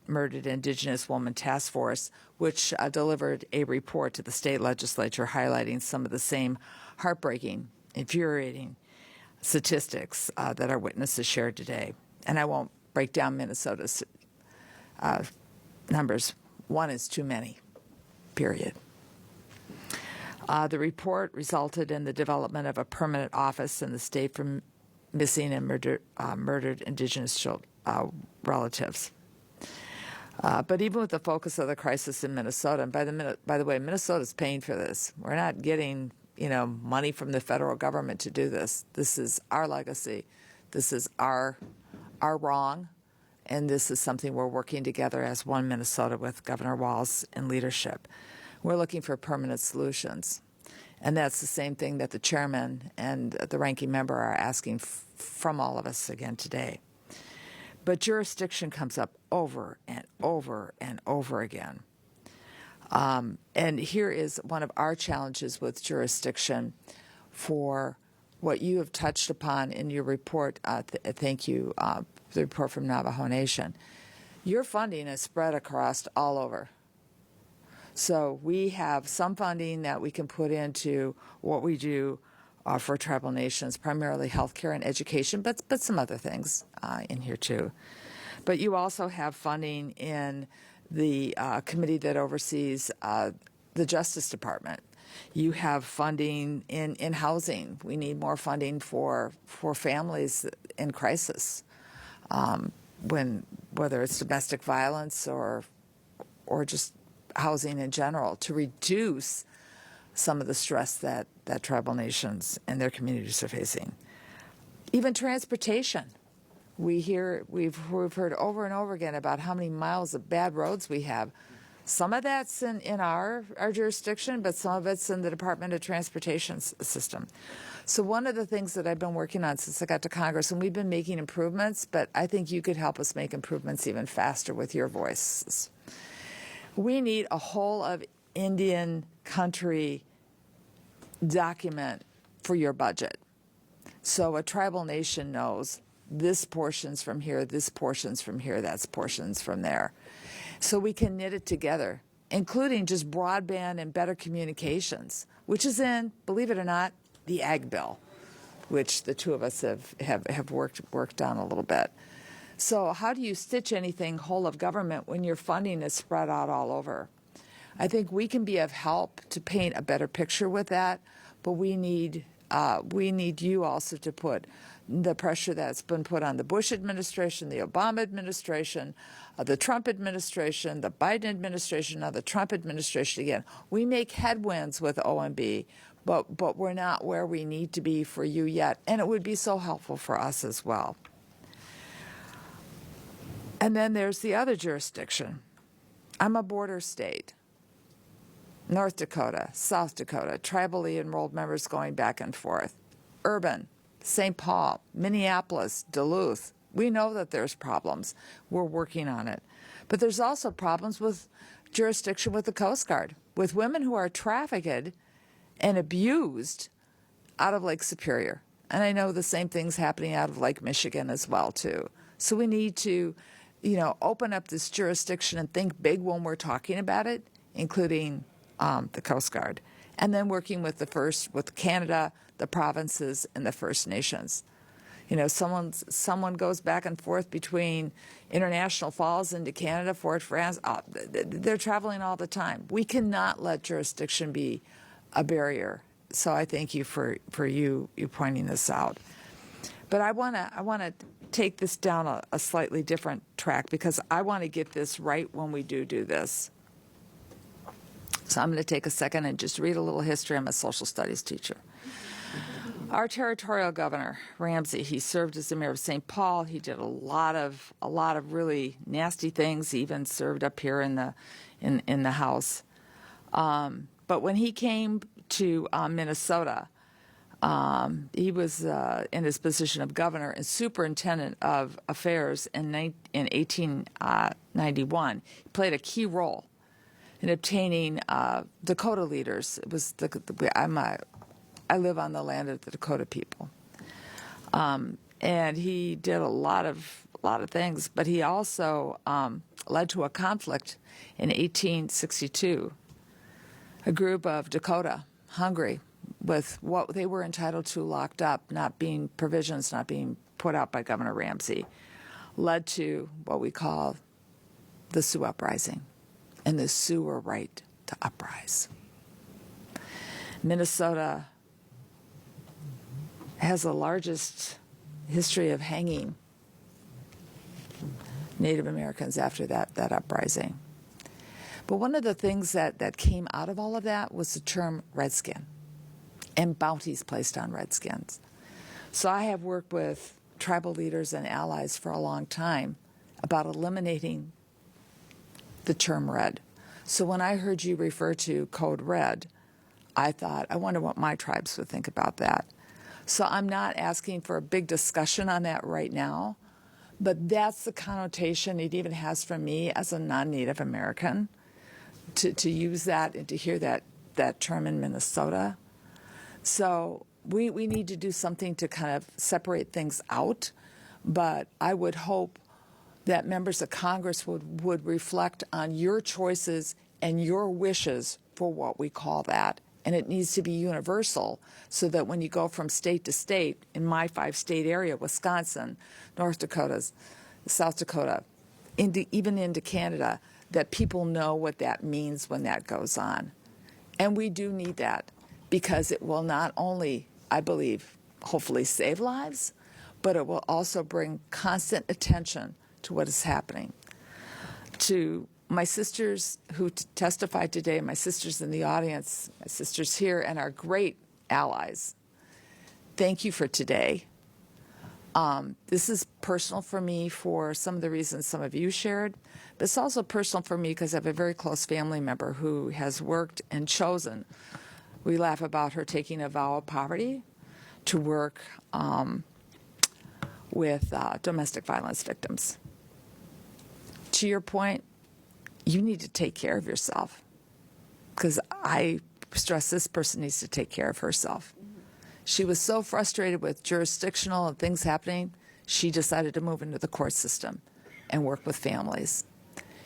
Murdered Indigenous Woman Task Force, which delivered a report to the state legislature highlighting some of the same heartbreaking, infuriating statistics that our witnesses shared today. And I won't break down Minnesota's numbers. One is too many, period. The report resulted in the development of a permanent office in the state for missing and murdered Indigenous relatives. But even with the focus of the crisis in Minnesota, and by the way, Minnesota's paying for this. We're not getting, money from the federal government to do this. This is our legacy. This is our wrong, and this is something we're working together as one Minnesota with Governor Walz in leadership. We're looking for permanent solutions, and that's the same thing that the chairman and the ranking member are asking from all of us again today. But jurisdiction comes up over and over and over again. And here is one of our challenges with jurisdiction for what you have touched upon in your report. Thank you, the report from Navajo Nation. Your funding is spread across all over. So we have some funding that we can put into what we do for tribal nations, primarily healthcare and education, but some other things in here too. But you also have funding in the committee that oversees the Justice Department. You have funding in housing. We need more funding for families in crisis, whether it's domestic violence or just housing in general, to reduce some of the stress that tribal nations and their communities are facing. Even transportation. We've heard over and over again about how many miles of bad roads we have. Some of that's in our jurisdiction, but some of it's in the Department of Transportation system. So one of the things that I've been working on since I got to Congress, and we've been making improvements, but I think you could help us make improvements even faster with your voices. We need a whole of Indian country document for your budget. So a tribal nation knows this portion's from here, this portion's from here, that's portions from there. So we can knit it together, including just broadband and better communications, which is in, believe it or not, the Ag Bill, which the two of us have worked on a little bit. So how do you stitch anything whole of government when your funding is spread out all over? I think we can be of help to paint a better picture with that, but we need you also to put the pressure that's been put on the Bush administration, the Obama administration, the Trump administration, the Biden administration, now the Trump administration again. We make headwinds with OMB, but we're not where we need to be for you yet, and it would be so helpful for us as well. And then there's the other jurisdiction. I'm a border state. North Dakota, South Dakota, tribally enrolled members going back and forth. Urban, St. Paul, Minneapolis, Duluth. We know that there's problems. We're working on it. But there's also problems with jurisdiction with the Coast Guard, with women who are trafficked and abused out of Lake Superior. And I know the same thing's happening out of Lake Michigan as well, too. So we need to, open up this jurisdiction and think big when we're talking about it, including the Coast Guard, and then working with with Canada, the provinces, and the First Nations. Someone goes back and forth between International Falls into Canada, Fort France. They're traveling all the time. We cannot let jurisdiction be a barrier so I thank you for you pointing this out. But I want to take this down a slightly different track because I want to get this right when we do this. So I'm going to take a second and just read a little history. I'm a social studies teacher. Our territorial governor, Ramsey, he served as the mayor of St. Paul. He did a lot of really nasty things. He even served up here in the House. But when he came to Minnesota, he was in his position of governor and superintendent of affairs in 1891. He played a key role in obtaining Dakota leaders. It was I live on the land of the Dakota people, and he did a lot of things. But he also led to a conflict in 1862. A group of Dakota, hungry, with what they were entitled to locked up, provisions not being put out by Governor Ramsey, led to what we call the Sioux Uprising. And the Sioux were right to uprise. Minnesota has the largest history of hanging Native Americans after that uprising. But one of the things that came out of all of that was the term redskin and bounties placed on redskins. So I have worked with tribal leaders and allies for a long time about eliminating the term red. So when I heard you refer to Code Red, I thought, I wonder what my tribes would think about that. So I'm not asking for a big discussion on that right now, but that's the connotation it even has for me as a non-Native American to use that and to hear that term in Minnesota. So we need to do something to kind of separate things out, but I would hope that members of Congress would reflect on your choices and your wishes for what we call that. And it needs to be universal so that when you go from state to state, in my 5-state area, Wisconsin, North Dakota, South Dakota, even into Canada, that people know what that means when that goes on. And we do need that because it will not only, I believe, hopefully save lives, but it will also bring constant attention to what is happening. To my sisters who testified today, my sisters in the audience, my sisters here, and our great allies, thank you for today. This is personal for me for some of the reasons some of you shared, but it's also personal for me because I have a very close family member who has worked and chosen. We laugh about her taking a vow of poverty to work with domestic violence victims. To your point, you need to take care of yourself because I stress this person needs to take care of herself. She was so frustrated with jurisdictional and things happening, she decided to move into the court system and work with families.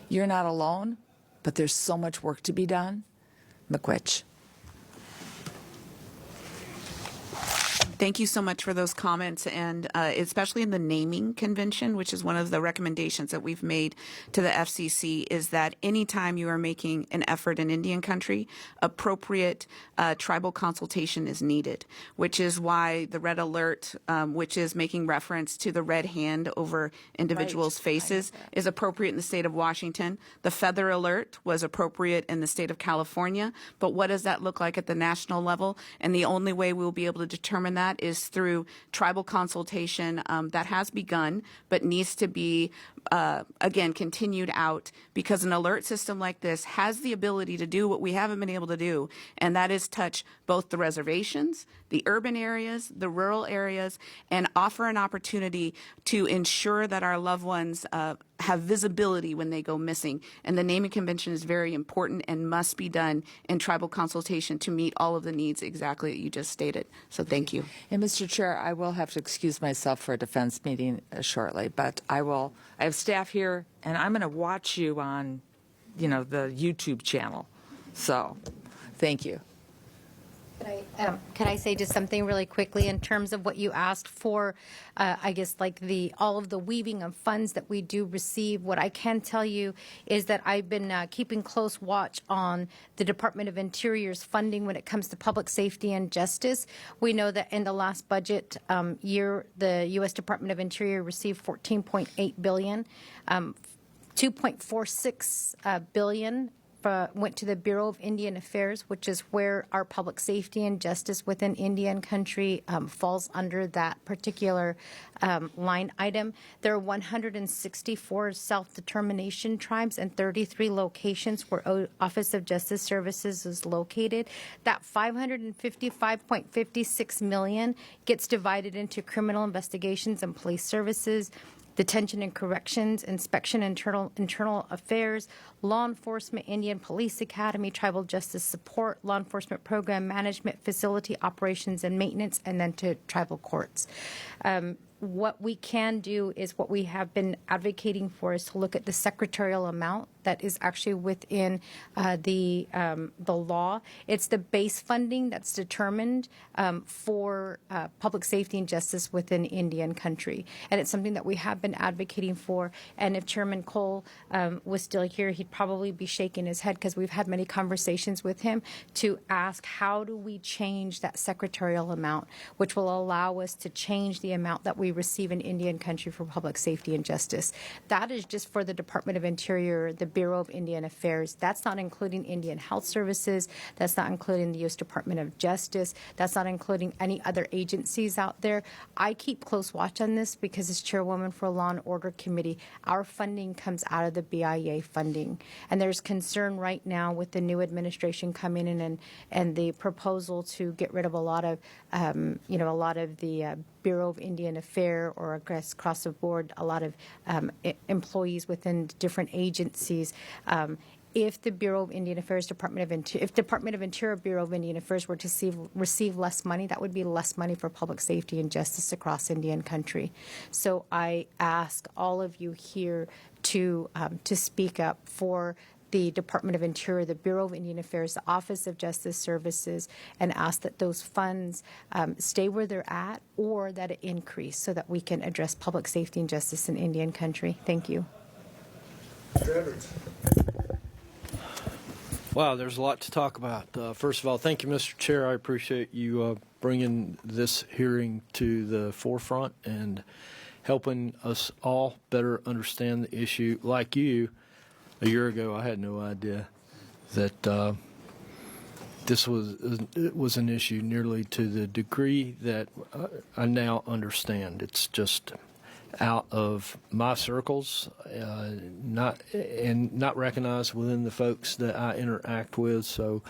You're not alone, but there's so much work to be done. McQuitch. Thank you so much for those comments, and especially in the naming convention, which is one of the recommendations that we've made to the FCC, is that anytime you are making an effort in Indian country, appropriate tribal consultation is needed, which is why the red alert, which is making reference to the red hand over individuals' faces, is appropriate in the state of Washington. The feather alert was appropriate in the state of California, but what does that look like at the national level? And the only way we'll be able to determine that is through tribal consultation that has begun but needs to be, again, continued out, because an alert system like this has the ability to do what we haven't been able to do, and that is touch both the reservations, the urban areas, the rural areas, and offer an opportunity to ensure that our loved ones have visibility when they go missing. And the naming convention is very important and must be done in tribal consultation to meet all of the needs exactly that you just stated. So thank you. And Mr. Chair, I will have to excuse myself for a defense meeting shortly, but I have staff here, and I'm going to watch you on, the YouTube channel. So, thank you. Could I say just something really quickly in terms of what you asked for? I guess like all of the weaving of funds that we do receive. What I can tell you is that I've been keeping close watch on the Department of Interior's funding when it comes to public safety and justice. We know that in the last budget year, the U.S. Department of Interior received $14.8 billion, 2.46 billion. Went to the Bureau of Indian Affairs, which is where our public safety and justice within Indian country falls under that particular line item. There are 164 self-determination tribes and 33 locations where Office of Justice Services is located. That $555.56 million gets divided into criminal investigations and police services, detention and corrections, inspection, internal affairs, law enforcement, Indian Police Academy, tribal justice support, law enforcement program management, facility operations and maintenance, and then to tribal courts. What we can do is what we have been advocating for is to look at the secretarial amount that is actually within the law. It's the base funding that's determined for public safety and justice within Indian country. And it's something that we have been advocating for. And if Chairman Cole was still here, he'd probably be shaking his head because we've had many conversations with him to ask how do we change that secretarial amount, which will allow us to change the amount that we receive in Indian country for public safety and justice. That is just for the Department of Interior, the Bureau of Indian Affairs. That's not including Indian Health Services. That's not including the U.S. Department of Justice. That's not including any other agencies out there. I keep close watch on this because as chairwoman for Law and Order Committee, our funding comes out of the BIA funding. And there's concern right now with the new administration coming in and the proposal to get rid of a lot of the Bureau of Indian Affairs, or across the board, a lot of employees within different agencies. If the Bureau of Indian Affairs, Department of Interior, Bureau of Indian Affairs were to receive less money, that would be less money for public safety and justice across Indian country. So I ask all of you here to speak up for the Department of Interior, the Bureau of Indian Affairs, the Office of Justice Services, and ask that those funds stay where they're at or that it increase so that we can address public safety and justice in Indian country. Thank you. Mr. Edwards. Wow, there's a lot to talk about. First of all, thank you, Mr. Chair. I appreciate you bringing this hearing to the forefront and helping us all better understand the issue. Like you, a year ago, I had no idea that this was an issue nearly to the degree that I now understand. It's just out of my circles, not recognized within the folks that I interact with. So,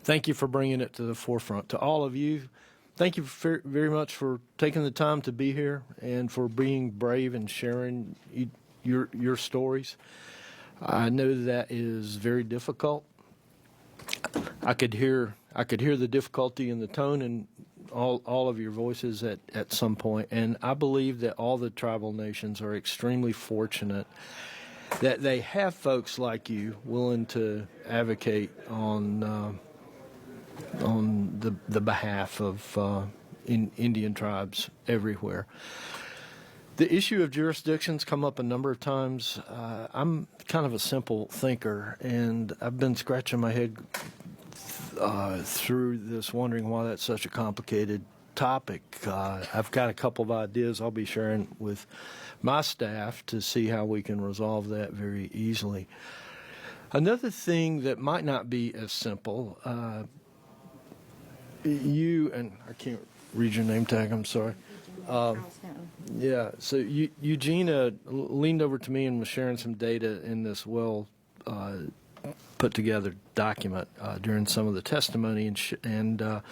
thank you for bringing it to the forefront. To all of you, thank you very much for taking the time to be here and for being brave and sharing your stories. I know that is very difficult. I could hear the difficulty in the tone and all of your voices at some point, and I believe that all the tribal nations are extremely fortunate that they have folks like you willing to advocate on the behalf of Indian tribes everywhere. The issue of jurisdictions come up a number of times. I'm kind of a simple thinker, and I've been scratching my head through this, wondering why that's such a complicated topic. I've got a couple of ideas I'll be sharing with my staff to see how we can resolve that very easily. Another thing that might not be as simple, you, and I can't read your name tag, I'm sorry. Yeah, so Eugenia leaned over to me and was sharing some data in this put together document during some of the testimony and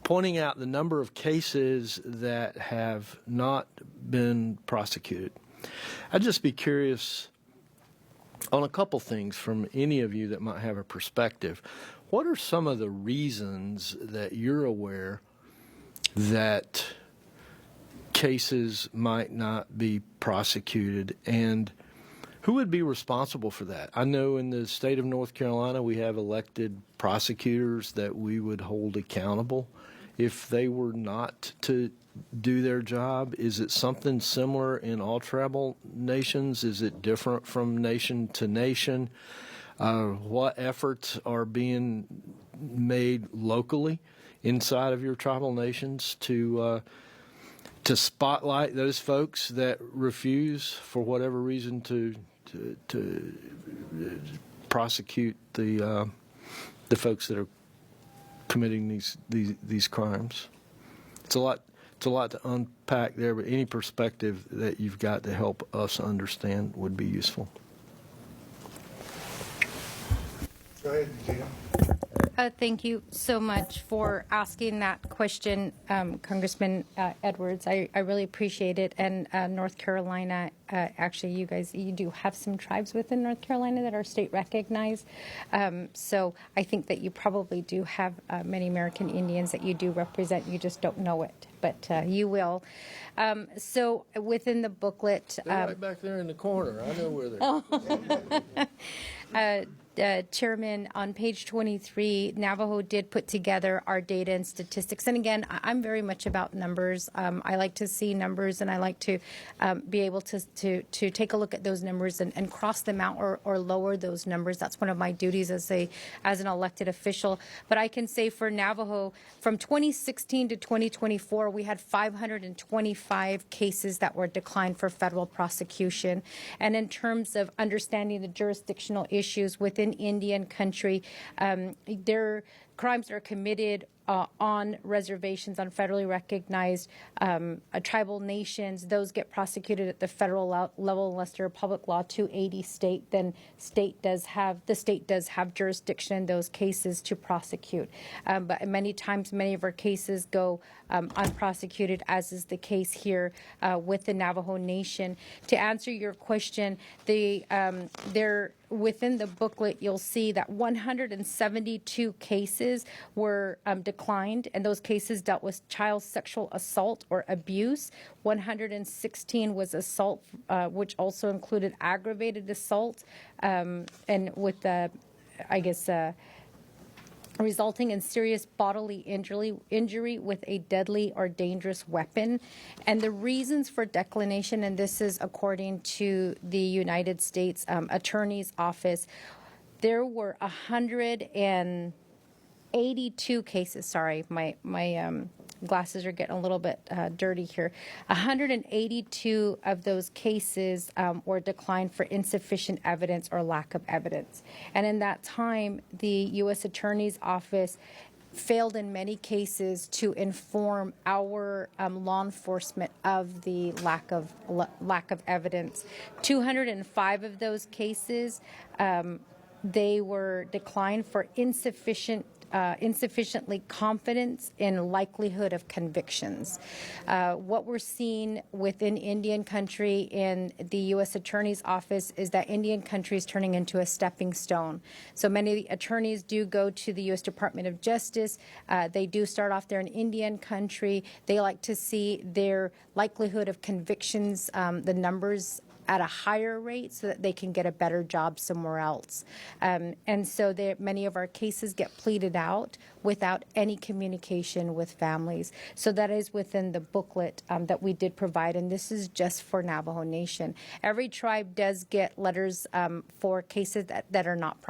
pointing out the number of cases that have not been prosecuted. I'd just be curious on a couple things from any of you that might have a perspective. What are some of the reasons that you're aware that cases might not be prosecuted, and Who would be responsible for that? I know in the state of North Carolina, we have elected prosecutors that we would hold accountable if they were not to do their job. Is it something similar in all tribal nations? Is it different from nation to nation? What efforts are being made locally inside of your tribal nations to spotlight those folks that refuse, for whatever reason, to prosecute the folks that are committing these crimes? It's a lot to unpack there, but any perspective that you've got to help us understand would be useful. Go ahead, Gina. Thank you so much for asking that question, Congressman Edwards. I really appreciate it. And North Carolina, actually, you do have some tribes within North Carolina that are state recognized. So I think that you probably do have many American Indians that you do represent. You just don't know it, but you will. So within the booklet, They're right back there in the corner. I know where they're. Chairman, on page 23, Navajo did put together our data and statistics. And again, I'm very much about numbers. I like to see numbers, and I like to be able to take a look at those numbers and cross them out or lower those numbers. That's one of my duties as an elected official. But I can say for Navajo, from 2016 to 2024, we had 525 cases that were declined for federal prosecution. And in terms of understanding the jurisdictional issues within Indian country, their crimes are committed on reservations, on federally recognized tribal nations. Those get prosecuted at the federal level unless they're a public law 280 state. Then the state does have jurisdiction in those cases to prosecute. But many times, many of our cases go unprosecuted, as is the case here with the Navajo Nation. To answer your question, within the booklet, you'll see that 172 cases were declined, and those cases dealt with child sexual assault or abuse. 116 was assault, which also included aggravated assault, and with resulting in serious bodily injury with a deadly or dangerous weapon. And the reasons for declination, and this is according to the United States Attorney's Office, there were 182 cases. Sorry, my glasses are getting a little bit dirty here. 182 of those cases were declined for insufficient evidence or lack of evidence. And in that time, the U.S. Attorney's Office failed in many cases to inform our law enforcement of the lack of evidence. 205 of those cases, they were declined for insufficiently confidence in likelihood of convictions. What we're seeing within Indian country in the U.S. Attorney's Office is that Indian country is turning into a stepping stone. So many attorneys do go to the U.S. Department of Justice. They do start off there in Indian country. They like to see their likelihood of convictions, the numbers at a higher rate so that they can get a better job somewhere else. And so many of our cases get pleaded out without any communication with families. So that is within the booklet that we did provide, and this is just for Navajo Nation. Every tribe does get letters for cases that are not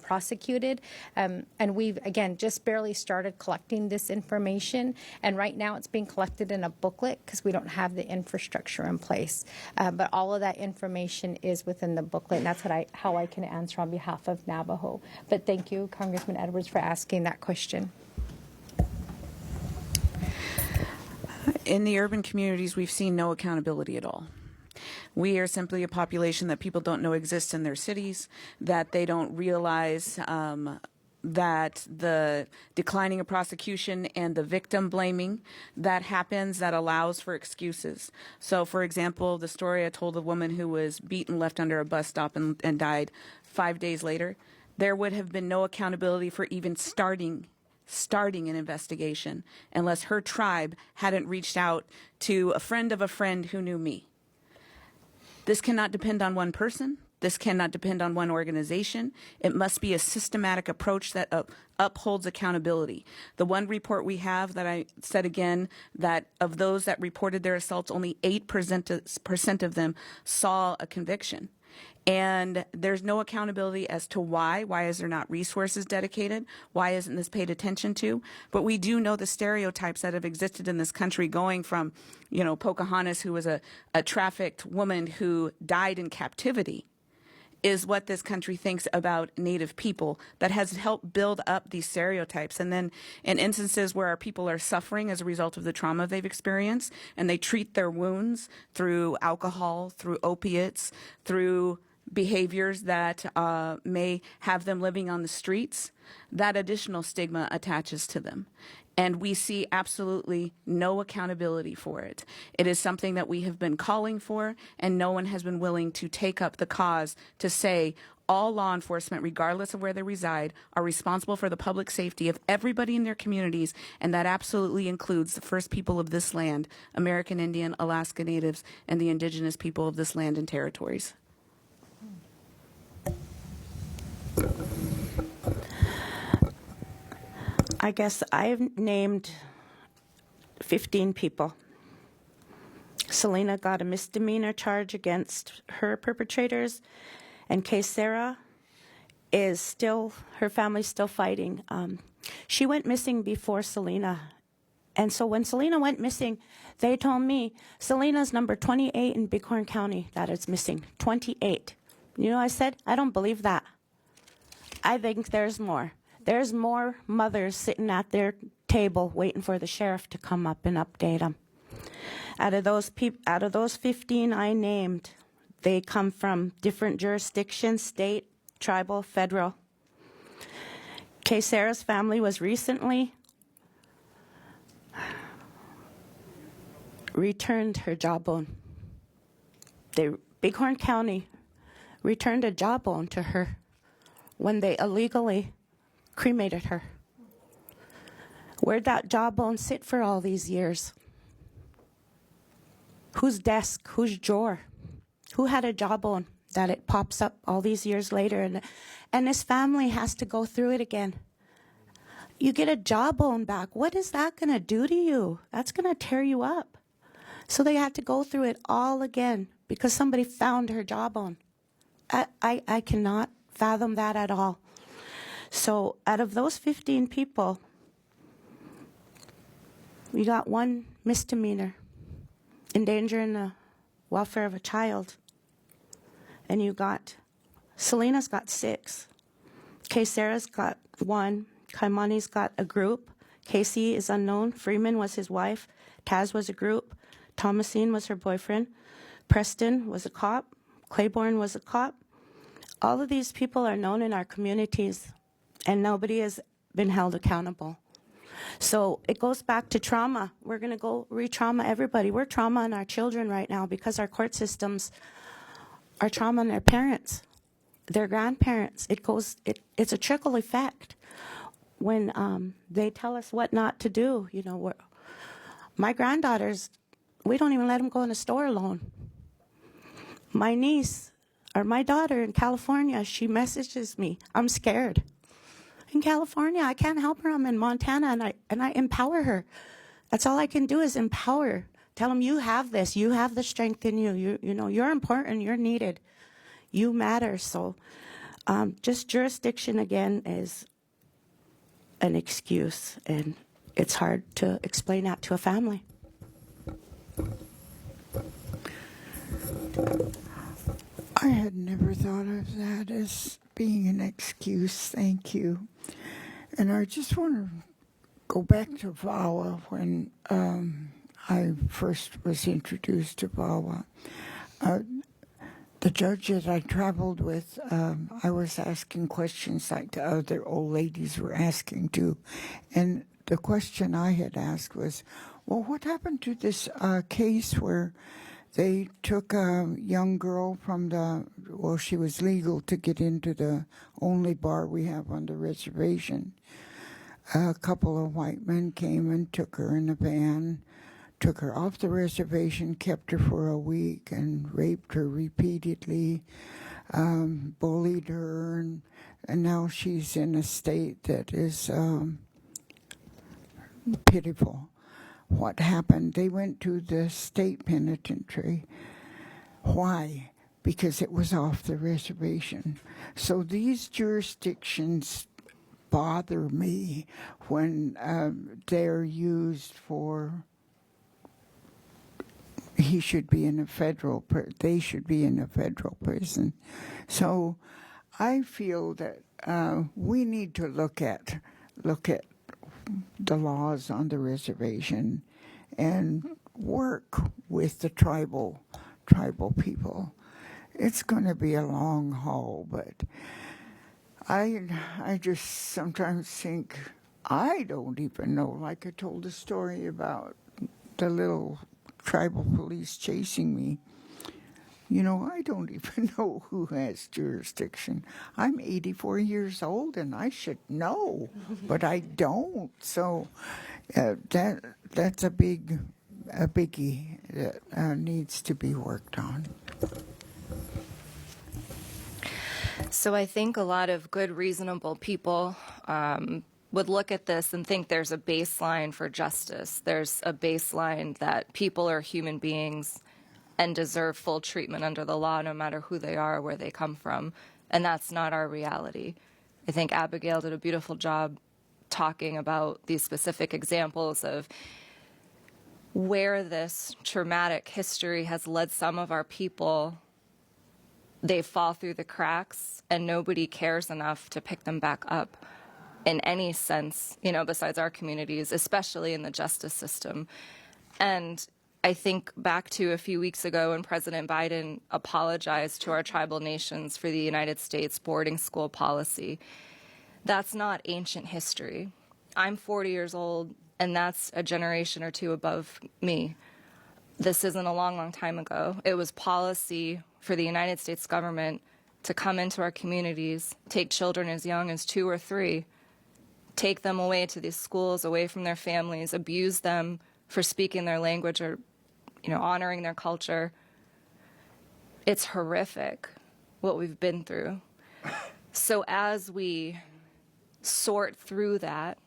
prosecuted, and we've, again, just barely started collecting this information, and right now it's being collected in a booklet because we don't have the infrastructure in place. But all of that information is within the booklet, and that's how I can answer on behalf of Navajo. But thank you, Congressman Edwards, for asking that question. In the urban communities, we've seen no accountability at all. We are simply a population that people don't know exists in their cities, that they don't realize that the declining of prosecution and the victim blaming that happens, that allows for excuses. So, for example, the story I told, a woman who was beaten, left under a bus stop, and died 5 days later, there would have been no accountability for even starting an investigation unless her tribe hadn't reached out to a friend of a friend who knew me. This cannot depend on one person. This cannot depend on one organization. It must be a systematic approach that upholds accountability. The one report we have that I said again, that of those that reported their assaults, only 8% of them saw a conviction. And there's no accountability as to why. Why is there not resources dedicated? Why isn't this paid attention to? But we do know the stereotypes that have existed in this country, going from, Pocahontas, who was a trafficked woman who died in captivity, is what this country thinks about Native people, that has helped build up these stereotypes. And then in instances where our people are suffering as a result of the trauma they've experienced, and they treat their wounds through alcohol, through opiates, through behaviors that may have them living on the streets, that additional stigma attaches to them. And we see absolutely no accountability for it. It is something that we have been calling for, and no one has been willing to take up the cause to say all law enforcement, regardless of where they reside, are responsible for the public safety of everybody in their communities, and that absolutely includes the first people of this land, American Indian, Alaska Natives, and the Indigenous people of this land and territories. I guess I've named 15 people. Selena got a misdemeanor charge against her perpetrators, and Sarah is still, her family's still fighting. She went missing before Selena. And so when Selena went missing, they told me Selena's number 28 in Bighorn County that is missing. 28. I said, I don't believe that. I think there's more. There's more mothers sitting at their table waiting for the sheriff to come up and update them. Out of those 15 I named, they come from different jurisdictions, state, tribal, federal. Sarah's family was recently returned her jawbone. Bighorn County returned a jawbone to her when they illegally cremated her. Where'd that jawbone sit for all these years? Whose desk? Whose drawer? Who had a jawbone that it pops up all these years later? And this family has to go through it again. You get a jawbone back. What is that going to do to you? That's going to tear you up. So they had to go through it all again because somebody found her jawbone. I cannot fathom that at all. So out of those 15 people, we got one misdemeanor, endangering the welfare of a child. And Selena's got 6. Sarah's got 1. Kaimani's got a group. Casey is unknown. Freeman was his wife. Taz was a group. Thomasine was her boyfriend. Preston was a cop. Claiborne was a cop. All of these people are known in our communities, and nobody has been held accountable. So it goes back to trauma. We're going to go re-trauma everybody. We're traumaing our children right now because our court systems are traumaing their parents, their grandparents. It's a trickle effect. When they tell us what not to do, my granddaughters, we don't even let them go in the store alone. My niece, or my daughter in California, she messages me, I'm scared. In California, I can't help her. I'm in Montana, and I empower her. That's all I can do is empower. Tell them, you have this. You have the strength in you. You're important. You're needed. You matter. So just jurisdiction, again, is an excuse, and it's hard to explain that to a family. I had never thought of that as being an excuse. Thank you. And I just want to go back to VAWA when I first was introduced to VAWA. The judge that I traveled with, I was asking questions like the other old ladies were asking too. And the question I had asked was, well, what happened to this case where they took a young girl from she was legal to get into the only bar we have on the reservation. A couple of white men came and took her in a van took her off the reservation, kept her for a week, and raped her repeatedly, bullied her, and now she's in a state that is pitiful. What happened? They went to the state penitentiary. Why? Because it was off the reservation. So these jurisdictions bother me when they're used for, they should be in a federal prison. So I feel that we need to look at the laws on the reservation and work with the tribal people. It's going to be a long haul, but I just sometimes think I don't even know. Like I told a story about the little tribal police chasing me. You know, I don't even know who has jurisdiction. I'm 84 years old and I should know, but I don't. So that's a biggie that needs to be worked on. So I think a lot of good, reasonable people would look at this and think there's a baseline for justice. There's a baseline that people are human beings and deserve full treatment under the law no matter who they are or where they come from. And that's not our reality. I think Abigail did a beautiful job talking about these specific examples of where this traumatic history has led some of our people. They fall through the cracks and nobody cares enough to pick them back up in any sense, you know, besides our communities, especially in the justice system. And I think back to a few weeks ago when President Biden apologized to our tribal nations for the United States boarding school policy. That's not ancient history. I'm 40 years old, and that's a generation or two above me. This isn't a long, long time ago. It was policy for the United States government to come into our communities, take children as young as 2 or 3, take them away to these schools, away from their families, abuse them for speaking their language or, you know, honoring their culture. It's horrific what we've been through. So as we sort through that,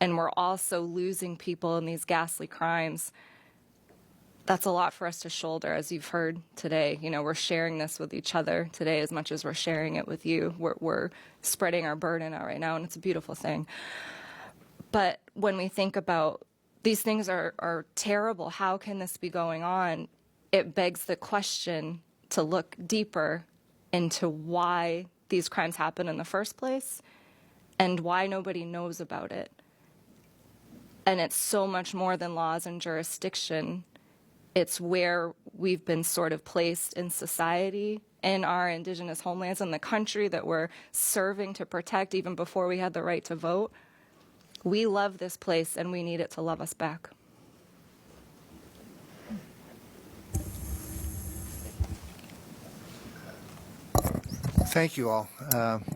and we're also losing people in these ghastly crimes, that's a lot for us to shoulder, as you've heard today. You know, we're sharing this with each other today as much as we're sharing it with you. We're spreading our burden out right now, and it's a beautiful thing. But when we think about these things are terrible, how can this be going on? It begs the question to look deeper into why these crimes happen in the first place and why nobody knows about it. And it's so much more than laws and jurisdiction. It's where we've been sort of placed in society, in our Indigenous homelands, in the country that we're serving to protect even before we had the right to vote. We love this place, and we need it to love us back. Thank you all.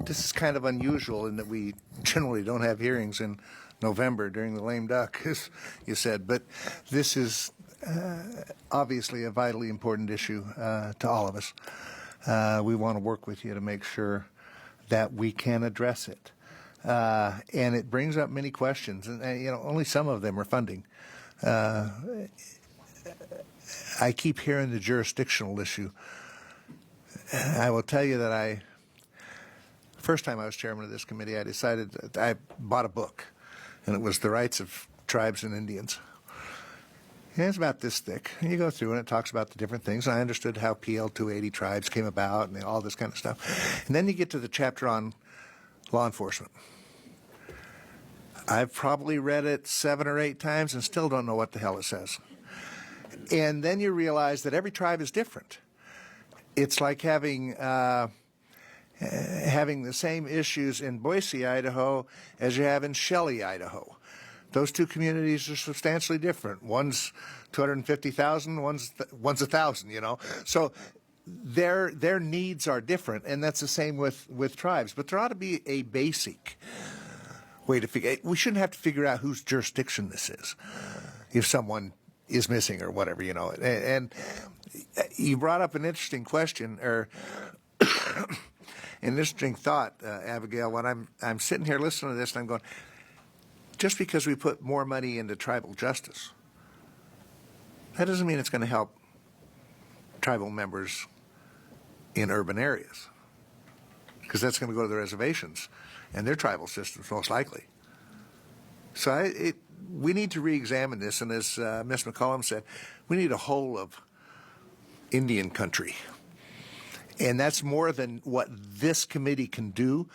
This is kind of unusual in that we generally don't have hearings in November during the lame duck, as you said, but this is obviously a vitally important issue to all of us. We want to work with you to make sure that we can address it. And it brings up many questions, and you know, only some of them are funding. I keep hearing the jurisdictional issue. I will tell you that first time I was chairman of this committee, I decided that I bought a book, and it was The Rights of Tribes and Indians. And it's about this thick. And you go through and it talks about the different things. And I understood how PL 280 tribes came about and all this kind of stuff. And then you get to the chapter on law enforcement. I've probably read it 7 or 8 times and still don't know what the hell it says. And then you realize that every tribe is different. It's like having the same issues in Boise, Idaho, as you have in Shelley, Idaho. Those two communities are substantially different. One's 250,000, one's 1,000. You know, so their needs are different, and that's the same with tribes. But there ought to be a basic way to figure. We shouldn't have to figure out whose jurisdiction this is. If someone is missing or whatever, you know. And you brought up an interesting question, or an interesting thought, Abigail. When I'm sitting here listening to this, and I'm going, just because we put more money into tribal justice, that doesn't mean it's going to help tribal members in urban areas, because that's going to go to the reservations and their tribal systems most likely. So we need to re-examine this, and as Ms. McCollum said, we need a whole of Indian country. And that's more than what this committee can do.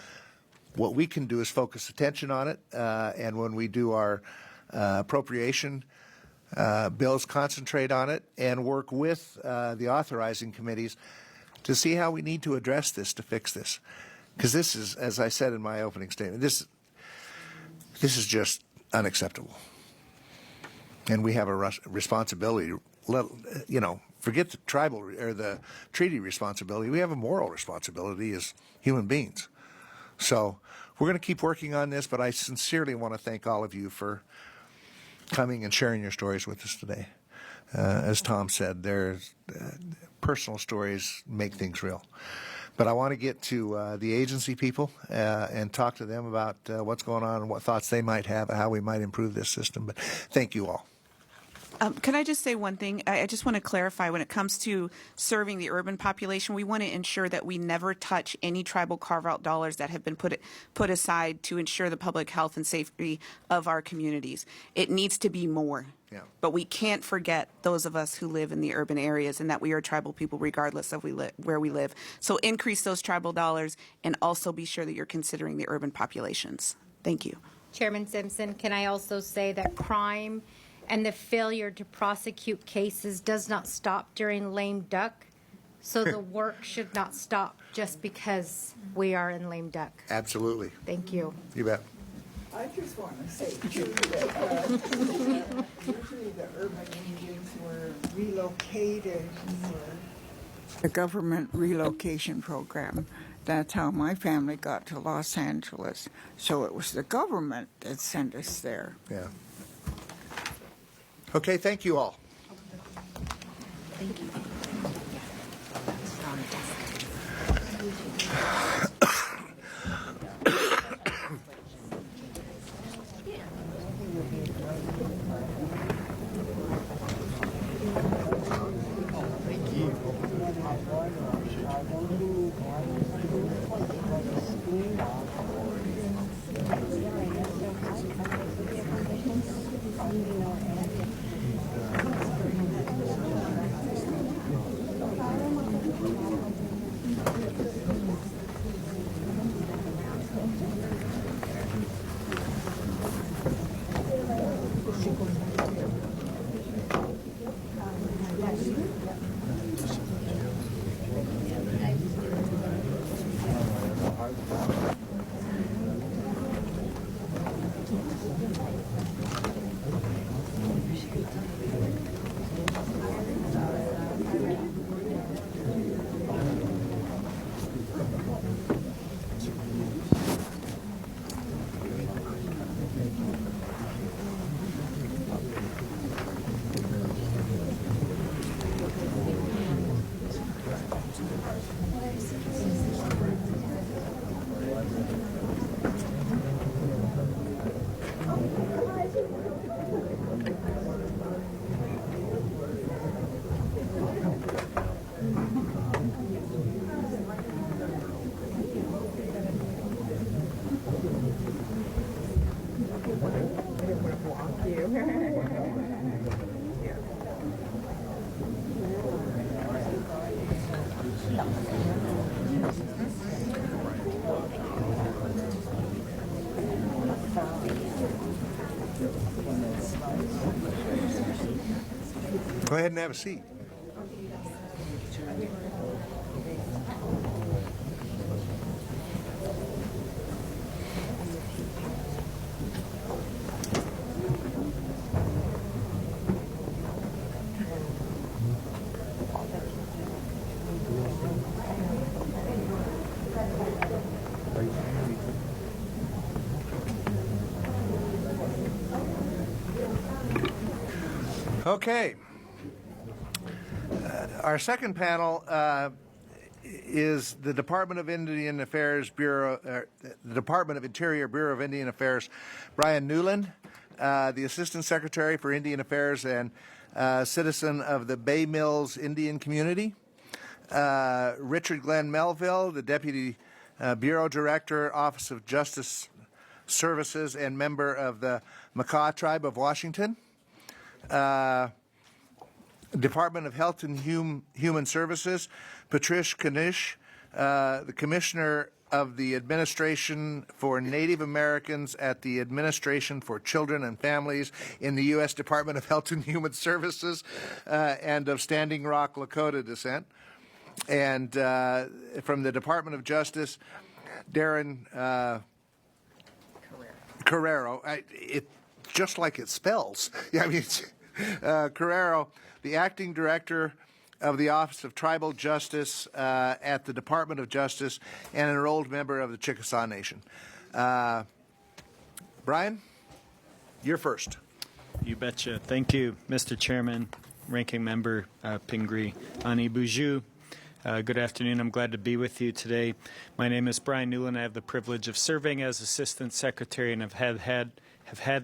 What we can do is focus attention on it, and when we do our appropriation bills, concentrate on it and work with the authorizing committees to see how we need to address this to fix this. Because this is, as I said in my opening statement, this is just unacceptable. And we have a responsibility, you know, forget the tribal or the treaty responsibility. We have a moral responsibility as human beings. So we're going to keep working on this, but I sincerely want to thank all of you for coming and sharing your stories with us today. As Tom said, there's personal stories make things real. But I want to get to the agency people and talk to them about what's going on and what thoughts they might have of how we might improve this system. But thank you all. Can I just say one thing? I just want to clarify, when it comes to serving the urban population, we want to ensure that we never touch any tribal carve-out dollars that have been put aside to ensure the public health and safety of our communities. It needs to be more. Yeah. But we can't forget those of us who live in the urban areas and that we are tribal people regardless of where we live. So increase those tribal dollars and also be sure that you're considering the urban populations. Thank you. Chairman Simpson, can I also say that crime and the failure to prosecute cases does not stop during lame duck, so the work should not stop just because we are in lame duck. Absolutely. Thank you. You bet. I just want to say, too, that usually the urban Indians were relocated for the government relocation program. That's how my family got to Los Angeles. So it was the government that sent us there. Yeah. Okay, thank you all. Thank you. Go ahead and have a seat. Okay. Our second panel is the Department of Indian Affairs Bureau, the Department of Interior Bureau of Indian Affairs, Brian Newland, the Assistant Secretary for Indian Affairs and citizen of the Bay Mills Indian Community, Richard Glenn Melville, the Deputy Bureau Director, Office of Justice Services, and member of the Makah Tribe of Washington, Department of Health and Human Services, Patricia Kanish, the Commissioner of the Administration for Native Americans at the Administration for Children and Families in the U.S. Department of Health and Human Services, and of Standing Rock, Lakota descent. And from the Department of Justice, Darren Carrero. Just like it spells. Yeah, I mean, Carrero, the Acting Director of the Office of Tribal Justice at the Department of Justice, and an enrolled member of the Chickasaw Nation. Brian, you're first. You betcha. Thank you, Mr. Chairman, Ranking Member Pingree, Ani Boujou. Good afternoon. I'm glad to be with you today. My name is Brian Newland. I have the privilege of serving as Assistant Secretary, and have had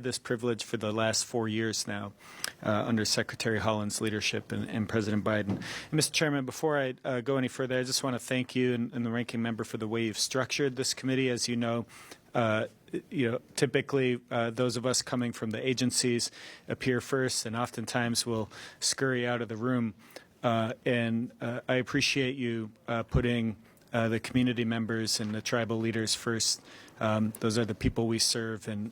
this privilege for the last 4 years now under Secretary Holland's leadership and President Biden. And Mr. Chairman, before I go any further, I just want to thank you and the Ranking Member for the way you've structured this committee. As you know, typically those of us coming from the agencies appear first, and oftentimes will scurry out of the room. And I appreciate you putting the community members and the tribal leaders first. Those are the people we serve, and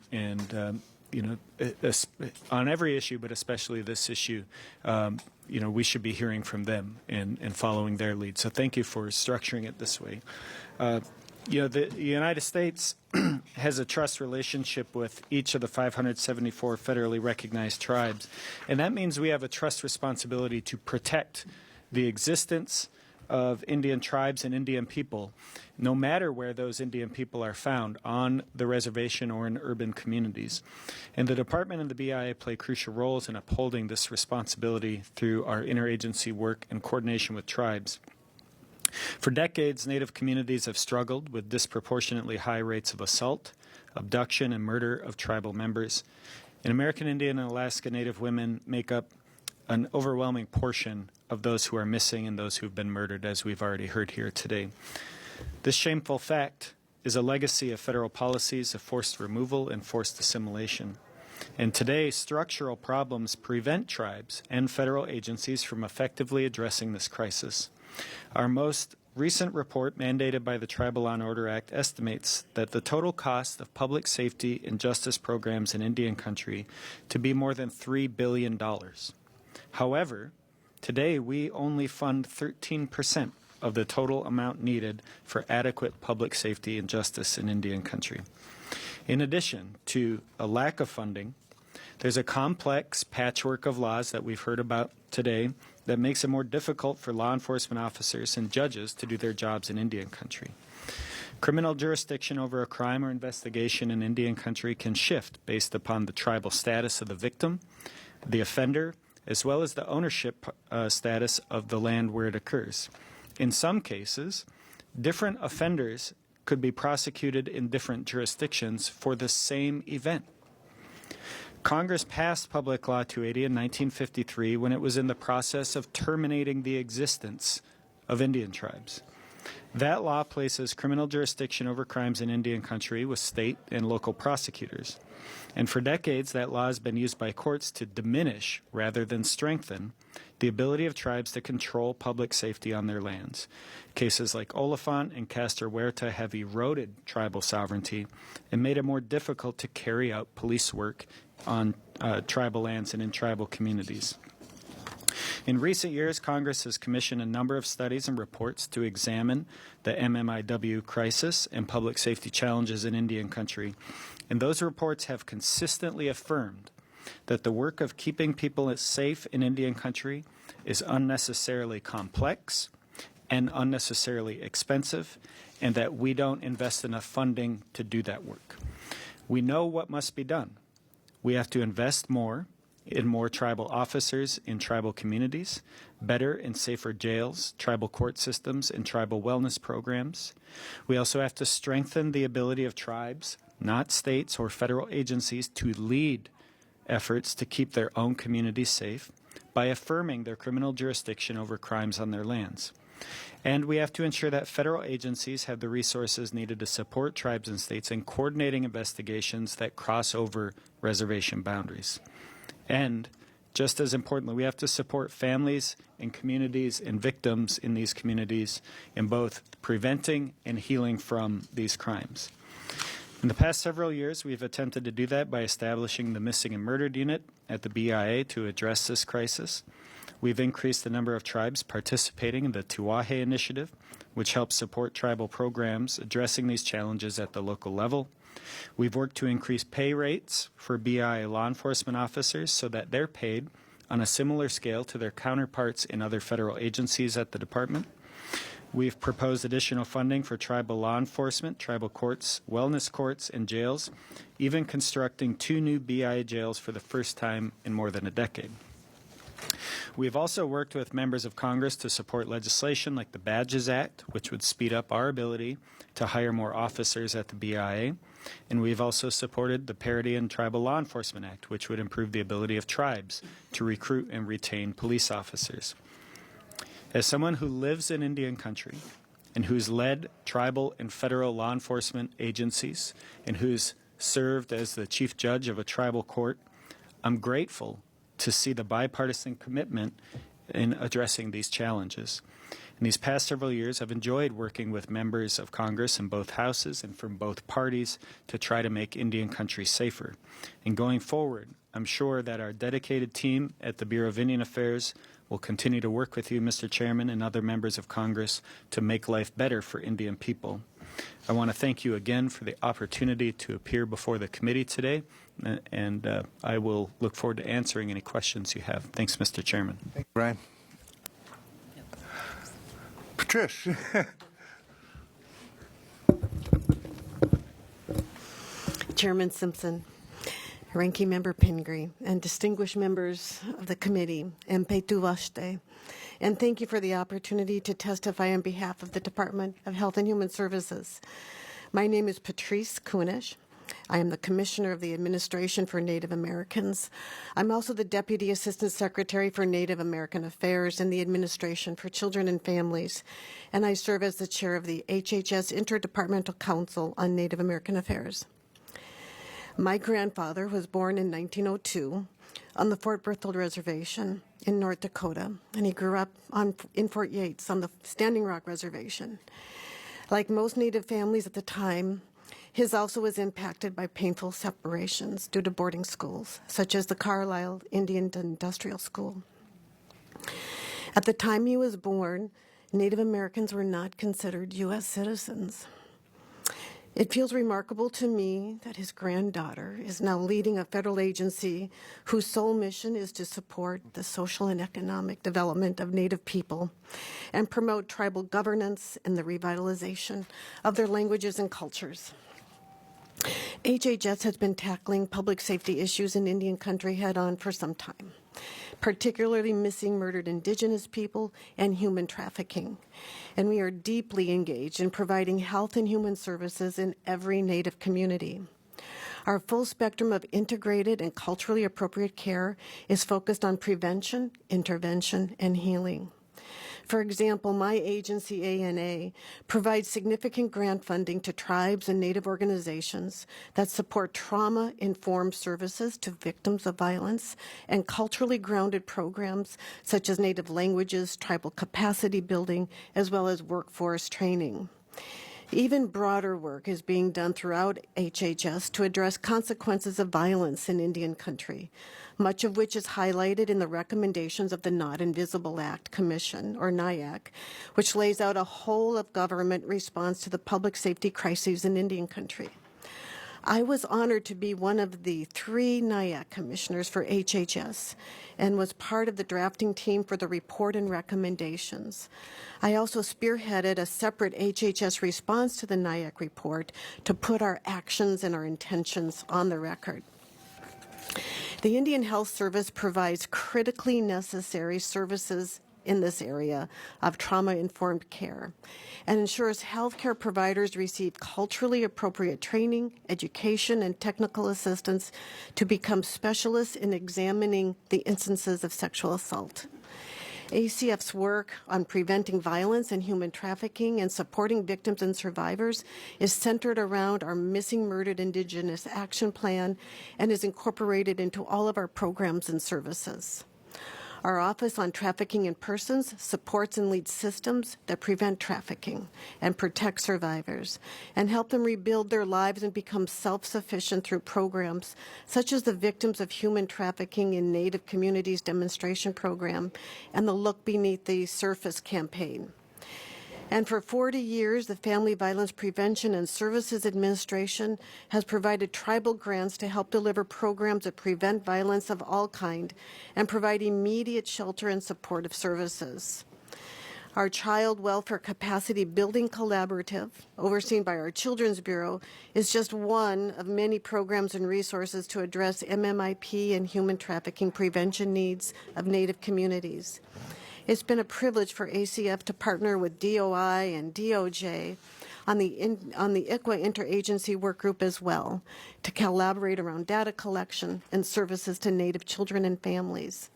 on every issue, but especially this issue, we should be hearing from them and following their lead. So thank you for structuring it this way. The United States has a trust relationship with each of the 574 federally recognized tribes, and that means we have a trust responsibility to protect the existence of Indian tribes and Indian people, no matter where those Indian people are found, on the reservation or in urban communities. And the Department and the BIA play crucial roles in upholding this responsibility through our interagency work and coordination with tribes. For decades, Native communities have struggled with disproportionately high rates of assault, abduction, and murder of tribal members. And American Indian and Alaska Native women make up an overwhelming portion of those who are missing and those who have been murdered, as we've already heard here today. This shameful fact is a legacy of federal policies of forced removal and forced assimilation. And today, structural problems prevent tribes and federal agencies from effectively addressing this crisis. Our most recent report, mandated by the Tribal Law and Order Act, estimates that the total cost of public safety and justice programs in Indian country to be more than $3 billion. However, today we only fund 13% of the total amount needed for adequate public safety and justice in Indian country. In addition to a lack of funding, there's a complex patchwork of laws that we've heard about today that makes it more difficult for law enforcement officers and judges to do their jobs in Indian country. Criminal jurisdiction over a crime or investigation in Indian country can shift based upon the tribal status of the victim, the offender, as well as the ownership status of the land where it occurs. In some cases, different offenders could be prosecuted in different jurisdictions for the same event. Congress passed Public Law 280 in 1953 when it was in the process of terminating the existence of Indian tribes. That law places criminal jurisdiction over crimes in Indian country with state and local prosecutors. And for decades, that law has been used by courts to diminish, rather than strengthen, the ability of tribes to control public safety on their lands. Cases like Oliphant and Castor Huerta have eroded tribal sovereignty and made it more difficult to carry out police work on tribal lands and in tribal communities. In recent years, Congress has commissioned a number of studies and reports to examine the MMIW crisis and public safety challenges in Indian country, and those reports have consistently affirmed that the work of keeping people safe in Indian country is unnecessarily complex and unnecessarily expensive, and that we don't invest enough funding to do that work. We know what must be done. We have to invest more in more tribal officers in tribal communities, better and safer jails, tribal court systems, and tribal wellness programs. We also have to strengthen the ability of tribes, not states or federal agencies, to lead efforts to keep their own communities safe by affirming their criminal jurisdiction over crimes on their lands. And we have to ensure that federal agencies have the resources needed to support tribes and states in coordinating investigations that cross over reservation boundaries. And just as importantly, we have to support families and communities and victims in these communities in both preventing and healing from these crimes. In the past several years, we've attempted to do that by establishing the Missing and Murdered Unit at the BIA to address this crisis. We've increased the number of tribes participating in the Tuahe Initiative, which helps support tribal programs addressing these challenges at the local level. We've worked to increase pay rates for BIA law enforcement officers so that they're paid on a similar scale to their counterparts in other federal agencies at the department. We've proposed additional funding for tribal law enforcement, tribal courts, wellness courts, and jails, even constructing 2 new BIA jails for the first time in more than a decade. We've also worked with members of Congress to support legislation like the Badges Act, which would speed up our ability to hire more officers at the BIA. And we've also supported the Parity in Tribal Law Enforcement Act, which would improve the ability of tribes to recruit and retain police officers. As someone who lives in Indian country and who's led tribal and federal law enforcement agencies and who's served as the chief judge of a tribal court, I'm grateful to see the bipartisan commitment in addressing these challenges. In these past several years, I've enjoyed working with members of Congress in both houses and from both parties to try to make Indian country safer. And going forward, I'm sure that our dedicated team at the Bureau of Indian Affairs will continue to work with you, Mr. Chairman, and other members of Congress to make life better for Indian people. I want to thank you again for the opportunity to appear before the committee today, and I will look forward to answering any questions you have. Thanks, Mr. Chairman. Thank you, Brian. Patrice. Chairman Simpson, Ranking Member Pingree, and distinguished members of the committee, Mpetu Vaste, and thank you for the opportunity to testify on behalf of the Department of Health and Human Services. My name is Patrice Kunish. I am the Commissioner of the Administration for Native Americans. I'm also the Deputy Assistant Secretary for Native American Affairs in the Administration for Children and Families, and I serve as the Chair of the HHS Interdepartmental Council on Native American Affairs. My grandfather was born in 1902 on the Fort Berthold Reservation in North Dakota, and he grew up in Fort Yates on the Standing Rock Reservation. Like most Native families at the time, his also was impacted by painful separations due to boarding schools, such as the Carlisle Indian Industrial School. At the time he was born, Native Americans were not considered U.S. citizens. It feels remarkable to me that his granddaughter is now leading a federal agency whose sole mission is to support the social and economic development of Native people and promote tribal governance and the revitalization of their languages and cultures. HHS has been tackling public safety issues in Indian country head-on for some time, particularly missing, murdered Indigenous people and human trafficking. And we are deeply engaged in providing health and human services in every Native community. Our full spectrum of integrated and culturally appropriate care is focused on prevention, intervention, and healing. For example, my agency, ANA, provides significant grant funding to tribes and Native organizations that support trauma-informed services to victims of violence and culturally grounded programs such as Native languages, tribal capacity building, as well as workforce training. Even broader work is being done throughout HHS to address consequences of violence in Indian country, much of which is highlighted in the recommendations of the Not Invisible Act Commission, or NIAC, which lays out a whole-of-government response to the public safety crises in Indian country. I was honored to be one of the 3 NIAC commissioners for HHS and was part of the drafting team for the report and recommendations. I also spearheaded a separate HHS response to the NIAC report to put our actions and our intentions on the record. The Indian Health Service provides critically necessary services in this area of trauma-informed care and ensures healthcare providers receive culturally appropriate training, education, and technical assistance to become specialists in examining the instances of sexual assault. ACF's work on preventing violence and human trafficking and supporting victims and survivors is centered around our Missing Murdered Indigenous Action Plan and is incorporated into all of our programs and services. Our Office on Trafficking in Persons supports and leads systems that prevent trafficking and protect survivors and help them rebuild their lives and become self-sufficient through programs such as the Victims of Human Trafficking in Native Communities demonstration program and the Look Beneath the Surface campaign. And for 40 years, the Family Violence Prevention and Services Administration has provided tribal grants to help deliver programs that prevent violence of all kind and provide immediate shelter and supportive services. Our Child Welfare Capacity Building Collaborative, overseen by our Children's Bureau, is just one of many programs and resources to address MMIP and human trafficking prevention needs of Native communities. It's been a privilege for ACF to partner with DOI and DOJ on the ICWA Interagency Work Group as well, to collaborate around data collection and services to Native children and families.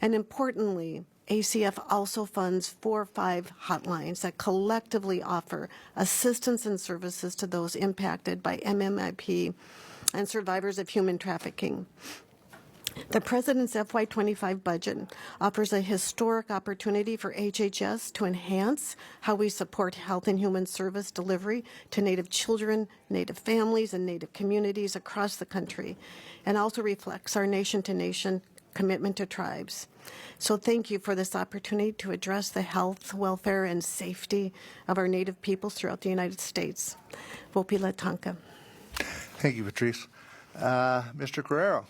And importantly, ACF also funds 4 or 5 hotlines that collectively offer assistance and services to those impacted by MMIP and survivors of human trafficking. The President's FY25 budget offers a historic opportunity for HHS to enhance how we support health and human service delivery to Native children, Native families, and Native communities across the country, and also reflects our nation-to-nation commitment to tribes. So thank you for this opportunity to address the health, welfare, and safety of our Native peoples throughout the United States. Vopila Tanka. Thank you, Patrice. Mr. Carrero.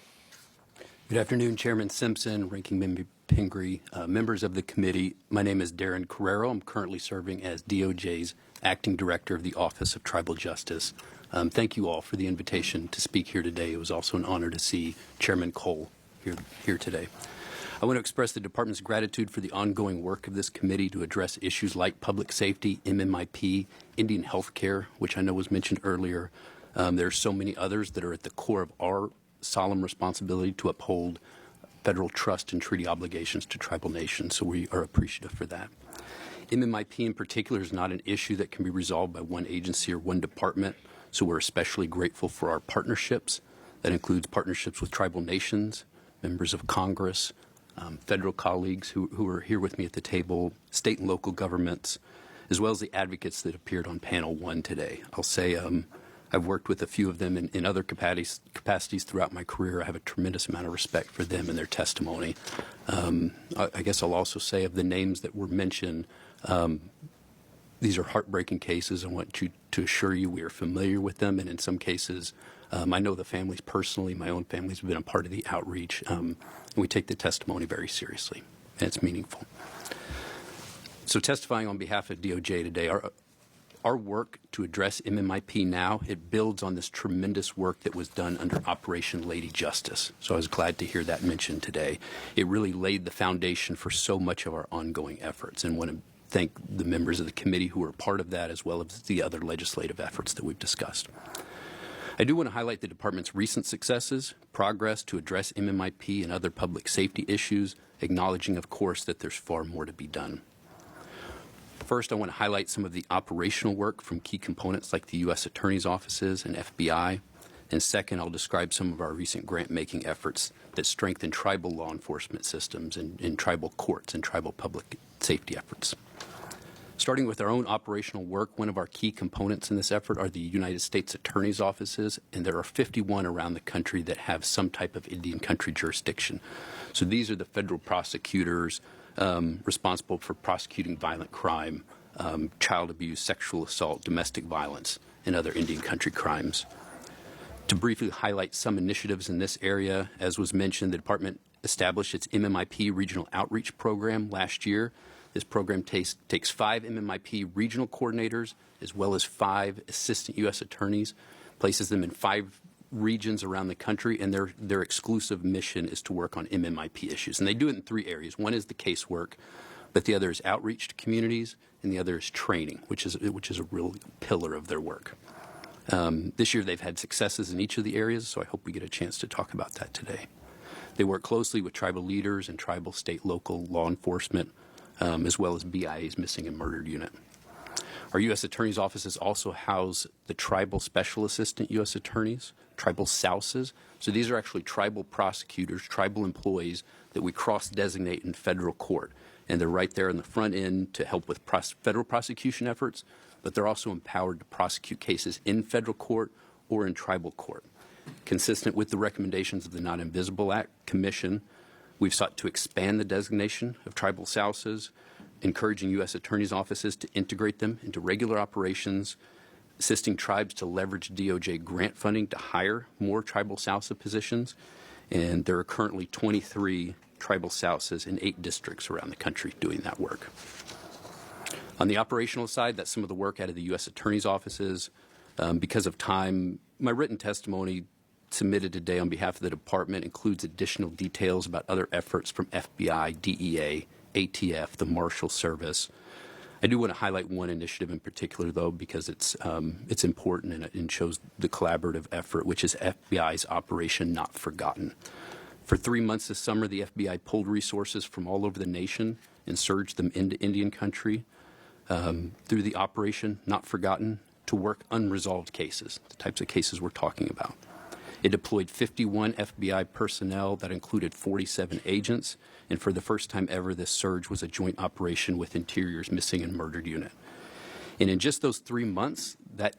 Good afternoon, Chairman Simpson, Ranking Member Pingree, members of the committee. My name is Darren Carrero. I'm currently serving as DOJ's Acting Director of the Office of Tribal Justice. Thank you all for the invitation to speak here today. It was also an honor to see Chairman Cole here today. I want to express the Department's gratitude for the ongoing work of this committee to address issues like public safety, MMIP, Indian health care, which I know was mentioned earlier. There are so many others that are at the core of our solemn responsibility to uphold federal trust and treaty obligations to tribal nations, so we are appreciative for that. MMIP in particular is not an issue that can be resolved by one agency or one department, so we're especially grateful for our partnerships. That includes partnerships with tribal nations, members of Congress, federal colleagues who are here with me at the table, state and local governments, as well as the advocates that appeared on panel 1 today. I'll say I've worked with a few of them in other capacities throughout my career. I have a tremendous amount of respect for them and their testimony. I guess I'll also say of the names that were mentioned, these are heartbreaking cases. I want to assure you we are familiar with them, and in some cases, I know the families personally. My own family's been a part of the outreach, and we take the testimony very seriously, and it's meaningful. So testifying on behalf of DOJ today, our work to address MMIP now, it builds on this tremendous work that was done under Operation Lady Justice. So I was glad to hear that mentioned today. It really laid the foundation for so much of our ongoing efforts, and want to thank the members of the committee who were part of that, as well as the other legislative efforts that we've discussed. I do want to highlight the Department's recent successes, progress to address MMIP and other public safety issues, acknowledging, of course, that there's far more to be done. First, I want to highlight some of the operational work from key components like the U.S. Attorney's offices and FBI. And second, I'll describe some of our recent grant-making efforts that strengthen tribal law enforcement systems in tribal courts and tribal public safety efforts. Starting with our own operational work, one of our key components in this effort are the United States Attorney's offices, and there are 51 around the country that have some type of Indian country jurisdiction. So these are the federal prosecutors responsible for prosecuting violent crime, child abuse, sexual assault, domestic violence, and other Indian country crimes. To briefly highlight some initiatives in this area, as was mentioned, the Department established its MMIP Regional Outreach Program last year. This program takes 5 MMIP regional coordinators as well as 5 assistant U.S. attorneys, places them in 5 regions around the country, and their exclusive mission is to work on MMIP issues. And they do it in 3 areas. One is the casework, but the other is outreach to communities, and the other is training, which is a real pillar of their work. This year they've had successes in each of the areas, so I hope we get a chance to talk about that today. They work closely with tribal leaders and tribal, state, local law enforcement, as well as BIA's Missing and Murdered Unit. Our U.S. Attorney's offices also house the Tribal Special Assistant U.S. Attorneys, Tribal Souses. So these are actually tribal prosecutors, tribal employees that we cross-designate in federal court. And they're right there in the front end to help with federal prosecution efforts, but they're also empowered to prosecute cases in federal court or in tribal court. Consistent with the recommendations of the Not Invisible Act Commission, we've sought to expand the designation of tribal Souses, encouraging U.S. attorneys' offices to integrate them into regular operations, assisting tribes to leverage DOJ grant funding to hire more tribal Sousa positions, and there are currently 23 tribal Sousas in 8 districts around the country doing that work. On the operational side, that's some of the work out of the U.S. attorney's offices. Because of time, my written testimony submitted today on behalf of the department includes additional details about other efforts from FBI, DEA, ATF, the Marshal Service. I do want to highlight one initiative in particular, though, because it's important and shows the collaborative effort, which is FBI's Operation Not Forgotten. For 3 months this summer, the FBI pulled resources from all over the nation and surged them into Indian country through the Operation Not Forgotten to work unresolved cases, the types of cases we're talking about. It deployed 51 FBI personnel that included 47 agents, and for the first time ever, this surge was a joint operation with Interior's Missing and Murdered Unit. And in just those 3 months, that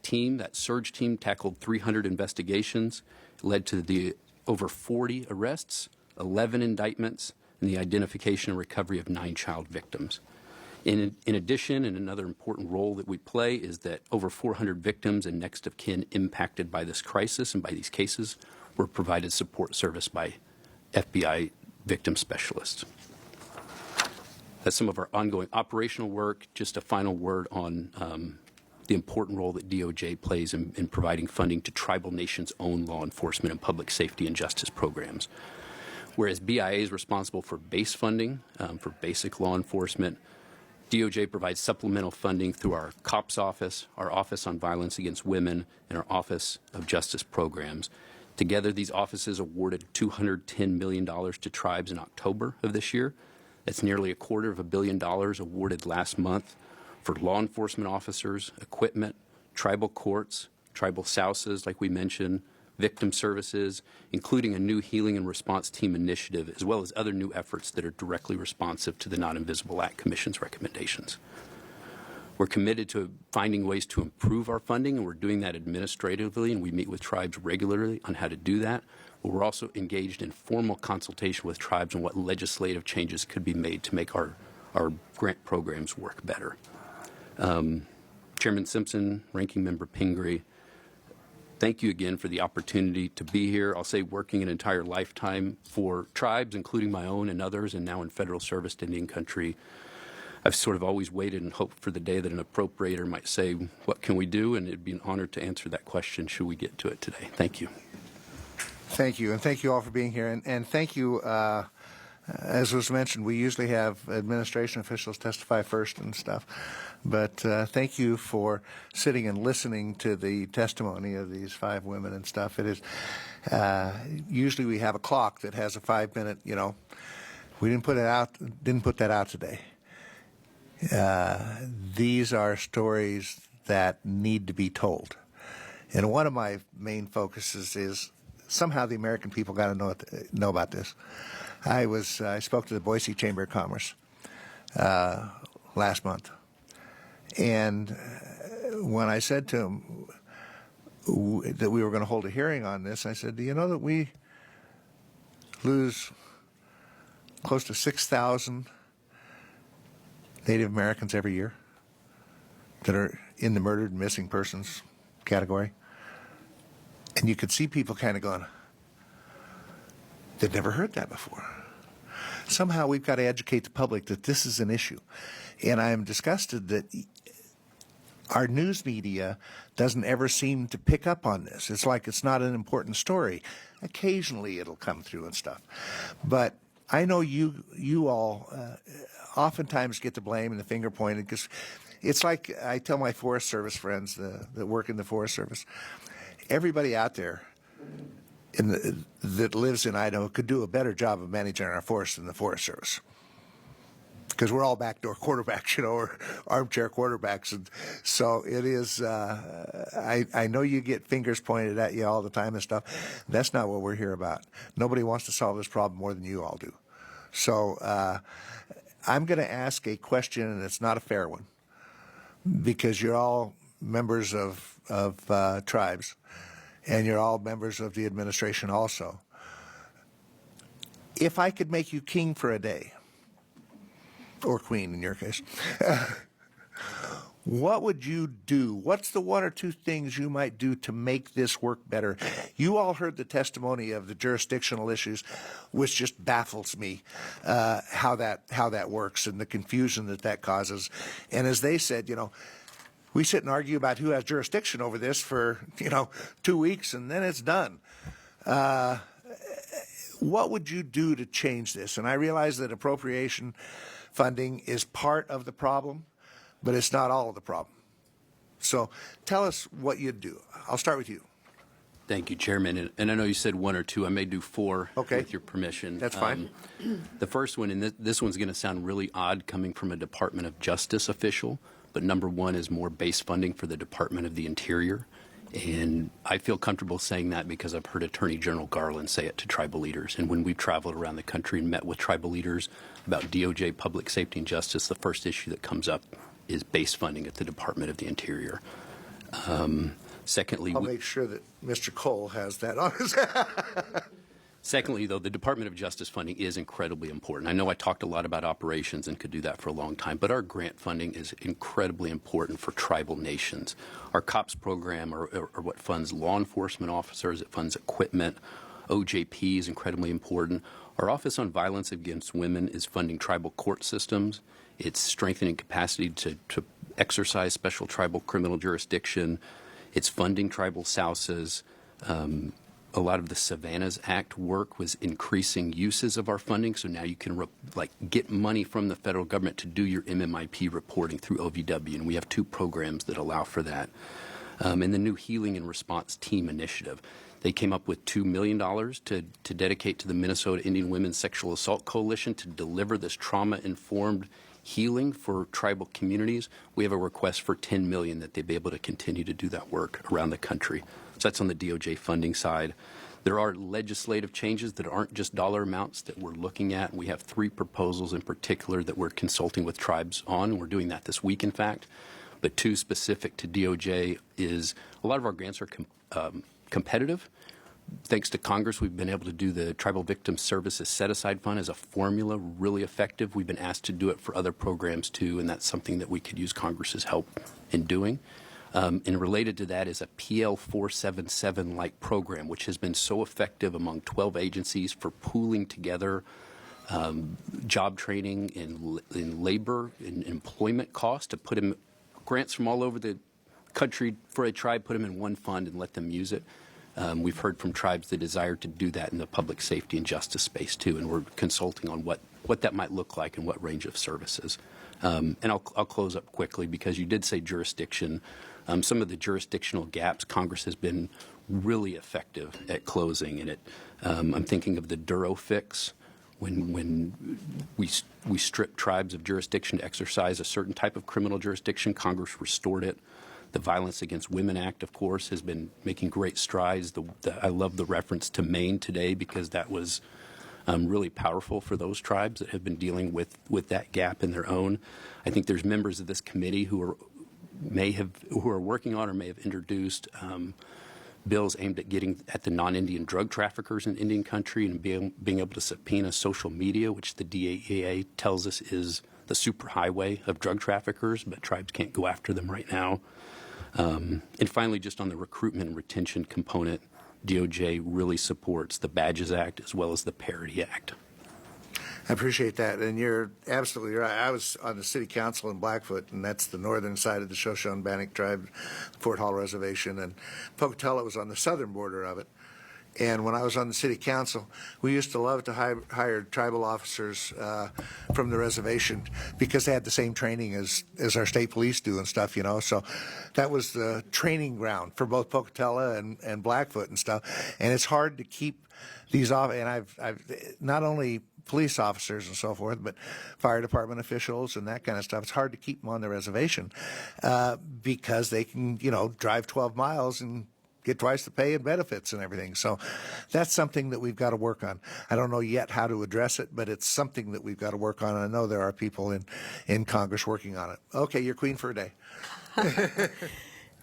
surge team tackled 300 investigations, led to the over 40 arrests, 11 indictments, and the identification and recovery of 9 child victims. In addition, and another important role that we play is that over 400 victims and next of kin impacted by this crisis and by these cases were provided support service by FBI victim specialists. That's some of our ongoing operational work. Just a final word on the important role that DOJ plays in providing funding to tribal nations' own law enforcement and public safety and justice programs. Whereas BIA is responsible for base funding for basic law enforcement, DOJ provides supplemental funding through our COPS office, our Office on Violence Against Women, and our Office of Justice programs. Together, these offices awarded $210 million to tribes in October of this year. That's nearly $250 million awarded last month for law enforcement officers, equipment, tribal courts, tribal Sousas, like we mentioned, victim services, including a new healing and response team initiative, as well as other new efforts that are directly responsive to the Not Invisible Act Commission's recommendations. We're committed to finding ways to improve our funding, and we're doing that administratively, and we meet with tribes regularly on how to do that. But we're also engaged in formal consultation with tribes on what legislative changes could be made to make our grant programs work better. Chairman Simpson, Ranking Member Pingree, thank you again for the opportunity to be here. I'll say working an entire lifetime for tribes, including my own and others, and now in federal service to Indian country. I've sort of always waited and hoped for the day that an appropriator might say, what can we do? And it'd be an honor to answer that question should we get to it today. Thank you. Thank you, and thank you all for being here. And thank you, as was mentioned, we usually have administration officials testify first and stuff. But thank you for sitting and listening to the testimony of these 5 women and stuff. It is usually we have a clock that has a 5-minute. We didn't put that out today. These are stories that need to be told, and one of my main focuses is somehow the American people got to know about this. I spoke to the Boise Chamber of Commerce last month. And when I said to him that we were going to hold a hearing on this, I said, do you know that we lose close to 6,000 Native Americans every year that are in the murdered and missing persons category? And you could see people kind of going, they've never heard that before. Somehow we've got to educate the public that this is an issue. And I am disgusted that our news media doesn't ever seem to pick up on this. It's like it's not an important story. Occasionally it'll come through and stuff. But I know you all oftentimes get the blame and the finger pointed, because it's like I tell my Forest Service friends that work in the Forest Service, everybody out there that lives in Idaho could do a better job of managing our forests than the Forest Service. Because we're all backdoor quarterbacks, or armchair quarterbacks. And so it is, I know you get fingers pointed at you all the time and stuff. That's not what we're here about. Nobody wants to solve this problem more than you all do. So I'm going to ask a question, and it's not a fair one, because you're all members of tribes, and you're all members of the administration also. If I could make you king for a day, or queen in your case, what would you do? What's the one or two things you might do to make this work better? You all heard the testimony of the jurisdictional issues, which just baffles me, how that works and the confusion that causes. And as they said, we sit and argue about who has jurisdiction over this for 2 weeks, and then it's done. What would you do to change this? And I realize that appropriation funding is part of the problem, but it's not all of the problem. So tell us what you'd do. I'll start with you. Thank you, Chairman. And I know you said one or two. I may do four, okay, with your permission. That's fine. The first one, and this one's going to sound really odd coming from a Department of Justice official, but number one is more base funding for the Department of the Interior. And I feel comfortable saying that because I've heard Attorney General Garland say it to tribal leaders. And when we've traveled around the country and met with tribal leaders about DOJ, public safety, and justice, the first issue that comes up is base funding at the Department of the Interior. Secondly, I'll make sure that Mr. Cole has that on his. Secondly, though, the Department of Justice funding is incredibly important. I know I talked a lot about operations and could do that for a long time, but our grant funding is incredibly important for tribal nations. Our COPS program are what funds law enforcement officers. It funds equipment. OJP is incredibly important. Our Office on Violence Against Women is funding tribal court systems. It's strengthening capacity to exercise special tribal criminal jurisdiction. It's funding tribal SOUSs. A lot of the Savannahs Act work was increasing uses of our funding, so now you can get money from the federal government to do your MMIP reporting through OVW, and we have two programs that allow for that. And the new Healing and Response Team Initiative. They came up with $2 million to dedicate to the Minnesota Indian Women's Sexual Assault Coalition to deliver this trauma-informed healing for tribal communities. We have a request for $10 million that they be able to continue to do that work around the country. So that's on the DOJ funding side. There are legislative changes that aren't just dollar amounts that we're looking at. We have 3 proposals in particular that we're consulting with tribes on. We're doing that this week, in fact. But 2 specific to DOJ is a lot of our grants are competitive. Thanks to Congress, we've been able to do the Tribal Victim Services Set-Aside Fund as a formula, really effective. We've been asked to do it for other programs, too, and that's something that we could use Congress's help in doing. And related to that is a PL 477-like program, which has been so effective among 12 agencies for pooling together job training in labor and employment costs to put them grants from all over the country for a tribe, put them in one fund and let them use it. We've heard from tribes the desire to do that in the public safety and justice space, too, and we're consulting on what that might look like and what range of services. And I'll close up quickly because you did say jurisdiction. Some of the jurisdictional gaps, Congress has been really effective at closing. And I'm thinking of the Duro fix, when we stripped tribes of jurisdiction to exercise a certain type of criminal jurisdiction, Congress restored it. The Violence Against Women Act, of course, has been making great strides. I love the reference to Maine today because that was really powerful for those tribes that have been dealing with that gap in their own. I think there's members of this committee who are working on or may have introduced bills aimed at getting at the non-Indian drug traffickers in Indian country and being able to subpoena social media, which the DEA tells us is the superhighway of drug traffickers, but tribes can't go after them right now. And finally, just on the recruitment and retention component, DOJ really supports the Badges Act as well as the Parity Act. I appreciate that, and you're absolutely right. I was on the city council in Blackfoot, and that's the northern side of the Shoshone-Bannock tribe, Fort Hall Reservation, and Pocatello was on the southern border of it. And when I was on the city council, we used to love to hire tribal officers from the reservation because they had the same training as our state police do and stuff, you know. So that was the training ground for both Pocatello and Blackfoot and stuff. And it's hard to keep these off. And I've not only police officers and so forth, but fire department officials and that kind of stuff. It's hard to keep them on the reservation because they can, you know, drive 12 miles and get twice the pay and benefits and everything. So that's something that we've got to work on. I don't know yet how to address it, but it's something that we've got to work on. And I know there are people in Congress working on it. Okay, you're queen for a day.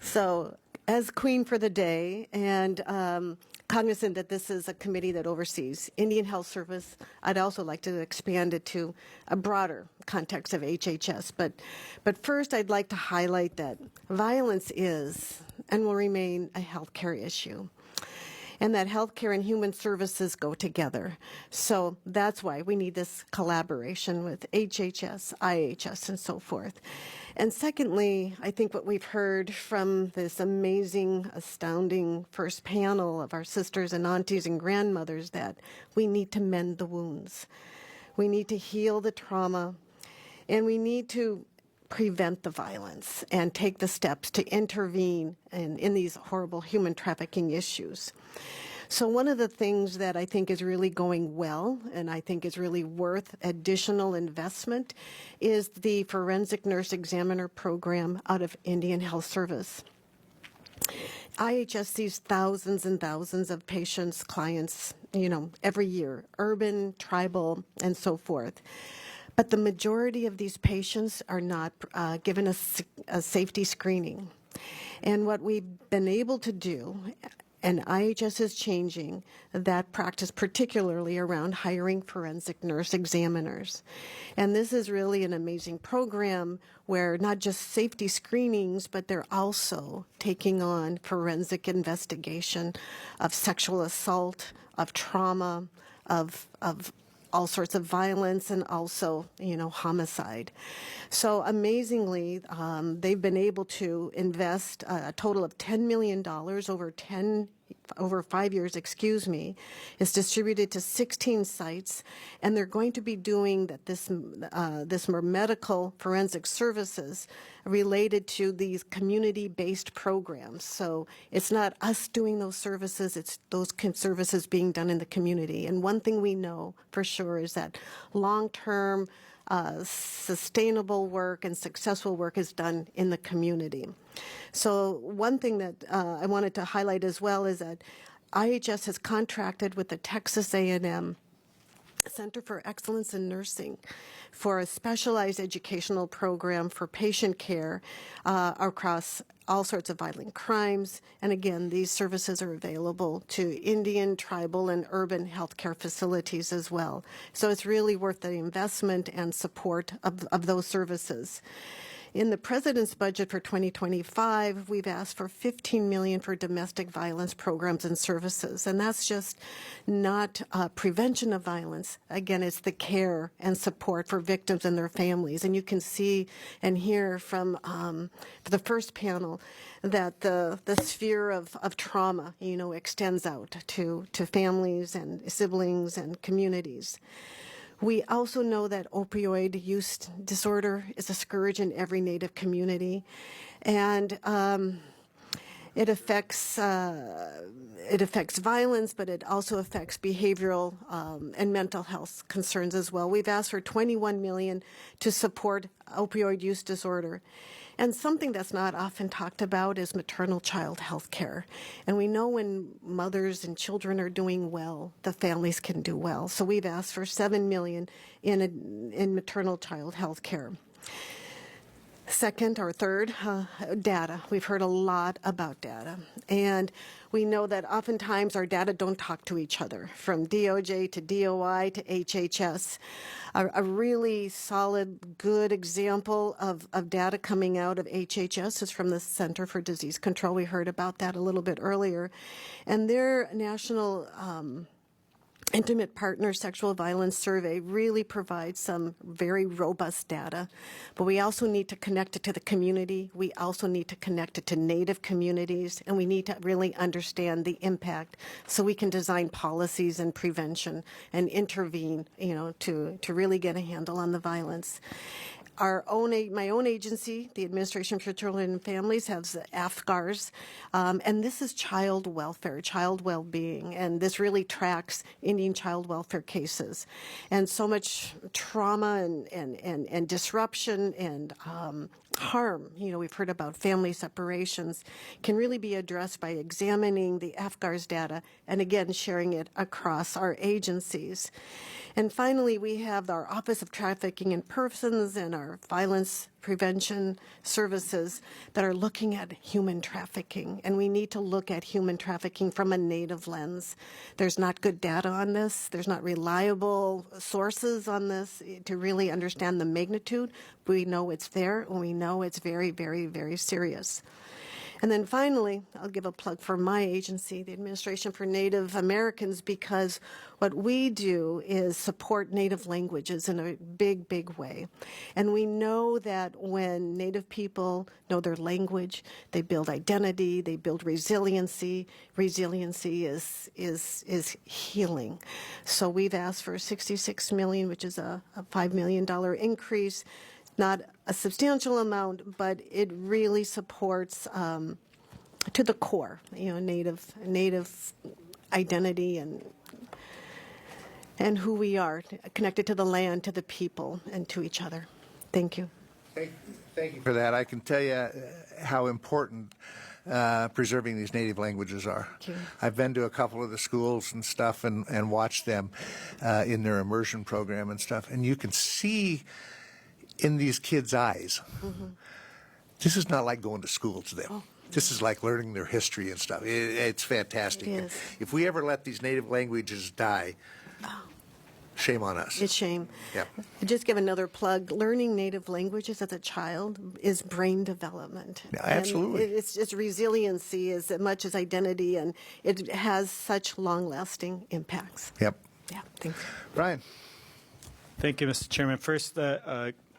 So, as queen for the day, and cognizant that this is a committee that oversees Indian Health Service, I'd also like to expand it to a broader context of HHS. But first, I'd like to highlight that violence is and will remain a healthcare issue, and that healthcare and human services go together. So that's why we need this collaboration with HHS, IHS, and so forth. And secondly, I think what we've heard from this amazing, astounding first panel of our sisters and aunties and grandmothers, that we need to mend the wounds. We need to heal the trauma, and we need to prevent the violence and take the steps to intervene in these horrible human trafficking issues. So one of the things that I think is really going well, and I think is really worth additional investment, is the Forensic Nurse Examiner program out of Indian Health Service. IHS sees thousands and thousands of patients, clients, you know, every year, urban, tribal, and so forth. But the majority of these patients are not given a safety screening. And what we've been able to do, and IHS is changing that practice, particularly around hiring forensic nurse examiners. And this is really an amazing program where not just safety screenings, but they're also taking on forensic investigation of sexual assault, of trauma, of all sorts of violence, and also, you know, homicide. So amazingly, they've been able to invest a total of $10 million over 5 years, is distributed to 16 sites, and they're going to be doing this more medical forensic services related to these community-based programs. So it's not us doing those services, it's those services being done in the community. And one thing we know for sure is that long-term sustainable work and successful work is done in the community. So one thing that I wanted to highlight as well is that IHS has contracted with the Texas A&M Center for Excellence in Nursing for a specialized educational program for patient care across all sorts of violent crimes. And again, these services are available to Indian, tribal, and urban healthcare facilities as well. So it's really worth the investment and support of those services. In the President's budget for 2025, we've asked for $15 million for domestic violence programs and services. And that's just not prevention of violence. Again, it's the care and support for victims and their families. And you can see and hear from the first panel that the sphere of trauma, you know, extends out to families and siblings and communities. We also know that opioid use disorder is a scourge in every Native community, and it affects violence, but it also affects behavioral and mental health concerns as well. We've asked for $21 million to support opioid use disorder. And something that's not often talked about is maternal child health care. And we know when mothers and children are doing well, the families can do well. So we've asked for $7 million in maternal child health care. Second or third, data. We've heard a lot about data. And we know that oftentimes our data don't talk to each other, from DOJ to DOI to HHS. A really solid, good example of data coming out of HHS is from the Center for Disease Control. We heard about that a little bit earlier. And their national Intimate Partner Sexual Violence Survey really provides some very robust data, but we also need to connect it to the community. We also need to connect it to Native communities, and we need to really understand the impact so we can design policies and prevention and intervene, to really get a handle on the violence. My own agency, the Administration for Children and Families, has AFGARs, and this is child welfare, child well-being, and this really tracks Indian child welfare cases. And so much trauma and disruption and harm, we've heard about family separations, can really be addressed by examining the AFGARs data and, again, sharing it across our agencies. And finally, we have our Office of Trafficking in Persons and our violence prevention services that are looking at human trafficking. And we need to look at human trafficking from a Native lens. There's not good data on this. There's not reliable sources on this to really understand the magnitude. We know it's there, and we know it's very, very, very serious. And then finally, I'll give a plug for my agency, the Administration for Native Americans, because what we do is support Native languages in a big, big way. And we know that when Native people know their language, they build identity, they build resiliency. Resiliency is healing. So we've asked for $66 million, which is a $5 million increase. Not a substantial amount, but it really supports to the core, Native identity and who we are, connected to the land, to the people, and to each other. Thank you. Thank you for that. I can tell you how important preserving these native languages are. I've been to a couple of the schools and stuff and watched them in their immersion program and stuff, and you can see in these kids' eyes, this is not like going to school to them. Oh. This is like learning their history and stuff. It's fantastic. It is. If we ever let these native languages die, shame on us. It's shame. Yep. I'll just give another plug. Learning Native languages as a child is brain development. Yeah, absolutely. And it's resiliency as much as identity, and it has such long-lasting impacts. Yep. Yeah, thanks. Brian. Thank you, Mr. Chairman. First,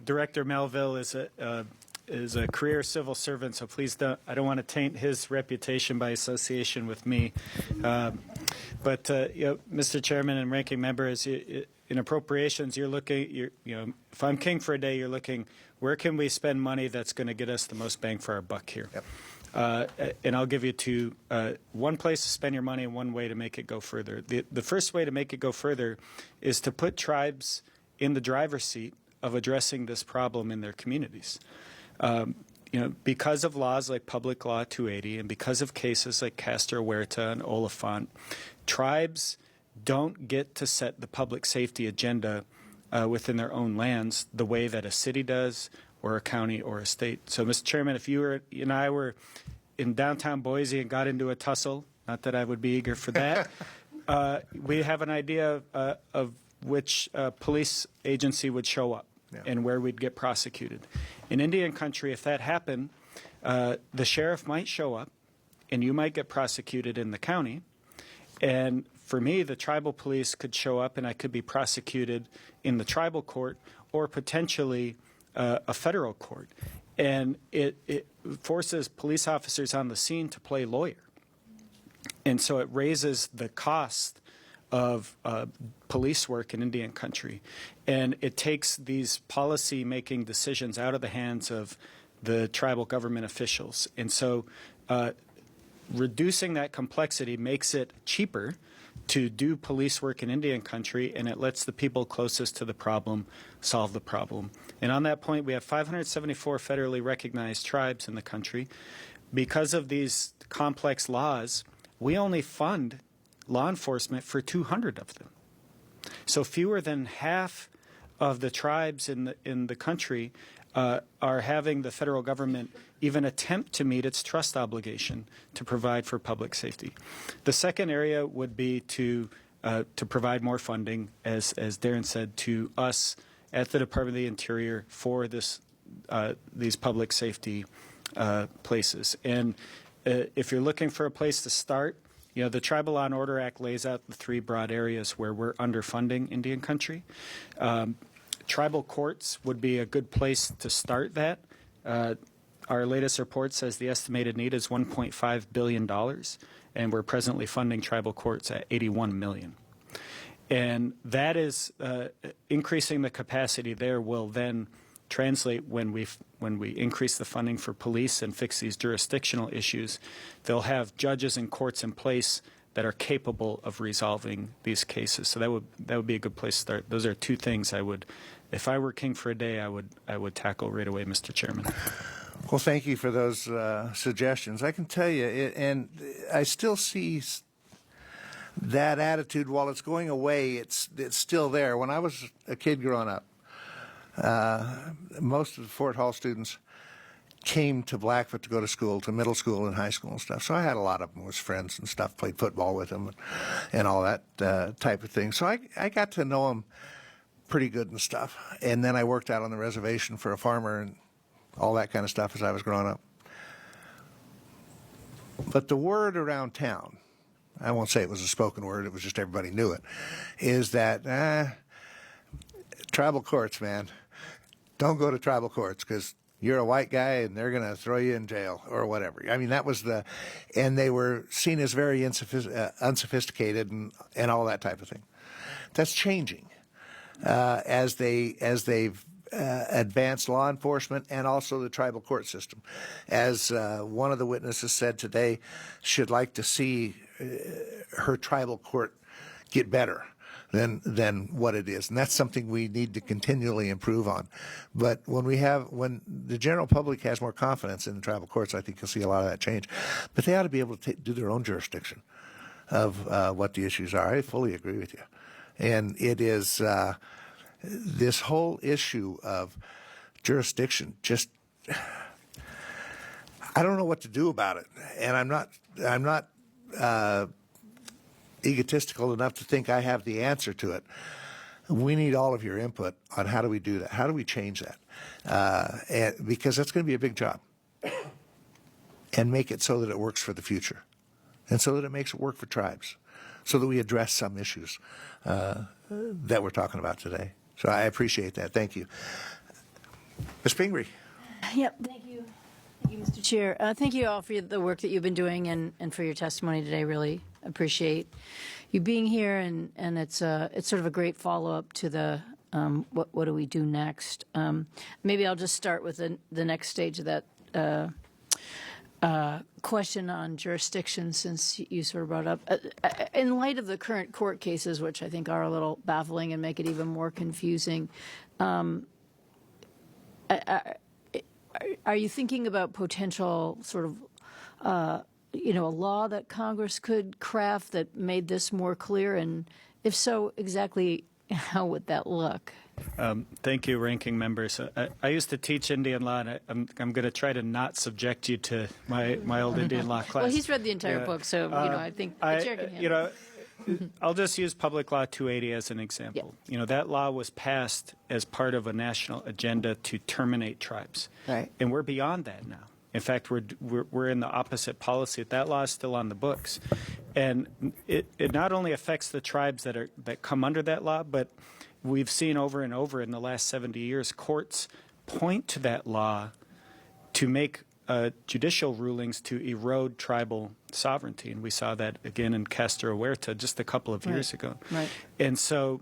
Director Melville is a career civil servant, so please I don't want to taint his reputation by association with me. But Mr. Chairman and ranking members, in appropriations, you're looking. If I'm king for a day, you're looking. Where can we spend money that's going to get us the most bang for our buck here? Yep. And I'll give you one place to spend your money and one way to make it go further. The first way to make it go further is to put tribes in the driver's seat of addressing this problem in their communities. Because of laws like Public Law 280 and because of cases like Castro Huerta and Oliphant, tribes don't get to set the public safety agenda within their own lands the way that a city does or a county or a state. So, Mr. Chairman, if you and I were in downtown Boise and got into a tussle, not that I would be eager for that, we have an idea of which police agency would show up and where we'd get prosecuted. In Indian country, if that happened, the sheriff might show up and you might get prosecuted in the county. And for me, the tribal police could show up and I could be prosecuted in the tribal court or potentially a federal court. And it forces police officers on the scene to play lawyer. And so it raises the cost of police work in Indian country. And it takes these policy-making decisions out of the hands of the tribal government officials. And so reducing that complexity makes it cheaper to do police work in Indian country, and it lets the people closest to the problem solve the problem. And on that point, we have 574 federally recognized tribes in the country. Because of these complex laws, we only fund law enforcement for 200 of them. So fewer than half of the tribes in the country are having the federal government even attempt to meet its trust obligation to provide for public safety. The second area would be to provide more funding, as Darren said, to us at the Department of the Interior for these public safety places. And if you're looking for a place to start, The Tribal Law and Order Act lays out the three broad areas where we're underfunding Indian country. Tribal courts would be a good place to start that. Our latest report says the estimated need is $1.5 billion, and we're presently funding tribal courts at $81 million. And that is increasing the capacity there will then translate when we increase the funding for police and fix these jurisdictional issues. They'll have judges and courts in place that are capable of resolving these cases. So that would be a good place to start. Those are two things I would, if I were king for a day, I would tackle right away, Mr. Chairman. Well, thank you for those suggestions. I can tell you, and I still see that attitude. While it's going away, it's still there. When I was a kid growing up, most of the Fort Hall students came to Blackfoot to go to school, to middle school and high school and stuff. So I had a lot of them as friends and stuff, played football with them and all that type of thing. So I got to know them pretty good and stuff. And then I worked out on the reservation for a farmer and all that kind of stuff as I was growing up. But the word around town, I won't say it was a spoken word, it was just everybody knew it, is that tribal courts, man, don't go to tribal courts because you're a white guy and they're going to throw you in jail or whatever. I mean, that was and they were seen as very unsophisticated and all that type of thing. That's changing as they've advanced law enforcement and also the tribal court system. As one of the witnesses said today, she'd like to see her tribal court get better than what it is. And that's something we need to continually improve on. But when the general public has more confidence in the tribal courts, I think you'll see a lot of that change. But they ought to be able to do their own jurisdiction of what the issues are. I fully agree with you. And it is this whole issue of jurisdiction, just I don't know what to do about it. And I'm not egotistical enough to think I have the answer to it. We need all of your input on how do we do that? How do we change that? Because that's going to be a big job. And make it so that it works for the future. And so that it makes it work for tribes. So that we address some issues that we're talking about today. So I appreciate that. Thank you. Ms. Pingree. Yep. Thank you. Thank you, Mr. Chair. Thank you all for the work that you've been doing and for your testimony today. Really appreciate you being here, and it's sort of a great follow-up to the what do we do next. Maybe I'll just start with the next stage of that question on jurisdiction, since you sort of brought up. In light of the current court cases, which I think are a little baffling and make it even more confusing, are you thinking about potential sort of, a law that Congress could craft that made this more clear? And if so, exactly how would that look? Thank you, ranking members. I used to teach Indian law, and I'm going to try to not subject you to my old Indian law class. Well, he's read the entire book, so I think the chair can handle it. I'll just use Public Law 280 as an example. Yep. That law was passed as part of a national agenda to terminate tribes, right? And we're beyond that now. In fact, we're in the opposite policy. That law is still on the books, and it not only affects the tribes that come under that law, but we've seen over and over in the last 70 years, courts point to that law to make judicial rulings to erode tribal sovereignty. And we saw that again in Castro Huerta just a couple of years ago. Right. And so,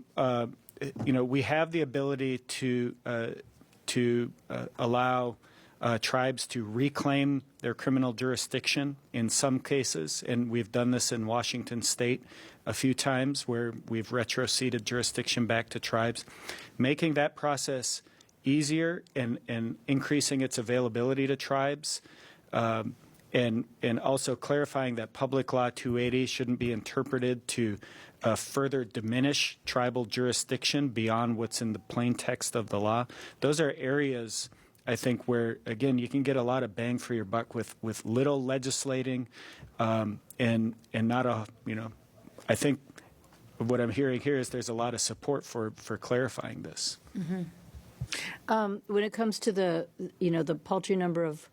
we have the ability to allow tribes to reclaim their criminal jurisdiction in some cases. And we've done this in Washington State a few times where we've retroceded jurisdiction back to tribes, making that process easier and increasing its availability to tribes, and also clarifying that Public Law 280 shouldn't be interpreted to further diminish tribal jurisdiction beyond what's in the plain text of the law. Those are areas, I think, where, again, you can get a lot of bang for your buck with little legislating and not a, I think what I'm hearing here is there's a lot of support for clarifying this. Mm-hmm. When it comes to the paltry number of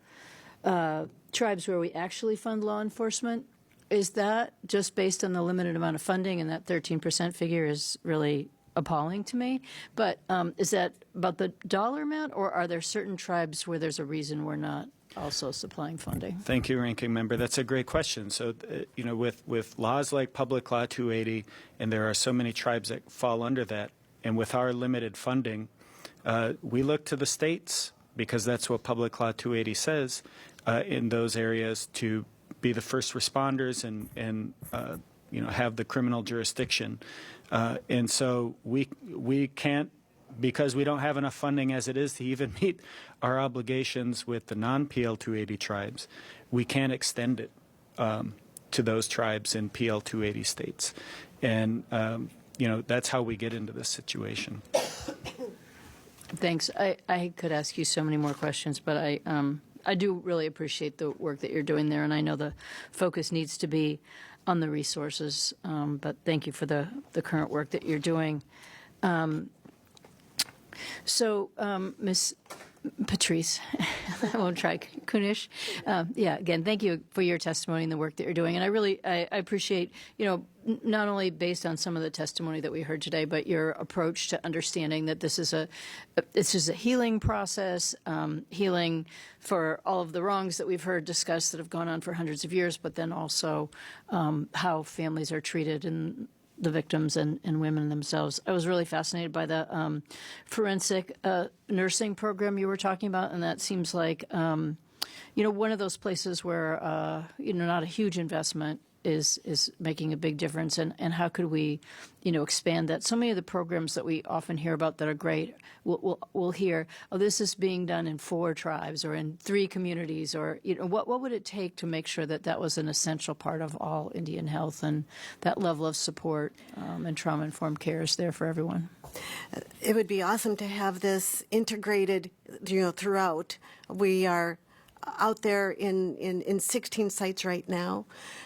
tribes where we actually fund law enforcement, is that just based on the limited amount of funding, and that 13% figure is really appalling to me? But is that about the dollar amount, or are there certain tribes where there's a reason we're not also supplying funding? Thank you, Ranking Member. That's a great question. So, with laws like Public Law 280, and there are so many tribes that fall under that, and with our limited funding, we look to the states, because that's what Public Law 280 says, in those areas to be the first responders and have the criminal jurisdiction. And so we can't, because we don't have enough funding as it is to even meet our obligations with the non-PL 280 tribes, we can't extend it to those tribes in PL 280 states. And, that's how we get into this situation. Thanks. I could ask you so many more questions, but I do really appreciate the work that you're doing there, and I know the focus needs to be on the resources, but thank you for the current work that you're doing. So, Ms. Patrice, I won't try Kunish. Again, thank you for your testimony and the work that you're doing. And I appreciate, not only based on some of the testimony that we heard today, but your approach to understanding that this is a healing process, healing for all of the wrongs that we've heard discussed that have gone on for hundreds of years, but then also how families are treated and the victims and women themselves. I was really fascinated by the forensic nursing program you were talking about, and that seems like, one of those places where, not a huge investment is making a big difference, and how could we, expand that? So many of the programs that we often hear about that are great, we'll hear, oh, this is being done in 4 tribes or in 3 communities, or what would it take to make sure that that was an essential part of all Indian health, and that level of support and trauma-informed care is there for everyone? It would be awesome to have this integrated, throughout. We are out there in 16 sites right now,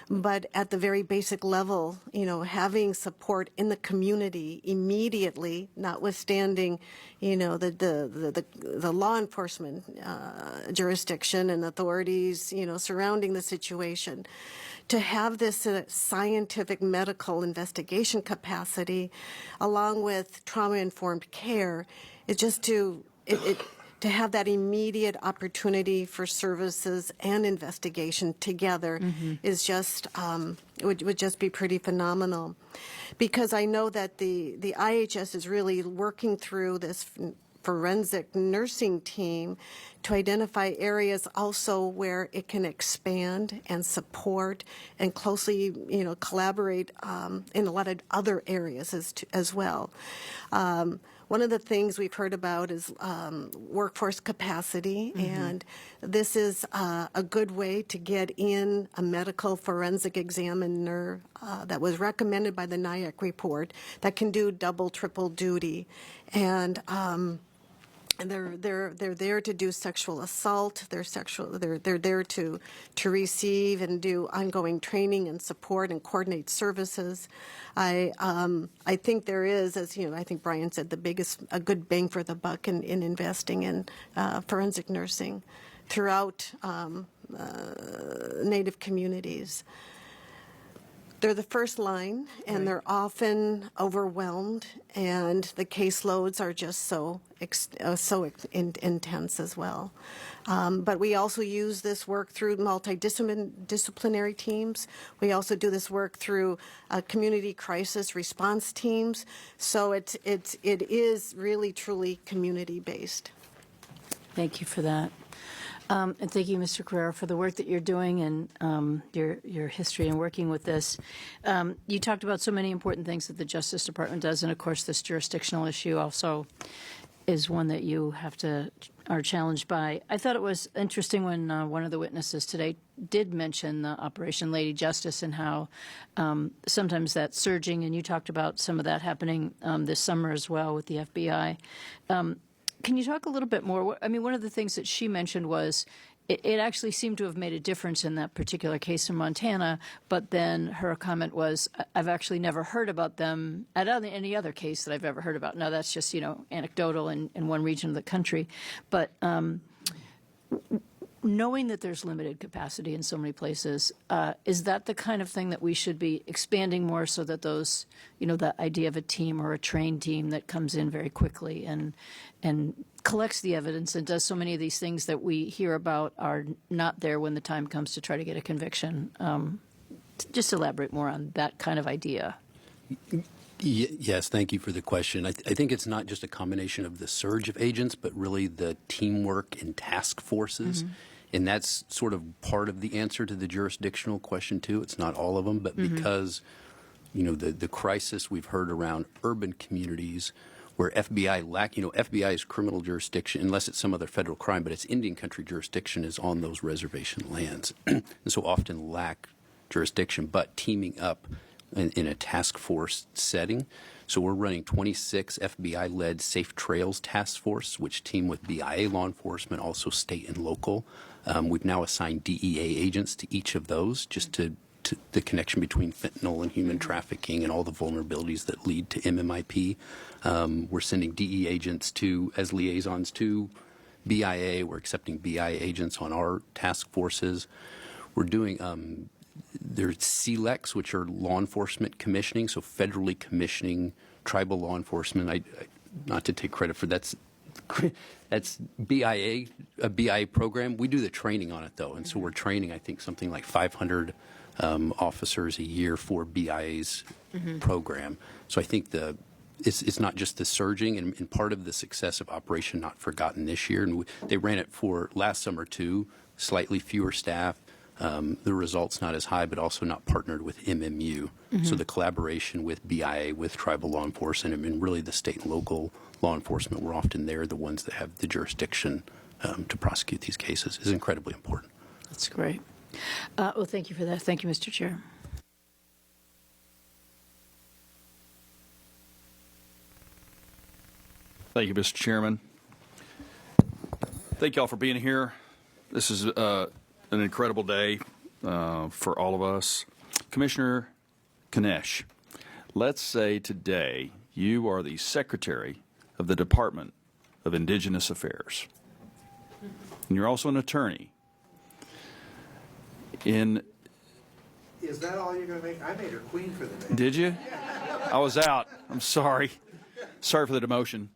but at the very basic level, having support in the community immediately, notwithstanding, the law enforcement jurisdiction and authorities, surrounding the situation, to have this scientific medical investigation capacity, along with trauma-informed care, is just to have that immediate opportunity for services and investigation together is just would just be pretty phenomenal. Because I know that the IHS is really working through this forensic nursing team to identify areas also where it can expand and support and closely, collaborate in a lot of other areas as well. One of the things we've heard about is workforce capacity, and this is a good way to get in a medical forensic examiner that was recommended by the NIAC report that can do double, triple duty, and they're there to do sexual assault. They're there to receive and do ongoing training and support and coordinate services. I think there is, as I think Brian said, a good bang for the buck in investing in forensic nursing throughout Native communities. They're the first line, and they're often overwhelmed, and the caseloads are just so intense as well. But we also use this work through multidisciplinary teams. We also do this work through community crisis response teams. So it is really, truly community-based. Thank you for that. And thank you, Mr. Carrera, for the work that you're doing and your history in working with this. You talked about so many important things that the Justice Department does, and of course this jurisdictional issue also is one that you are challenged by. I thought it was interesting when one of the witnesses today did mention the Operation Lady Justice and how sometimes that's surging, and you talked about some of that happening this summer as well with the FBI. Can you talk a little bit more? I mean, one of the things that she mentioned was it actually seemed to have made a difference in that particular case in Montana, but then her comment was, I've actually never heard about them at any other case that I've ever heard about. Now, that's just, anecdotal in one region of the country. But knowing that there's limited capacity in so many places, is that the kind of thing that we should be expanding more so that those, the idea of a team or a trained team that comes in very quickly and collects the evidence and does so many of these things that we hear about are not there when the time comes to try to get a conviction? Just elaborate more on that kind of idea. Yes, thank you for the question. I think it's not just a combination of the surge of agents, but really the teamwork and task forces. Mm-hmm. And that's sort of part of the answer to the jurisdictional question, too. It's not all of them, but because, the crisis we've heard around urban communities where FBI FBI's criminal jurisdiction, unless it's some other federal crime, but its Indian country jurisdiction is on those reservation lands. And so often lack jurisdiction, but teaming up in a task force setting. So we're running 26 FBI-led Safe Trails Task Force, which team with BIA law enforcement, also state and local. We've now assigned DEA agents to each of those, just to the connection between fentanyl and human trafficking and all the vulnerabilities that lead to MMIP. We're sending DEA agents as liaisons to BIA. We're accepting BIA agents on our task forces. We're doing there's CLECs, which are law enforcement commissioning, so federally commissioning tribal law enforcement. Not to take credit for that's BIA, a BIA program. We do the training on it, though, and so we're training, I think, something like 500 officers a year for BIA's program. So I think it's not just the surging, and part of the success of Operation Not Forgotten this year, and they ran it for last summer, too, slightly fewer staff. The results not as high, but also not partnered with MMU. So the collaboration with BIA, with tribal law enforcement, and really the state and local law enforcement, we're often there, the ones that have the jurisdiction to prosecute these cases, is incredibly important. That's great. Well, thank you for that. Thank you, Mr. Chair. Thank you, Mr. Chairman. Thank you all for being here. This is an incredible day for all of us. Commissioner Kanesh, let's say today you are the Secretary of the Department of Indigenous Affairs, and you're also an attorney. Is that all you're going to make? I made her queen for the day. Did you? I was out. I'm sorry. Sorry for the demotion.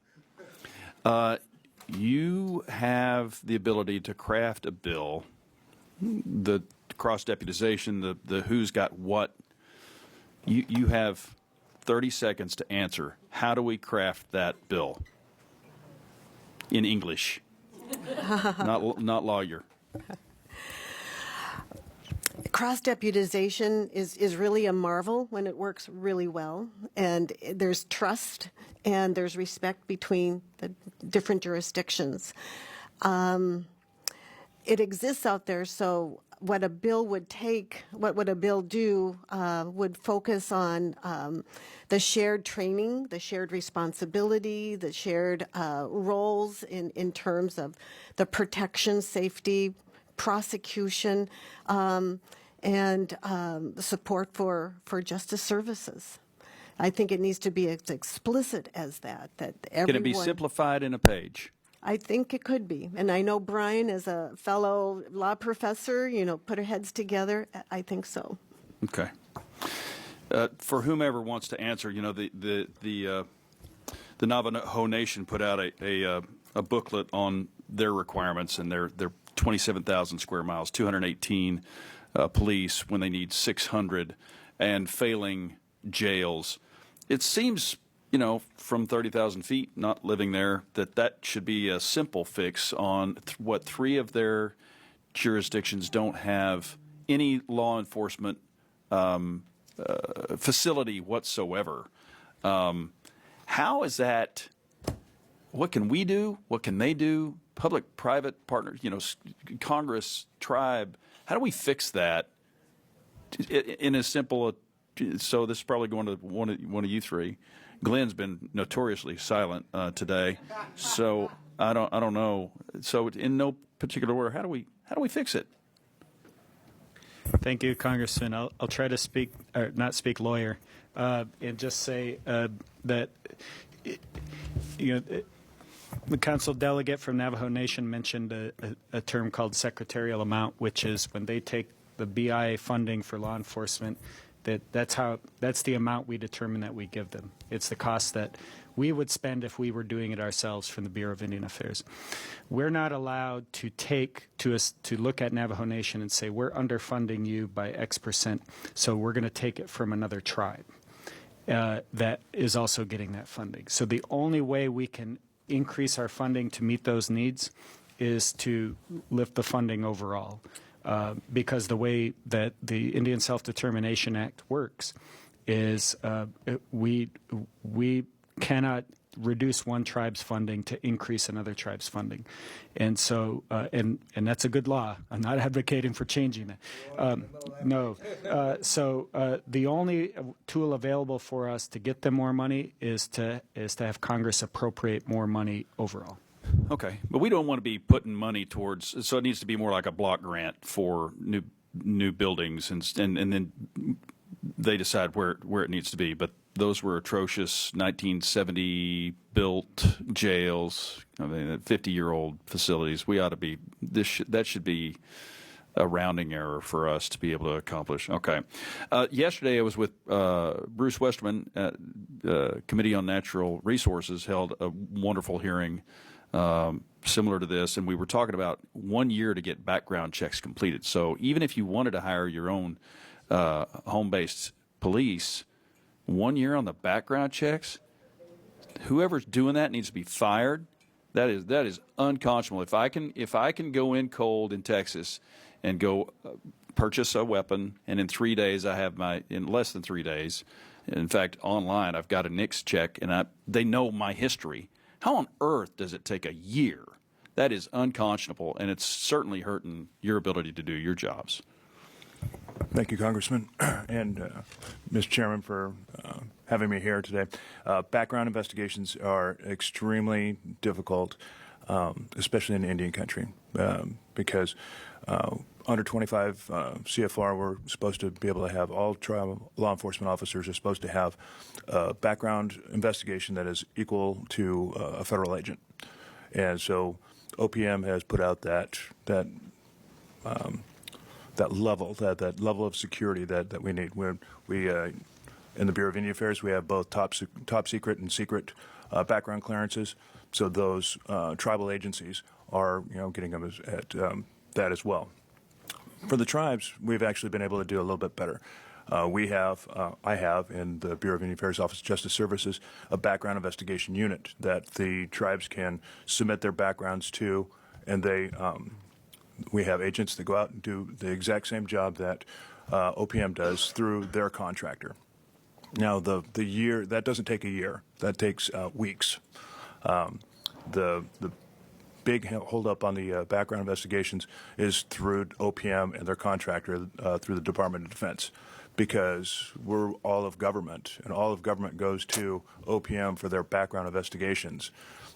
You have the ability to craft a bill, the cross-deputization, the who's got what. You have 30 seconds to answer. How do we craft that bill? In English, not lawyer. Cross-deputization is really a marvel when it works really well, and there's trust and there's respect between the different jurisdictions. It exists out there, so what a bill would take, what would a bill do, would focus on the shared training, the shared responsibility, the shared roles in terms of the protection, safety, prosecution, and support for justice services. I think it needs to be as explicit as that everyone... Can it be simplified in a page? I think it could be. And I know Bryant, as a fellow law professor, put our heads together. I think so. Okay. For whomever wants to answer, the Navajo Nation put out a booklet on their requirements, and their 27,000 square miles, 218 police when they need 600, and failing jails. It seems, from 30,000 feet, not living there, that should be a simple fix on what 3 of their jurisdictions don't have any law enforcement facility whatsoever. How is that? What can we do? What can they do? Public-private partners, Congress, tribe. How do we fix that in a simple? So this is probably going to one of you 3. Glenn's been notoriously silent today, so I don't know. So in no particular order, how do we fix it? Thank you, Congressman. I'll try to speak, or not speak lawyer, and just say that The council delegate from Navajo Nation mentioned a term called secretarial amount, which is when they take the BIA funding for law enforcement, that's the amount we determine that we give them. It's the cost that we would spend if we were doing it ourselves from the Bureau of Indian Affairs. We're not allowed to look at Navajo Nation and say, we're underfunding you by X%, so we're going to take it from another tribe that is also getting that funding. So the only way we can increase our funding to meet those needs is to lift the funding overall. Because the way that the Indian Self-Determination Act works is we cannot reduce one tribe's funding to increase another tribe's funding. And so, and that's a good law. I'm not advocating for changing that. No. So the only tool available for us to get them more money is to have Congress appropriate more money overall. Okay, but we don't want to be putting money towards, so it needs to be more like a block grant for new buildings, and then they decide where it needs to be. But those were atrocious 1970 built jails, 50-year-old facilities. We ought to be, that should be a rounding error for us to be able to accomplish. Okay. Yesterday I was with Bruce Westerman at Committee on Natural Resources, held a wonderful hearing similar to this, and we were talking about 1 year to get background checks completed. So even if you wanted to hire your own home-based police, 1 year on the background checks, whoever's doing that needs to be fired. That is unconscionable. If I can go in cold in Texas and go purchase a weapon, and in 3 days in less than 3 days, in fact online I've got a NICS check, and they know my history. How on earth does it take a year? That is unconscionable, and it's certainly hurting your ability to do your jobs. Thank you, Congressman, and Mr. Chairman, for having me here today. Background investigations are extremely difficult, especially in Indian country, because under 25 CFR, we're supposed to be able to have all tribal law enforcement officers are supposed to have a background investigation that is equal to a federal agent. And so OPM has put out that level of security that we need. We in the Bureau of Indian Affairs, we have both top secret and secret background clearances. So those tribal agencies are getting them at that as well. For the tribes, we've actually been able to do a little bit better. I have in the Bureau of Indian Affairs Office of Justice Services a background investigation unit that the tribes can submit their backgrounds to, and we have agents that go out and do the exact same job that OPM does through their contractor. Now, the year, that doesn't take a year. That takes weeks. The big holdup on the background investigations is through OPM and their contractor through the Department of Defense, because we're all of government, and all of government goes to OPM for their background investigations.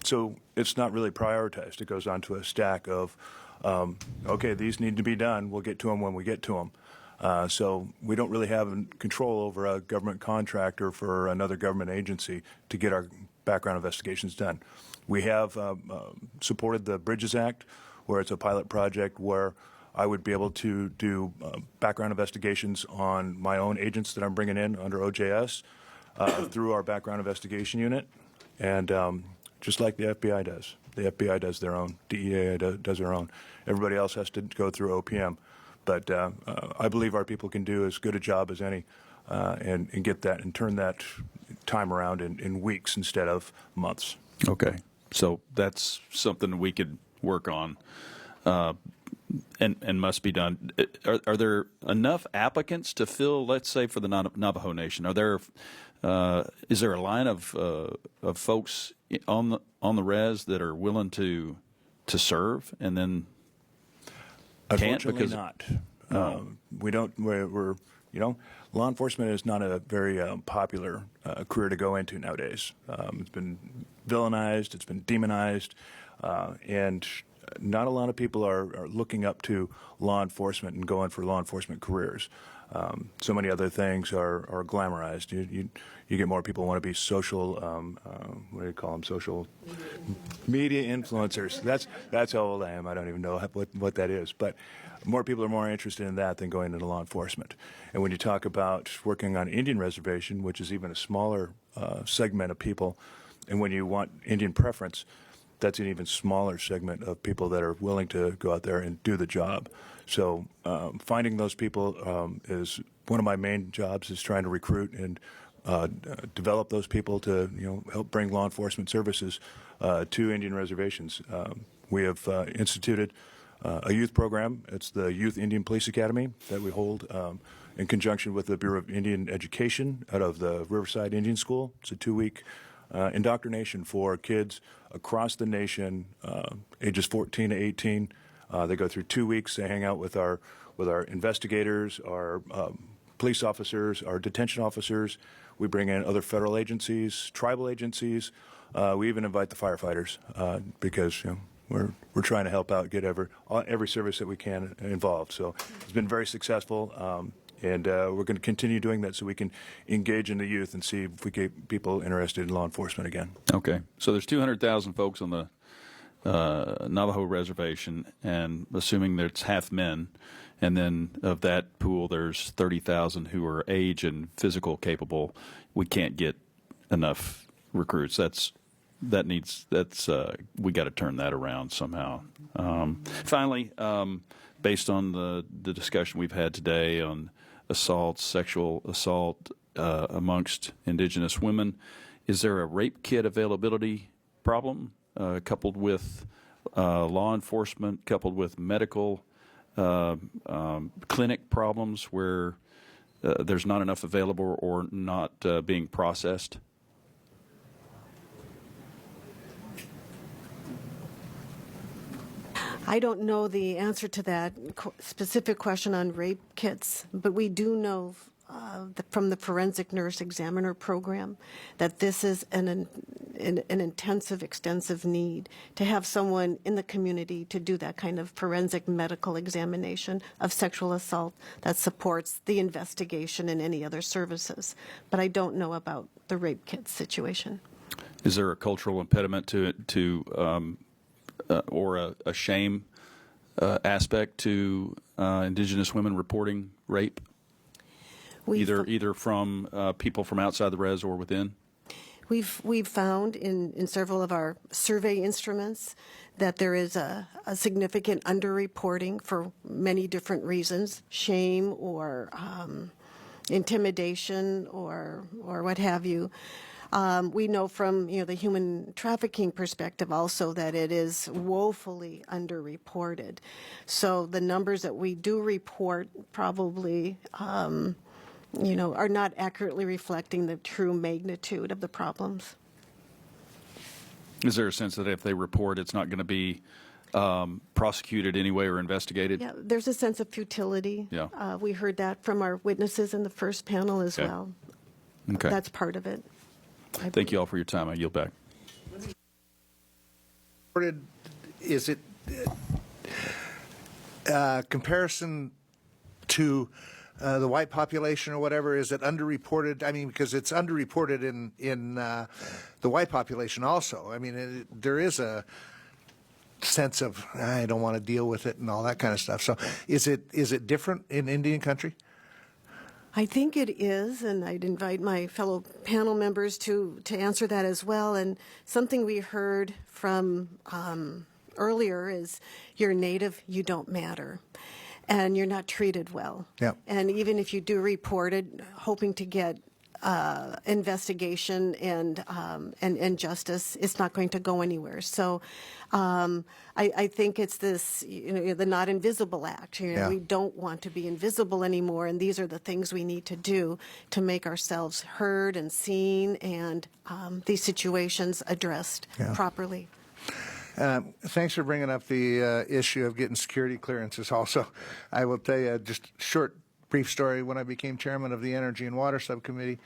So it's not really prioritized. It goes onto a stack of, okay, these need to be done. We'll get to them when we get to them. So we don't really have control over a government contractor for another government agency to get our background investigations done. We have supported the Bridges Act, where it's a pilot project where I would be able to do background investigations on my own agents that I'm bringing in under OJS through our background investigation unit, and just like the FBI does. The FBI does their own, DEA does their own. Everybody else has to go through OPM. But I believe our people can do as good a job as any and get that and turn that time around in weeks instead of months. Okay. So that's something we could work on and must be done. Are there enough applicants to fill, let's say, for the Navajo Nation? Is there a line of folks on the res that are willing to serve and then can't? Unfortunately, not. We don't. We're law enforcement is not a very popular career to go into nowadays. It's been villainized. It's been demonized, and not a lot of people are looking up to law enforcement and going for law enforcement careers. So many other things are glamorized. You get more people who want to be social, what do you call them, social media influencers. That's how old I am. I don't even know what that is. But more people are more interested in that than going into law enforcement. And when you talk about working on Indian reservation, which is even a smaller segment of people, and when you want Indian preference, that's an even smaller segment of people that are willing to go out there and do the job. So finding those people is one of my main jobs, is trying to recruit and develop those people to help bring law enforcement services to Indian reservations. We have instituted a youth program. It's the Youth Indian Police Academy that we hold in conjunction with the Bureau of Indian Education out of the Riverside Indian School. It's a 2-week indoctrination for kids across the nation, ages 14 to 18. They go through 2 weeks. They hang out with our investigators, our police officers, our detention officers. We bring in other federal agencies, tribal agencies. We even invite the firefighters because we're trying to help out, get every service that we can involved. So it's been very successful. And we're going to continue doing that so we can engage in the youth and see if we get people interested in law enforcement again. Okay. So there's 200,000 folks on the Navajo reservation, and assuming there's half men, and then of that pool there's 30,000 who are age and physical capable, we can't get enough recruits. We got to turn that around somehow. Finally, based on the discussion we've had today on sexual assault amongst Indigenous women, is there a rape kit availability problem coupled with law enforcement, coupled with medical clinic problems where there's not enough available or not being processed? I don't know the answer to that specific question on rape kits, but we do know from the forensic nurse examiner program that this is an intensive, extensive need to have someone in the community to do that kind of forensic medical examination of sexual assault that supports the investigation and any other services. But I don't know about the rape kit situation. Is there a cultural impediment to or a shame aspect to Indigenous women reporting rape, either from people from outside the res or within? We've found in several of our survey instruments that there is a significant underreporting for many different reasons, shame or intimidation or what have you. We know from the human trafficking perspective also that it is woefully underreported. So the numbers that we do report probably are not accurately reflecting the true magnitude of the problems. Is there a sense that if they report, it's not going to be prosecuted anyway or investigated? Yeah, there's a sense of futility. Yeah. We heard that from our witnesses in the first panel as well. Okay. That's part of it. Thank you all for your time. I yield back. Is it comparison to the white population or whatever? Is it underreported? I mean, because it's underreported in the white population also. I mean, there is a sense of I don't want to deal with it and all that kind of stuff. So is it different in Indian country? I think it is, and I'd invite my fellow panel members to answer that as well. And something we heard from earlier is, you're Native, you don't matter, and you're not treated well. Yep. And even if you do report it, hoping to get investigation and justice, it's not going to go anywhere. So I think it's this, the not invisible act. Yeah. We don't want to be invisible anymore, and these are the things we need to do to make ourselves heard and seen, and these situations addressed properly. Thanks for bringing up the issue of getting security clearances also. I will tell you just short, brief story. When I became chairman of the Energy and Water Subcommittee,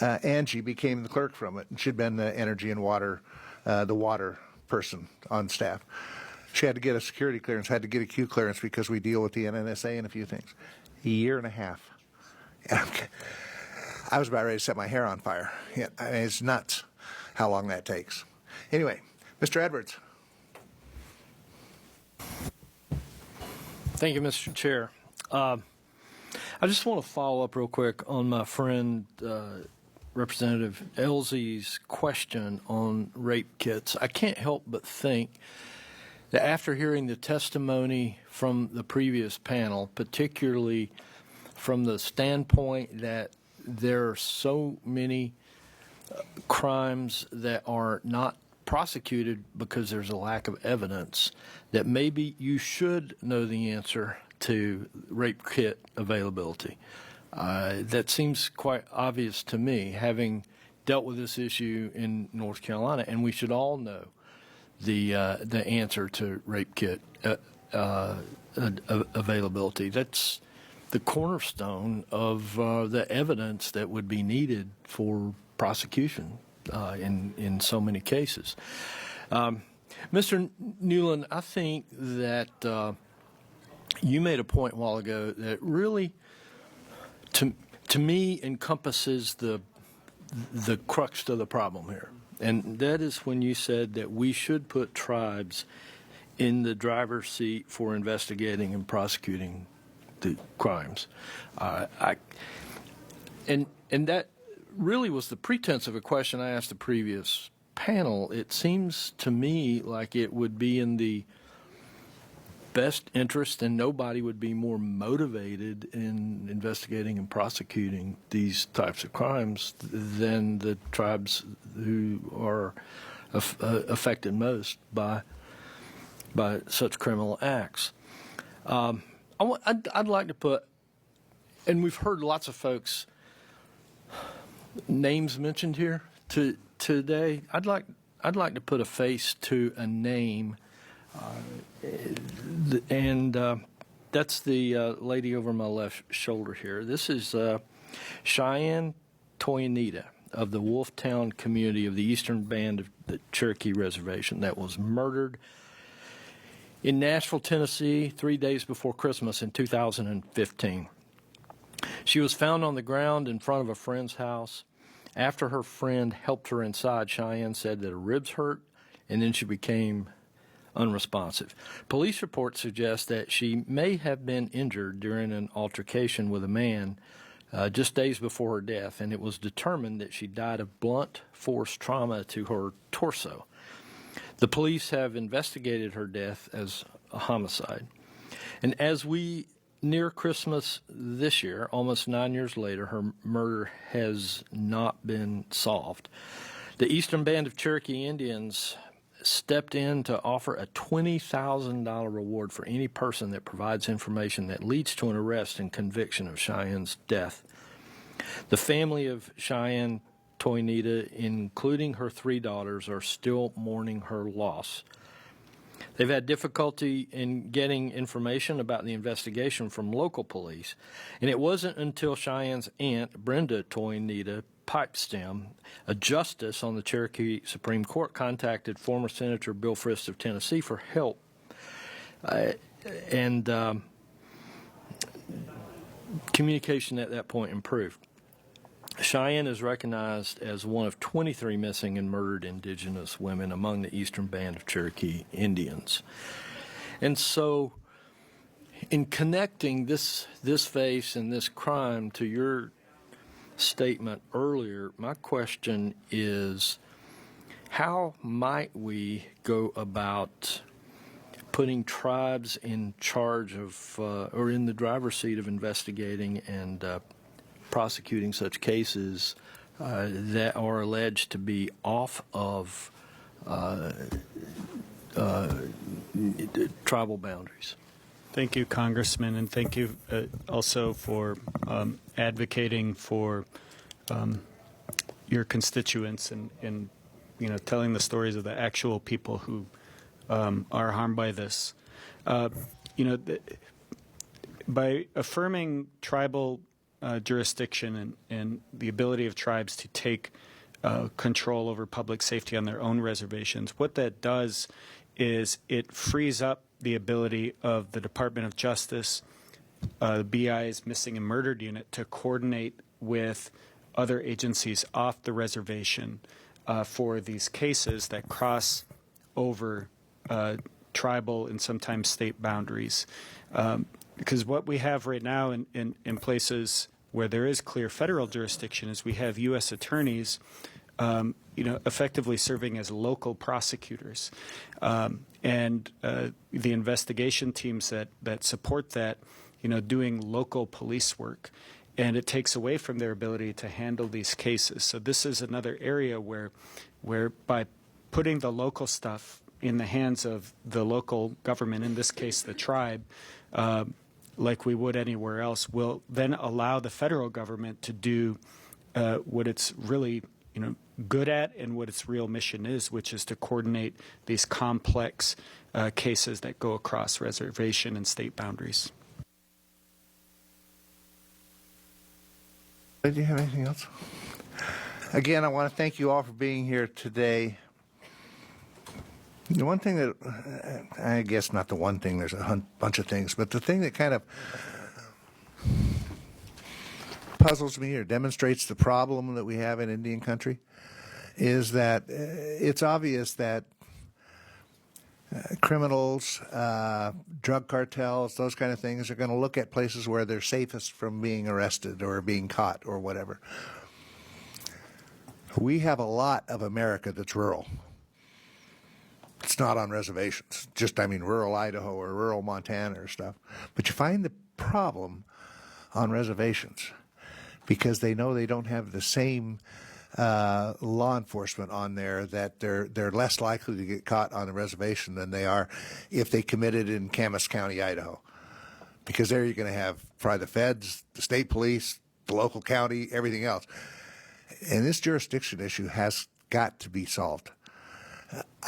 Angie became the clerk from it, and she'd been the Energy and Water, the water person on staff. She had to get a security clearance, had to get a Q clearance because we deal with the NNSA and a few things. A year and a half. I was about ready to set my hair on fire. Yeah, I mean, it's nuts how long that takes. Anyway, Mr. Edwards. Thank you, Mr. Chair. I just want to follow up real quick on my friend Representative Elsie's question on rape kits. I can't help but think that after hearing the testimony from the previous panel, particularly from the standpoint that there are so many crimes that are not prosecuted because there's a lack of evidence, that maybe you should know the answer to rape kit availability. That seems quite obvious to me, having dealt with this issue in North Carolina, and we should all know the answer to rape kit availability. That's the cornerstone of the evidence that would be needed for prosecution in so many cases. Mr. Newland, I think that you made a point a while ago that really, to me, encompasses the crux of the problem here. And that is when you said that we should put tribes in the driver's seat for investigating and prosecuting the crimes. And that really was the pretense of a question I asked the previous panel. It seems to me like it would be in the best interest, and nobody would be more motivated in investigating and prosecuting these types of crimes than the tribes who are affected most by such criminal acts. I'd like to put, and we've heard lots of folks' names mentioned here today. I'd like to put a face to a name. And that's the lady over my left shoulder here. This is Cheyenne Toyanita of the Wolftown community of the Eastern Band of the Cherokee Reservation that was murdered in Nashville, Tennessee, 3 days before Christmas in 2015. She was found on the ground in front of a friend's house. After her friend helped her inside, Cheyenne said that her ribs hurt, and then she became unresponsive. Police reports suggest that she may have been injured during an altercation with a man just days before her death, and it was determined that she died of blunt force trauma to her torso. The police have investigated her death as a homicide. And as we near Christmas this year, almost 9 years later, her murder has not been solved. The Eastern Band of Cherokee Indians stepped in to offer a $20,000 reward for any person that provides information that leads to an arrest and conviction of Cheyenne's death. The family of Cheyenne Toyanita, including her 3 daughters, are still mourning her loss. They've had difficulty in getting information about the investigation from local police, and it wasn't until Cheyenne's aunt, Brenda Toyanita Pipestem, a justice on the Cherokee Supreme Court, contacted former Senator Bill Frist of Tennessee for help. And communication at that point improved. Cheyenne is recognized as one of 23 missing and murdered indigenous women among the Eastern Band of Cherokee Indians. And so, in connecting this face and this crime to your statement earlier, my question is, how might we go about putting tribes in charge of, or in the driver's seat of investigating and prosecuting such cases that are alleged to be off of tribal boundaries? Thank you, Congressman, and thank you also for advocating for your constituents and telling the stories of the actual people who are harmed by this. By affirming tribal jurisdiction and the ability of tribes to take control over public safety on their own reservations, what that does is it frees up the ability of the Department of Justice, the BI's Missing and Murdered Unit, to coordinate with other agencies off the reservation for these cases that cross over tribal and sometimes state boundaries. Because what we have right now in places where there is clear federal jurisdiction is we have U.S. attorneys effectively serving as local prosecutors. And the investigation teams that support that, doing local police work. And it takes away from their ability to handle these cases. So this is another area where by putting the local stuff in the hands of the local government, in this case the tribe, like we would anywhere else, will then allow the federal government to do what it's really good at and what its real mission is, which is to coordinate these complex cases that go across reservation and state boundaries. Do you have anything else? Again, I want to thank you all for being here today. The one thing that, I guess not the one thing, there's a bunch of things, but the thing that kind of puzzles me or demonstrates the problem that we have in Indian country is that it's obvious that criminals, drug cartels, those kind of things are going to look at places where they're safest from being arrested or being caught or whatever. We have a lot of America that's rural. It's not on reservations, rural Idaho or rural Montana or stuff. But you find the problem on reservations because they know they don't have the same law enforcement on there, that they're less likely to get caught on a reservation than they are if they committed in Camas County, Idaho. Because there you're going to have probably the feds, the state police, the local county, everything else. And this jurisdiction issue has got to be solved.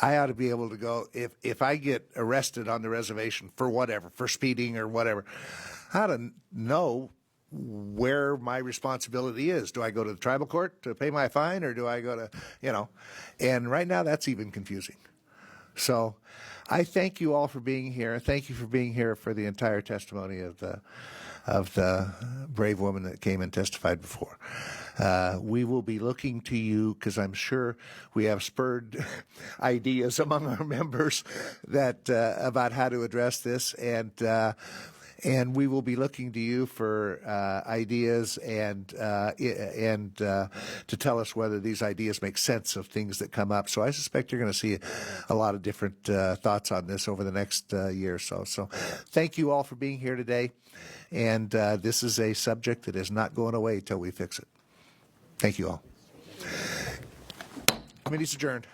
I ought to be able to go, if I get arrested on the reservation for whatever, for speeding or whatever, I ought to know where my responsibility is. Do I go to the tribal court to pay my fine, or do I go to, and right now that's even confusing. So I thank you all for being here. Thank you for being here for the entire testimony of the brave woman that came and testified before. We will be looking to you because I'm sure we have spurred ideas among our members that about how to address this, and we will be looking to you for ideas and to tell us whether these ideas make sense of things that come up. So I suspect you're going to see a lot of different thoughts on this over the next year or so. So thank you all for being here today. And this is a subject that is not going away till we fix it. Thank you all. Committee's adjourned.